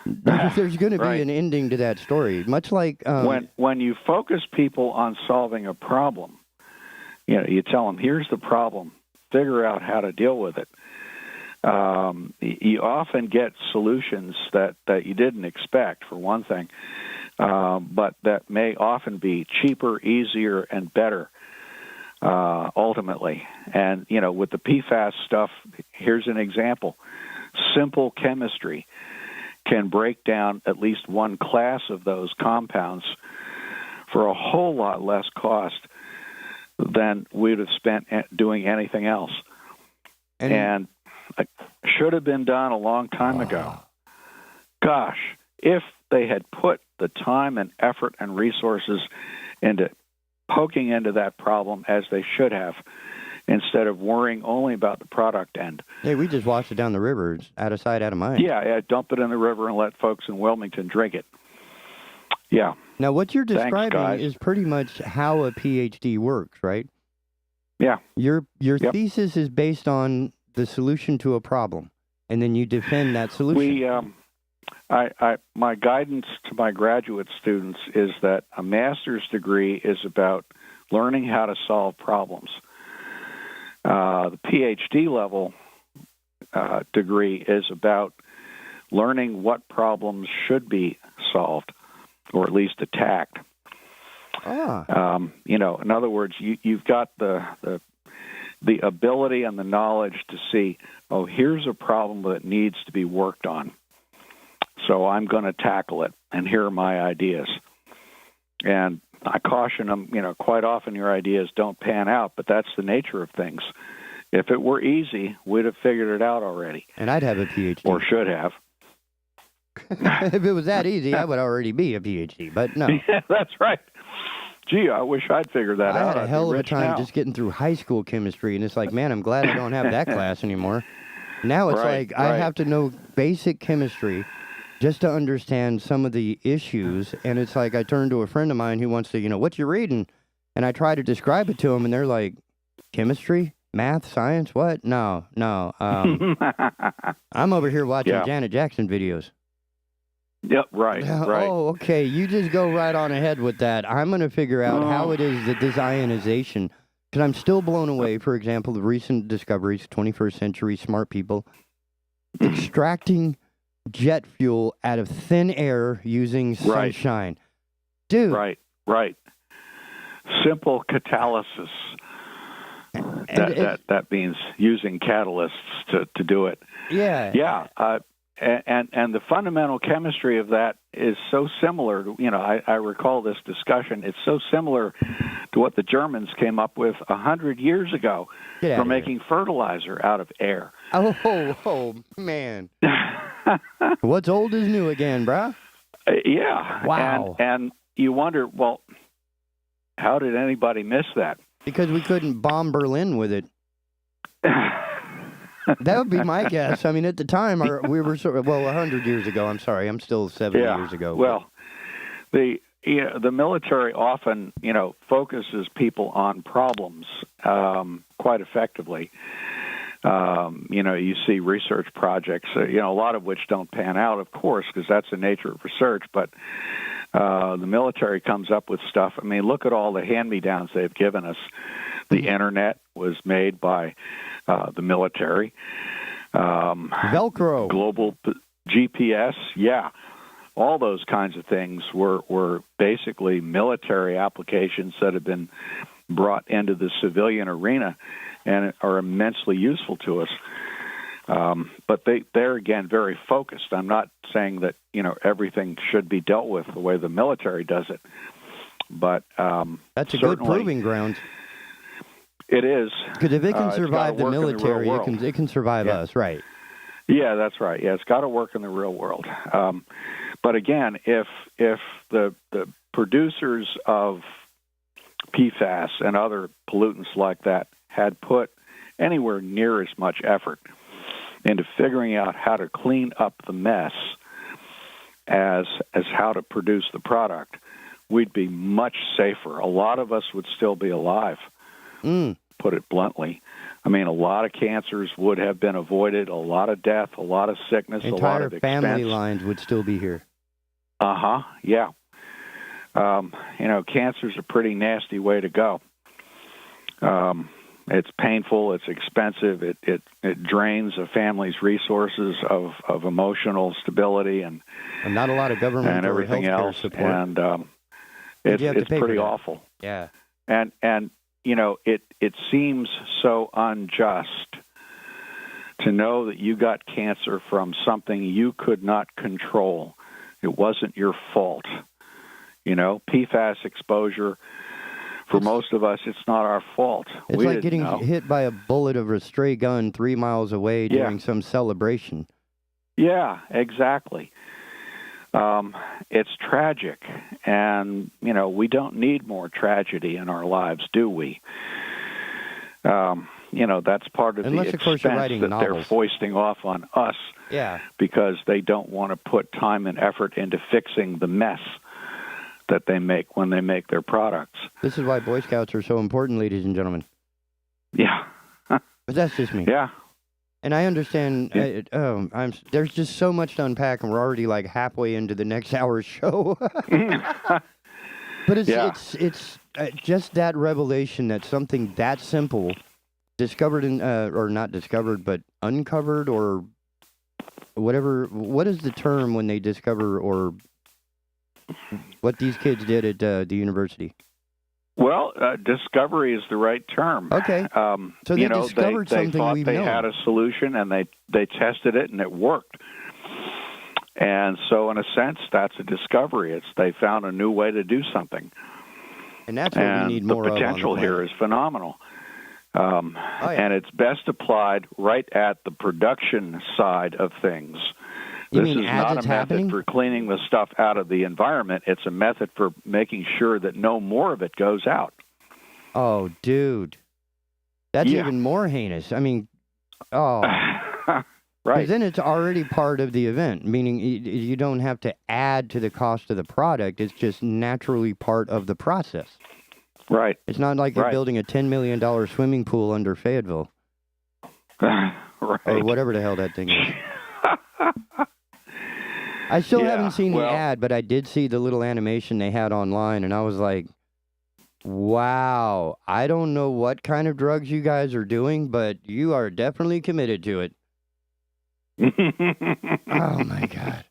there's going to be an ending to that story. Much like...
when you focus people on solving a problem, you know, you tell them, here's the problem, figure out how to deal with it. You often get solutions that you didn't expect, for one thing, but that may often be cheaper, easier, and better ultimately. And, you know, with the PFAS stuff, here's an example. Simple chemistry can break down at least one class of those compounds for a whole lot less cost than we'd have spent doing anything else. And it should have been done a long time ago. Gosh, if they had put the time and effort and resources into poking into that problem as they should have, instead of worrying only about the product end.
Hey, we just washed it down the river. It's out of sight, out of mind.
Yeah, dump it in the river and let folks in Wilmington drink it. Yeah.
Now, what you're describing
Thanks,
is pretty much how a PhD works, right?
Yeah.
Your thesis is based on the solution to a problem, and then you defend that solution.
My guidance to my graduate students is that a master's degree is about learning how to solve problems. The PhD level degree is about learning what problems should be solved, or at least attacked. In other words, you've got the ability and the knowledge to see, oh, here's a problem that needs to be worked on. So I'm going to tackle it, and here are my ideas. And I caution them, quite often your ideas don't pan out, but that's the nature of things. If it were easy, we'd have figured it out already.
And I'd have a PhD.
Or should have.
If it was that easy, I would already be a PhD, but no.
Yeah, that's right. Gee, I wish I'd figured that out.
I had a hell of a time
now.
just getting through high school chemistry, and it's like, man, I'm glad I don't have that class anymore. Now it's I have to know basic chemistry just to understand some of the issues, and it's like I turn to a friend of mine who wants to, what you reading? And I try to describe it to them, and they're like, chemistry? Math? Science? What? No. I'm over here watching Janet Jackson videos.
Yep, right.
Oh, okay. You just go right on ahead with that. I'm going to figure out how it is the deionization, because I'm still blown away, for example, the recent discoveries, 21st century smart people, extracting jet fuel out of thin air using sunshine. Dude.
Right. Simple catalysis. That means using catalysts to do it.
Yeah.
Yeah. And the fundamental chemistry of that is so similar. I recall this discussion. It's so similar to what the Germans came up with 100 years ago for making fertilizer out of air.
Oh man. What's old is new again, bruh.
Yeah.
Wow.
And you wonder, well, how did anybody miss that?
Because we couldn't bomb Berlin with it. That would be my guess. I mean, at the time, we were 100 years ago. I'm sorry, I'm still 70 years ago.
Well, the military often, focuses people on problems quite effectively. You see research projects, a lot of which don't pan out, of course, because that's the nature of research. But the military comes up with stuff. I mean, look at all the hand-me-downs they've given us. The Internet was made by the military.
Velcro.
Global GPS, yeah. All those kinds of things were basically military applications that have been brought into the civilian arena and are immensely useful to us. But they're, again, very focused. I'm not saying that, everything should be dealt with the way the military does it. But
that's a good proving ground.
It is.
Because if it can survive the military, it can survive us, right?
Yeah, that's right. Yeah, it's got to work in the real world. But again, if the producers of PFAS and other pollutants like that had put anywhere near as much effort into figuring out how to clean up the mess as how to produce the product, we'd be much safer. A lot of us would still be alive, put it bluntly. I mean, a lot of cancers would have been avoided, a lot of death, a lot of sickness, a lot of expense.
Entire family lines would still be here.
Yeah. Cancer's a pretty nasty way to go. It's painful. It's expensive. It drains a family's resources of emotional stability and
not a lot of government
and everything else.
Support.
And it's pretty awful.
Yeah.
And it seems so unjust to know that you got cancer from something you could not control. It wasn't your fault. PFAS exposure for most of us, it's not our fault.
It's
we
like
didn't
getting
know.
hit by a bullet of a stray gun 3 miles away during some celebration.
Yeah, exactly. It's tragic, and we don't need more tragedy in our lives, do we? That's part of
Unless,
the
of course, you're
expense
writing
that
novels.
they're foisting off on us.
Yeah.
Because they don't want to put time and effort into fixing the mess that they make when they make their products.
This is why Boy Scouts are so important, ladies and gentlemen.
Yeah.
But that's just me.
Yeah.
And I understand.
Yeah.
There's just so much to unpack, and we're already like halfway into the next hour's show. But it's just that revelation that something that simple, discovered in or not discovered, but uncovered or whatever. What is the term when they discover or what these kids did at the university?
Well, discovery is the right term.
Okay. So they discovered
they
something
thought
we've
they
known.
had a solution, and they tested it, and it worked. And so, in a sense, that's a discovery. They found a new way to do something.
And that's what we need more of on
the potential here is phenomenal. And it's best applied right at the production side of things. This is not a method for cleaning the stuff out of the environment. It's a method for making sure that no more of it goes out.
Oh, dude. That's even more heinous. I mean,
right.
Because then it's already part of the event, meaning you don't have to add to the cost of the product. It's just naturally part of the process.
Right.
It's not like you're building a $10 million swimming pool under Fayetteville.
Right.
Or whatever the hell that thing is. I still haven't seen the ad, but I did see the little animation they had online, and I was like, wow, I don't know what kind of drugs you guys are doing, but you are definitely committed to it. Oh, my God.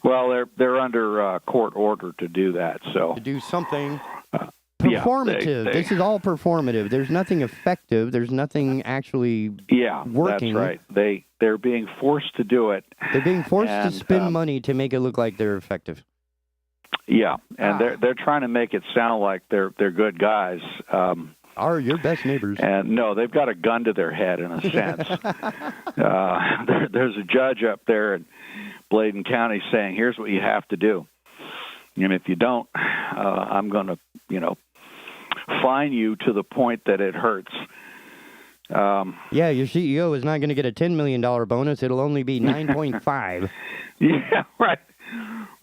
Well, they're under court order to do that, so.
To do something performative. This is all performative. There's nothing effective. There's nothing actually working.
That's right. They're being forced to do it.
They're being forced to spend money to make it look like they're effective.
Yeah, and they're trying to make it sound like they're good guys.
Are your best neighbors.
And no, they've got a gun to their head in a sense. There's a judge up there in Bladen County saying, here's what you have to do. And if you don't, I'm going to, fine you to the point that it hurts.
Yeah, your CEO is not going to get a $10 million bonus. It'll only be 9.5.
Yeah, right.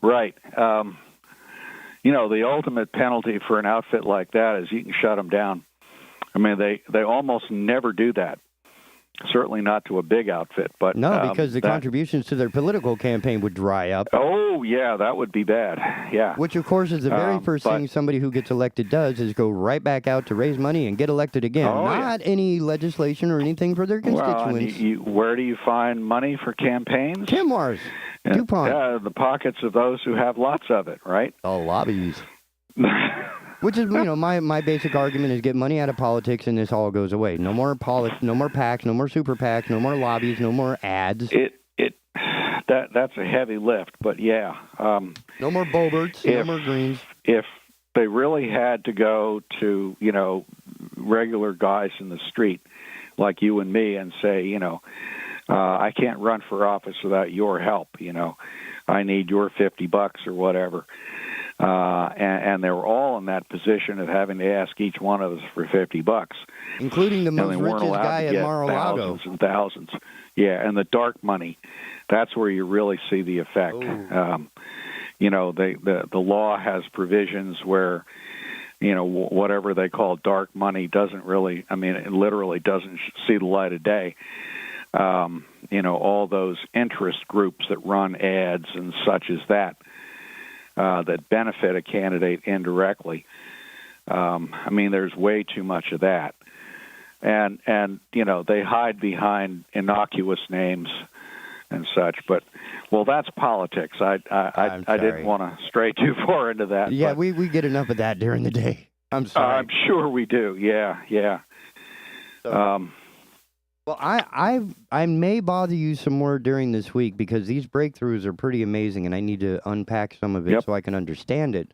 Right. The ultimate penalty for an outfit like that is you can shut them down. I mean, they almost never do that. Certainly not to a big outfit, but
no, because the contributions to their political campaign would dry up.
Oh, yeah, that would be bad. Yeah.
Which, of course, is the very first thing somebody who gets elected does is go right back out to raise money and get elected again. Not any legislation or anything for their constituents.
Well, where do you find money for campaigns?
Timwars, DuPont.
The pockets of those who have lots of it, right?
The lobbies. Which is, my basic argument is get money out of politics and this all goes away. No more no more PACs, no more super PACs, no more lobbies, no more ads.
That's a heavy lift, but yeah.
No more Boberts, no more Greens.
If they really had to go to, regular guys in the street like you and me and say, I can't run for office without your help, I need your $50 or whatever. And they were all in that position of having to ask each one of us for $50,
including the most richest guy at Mar-a-Lago.
Thousands and thousands, and the dark money. That's where you really see the effect. The law has provisions where, whatever they call dark money doesn't really. I mean, it literally doesn't see the light of day. All those interest groups that run ads and such as that. That benefit a candidate indirectly. There's way too much of that. And they hide behind innocuous names and such. But, that's politics. I didn't want to stray too far into that.
Yeah, we get enough of that during the day. I'm sorry.
I'm sure we do. Yeah.
So, well, I may bother you some more during this week because these breakthroughs are pretty amazing, and I need to unpack some of it so I can understand it.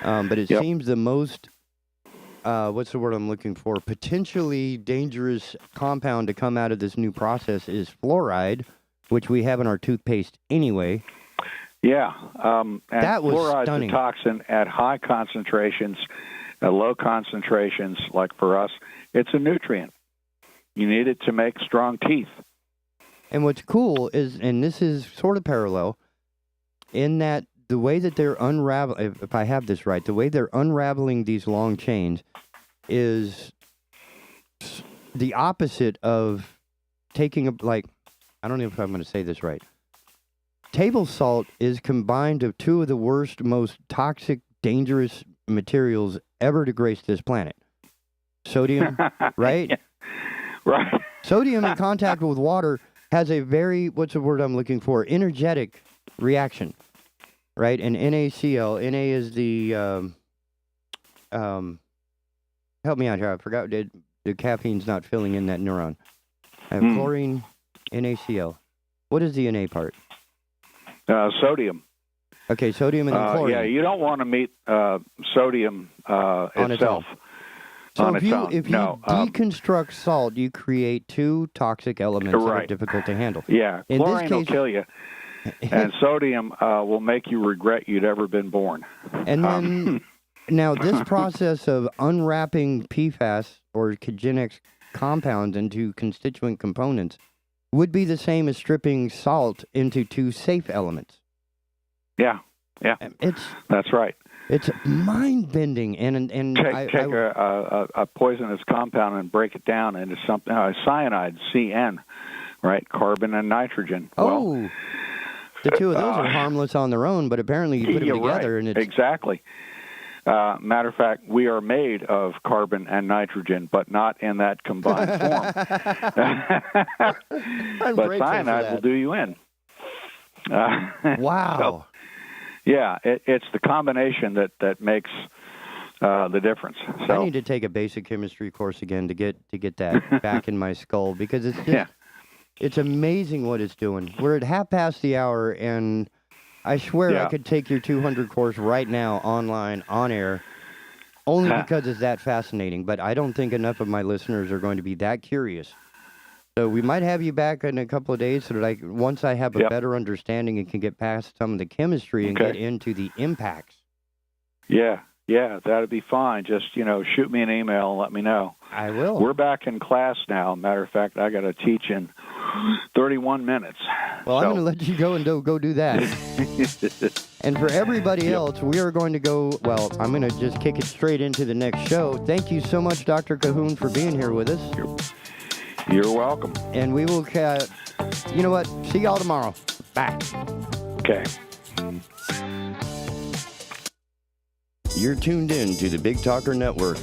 But it seems the most what's the word I'm looking for? Potentially dangerous compound to come out of this new process is fluoride, which we have in our toothpaste anyway.
Yeah, and
that was
fluoride's
stunning.
a toxin at high concentrations, at low concentrations, like for us, it's a nutrient. You need it to make strong teeth.
And what's cool is, and this is sort of parallel, in that the way that they're unraveling, if I have this right, the way they're unraveling these long chains is the opposite of taking a, like, I don't know if I'm going to say this right. Table salt is combined of two of the worst, most toxic, dangerous materials ever to grace this planet. Sodium, right?
Yeah. Right.
Sodium in contact with water has a very, what's the word I'm looking for, energetic reaction, right? And NaCl, Na is the, help me out here, I forgot, the caffeine's not filling in that neuron. I have chlorine, NaCl. What is the Na part?
Sodium.
Okay, sodium and then chlorine.
Yeah, you don't want to meet sodium
on
itself.
So if you deconstruct salt, you create two toxic elements that are difficult to handle.
Yeah,
In
chlorine
this
will
case,
kill you, and sodium will make you regret you'd ever been born.
And then, now this process of unwrapping PFAS or Genex compounds into constituent components would be the same as stripping salt into two safe elements.
Yeah, that's right.
It's mind-bending, and
take a poisonous compound and break it down into something. Cyanide, CN, right? Carbon and nitrogen.
Oh, the two of those are harmless on their own, but apparently you put them together,
right.
and it's
exactly. Matter of fact, we are made of carbon and nitrogen, but not in that combined form. But cyanide will do you in.
Wow.
Yeah, it's the combination that makes the difference. So
I need to take a basic chemistry course again to get that back in my skull, because it's just, it's amazing what it's doing. We're at hour, and I swear I could take your 200 course right now online, on air, only because it's that fascinating. But I don't think enough of my listeners are going to be that curious. So we might have you back in a couple of days so that once I have a better understanding and can get past some of the chemistry and get into the impacts.
Yeah, that'd be fine. Just, shoot me an email and let me know.
I will.
We're back in class now. Matter of fact, I got to teach in 31 minutes.
Well, I'm going to let you go and go do that. And for everybody else, we are going to go, I'm going to just kick it straight into the next show. Thank you so much, Dr. Cahoon, for being here with us.
You're welcome.
And we will, you know what? See y'all tomorrow. Bye.
Okay.
You're tuned in to the Big Talker Network.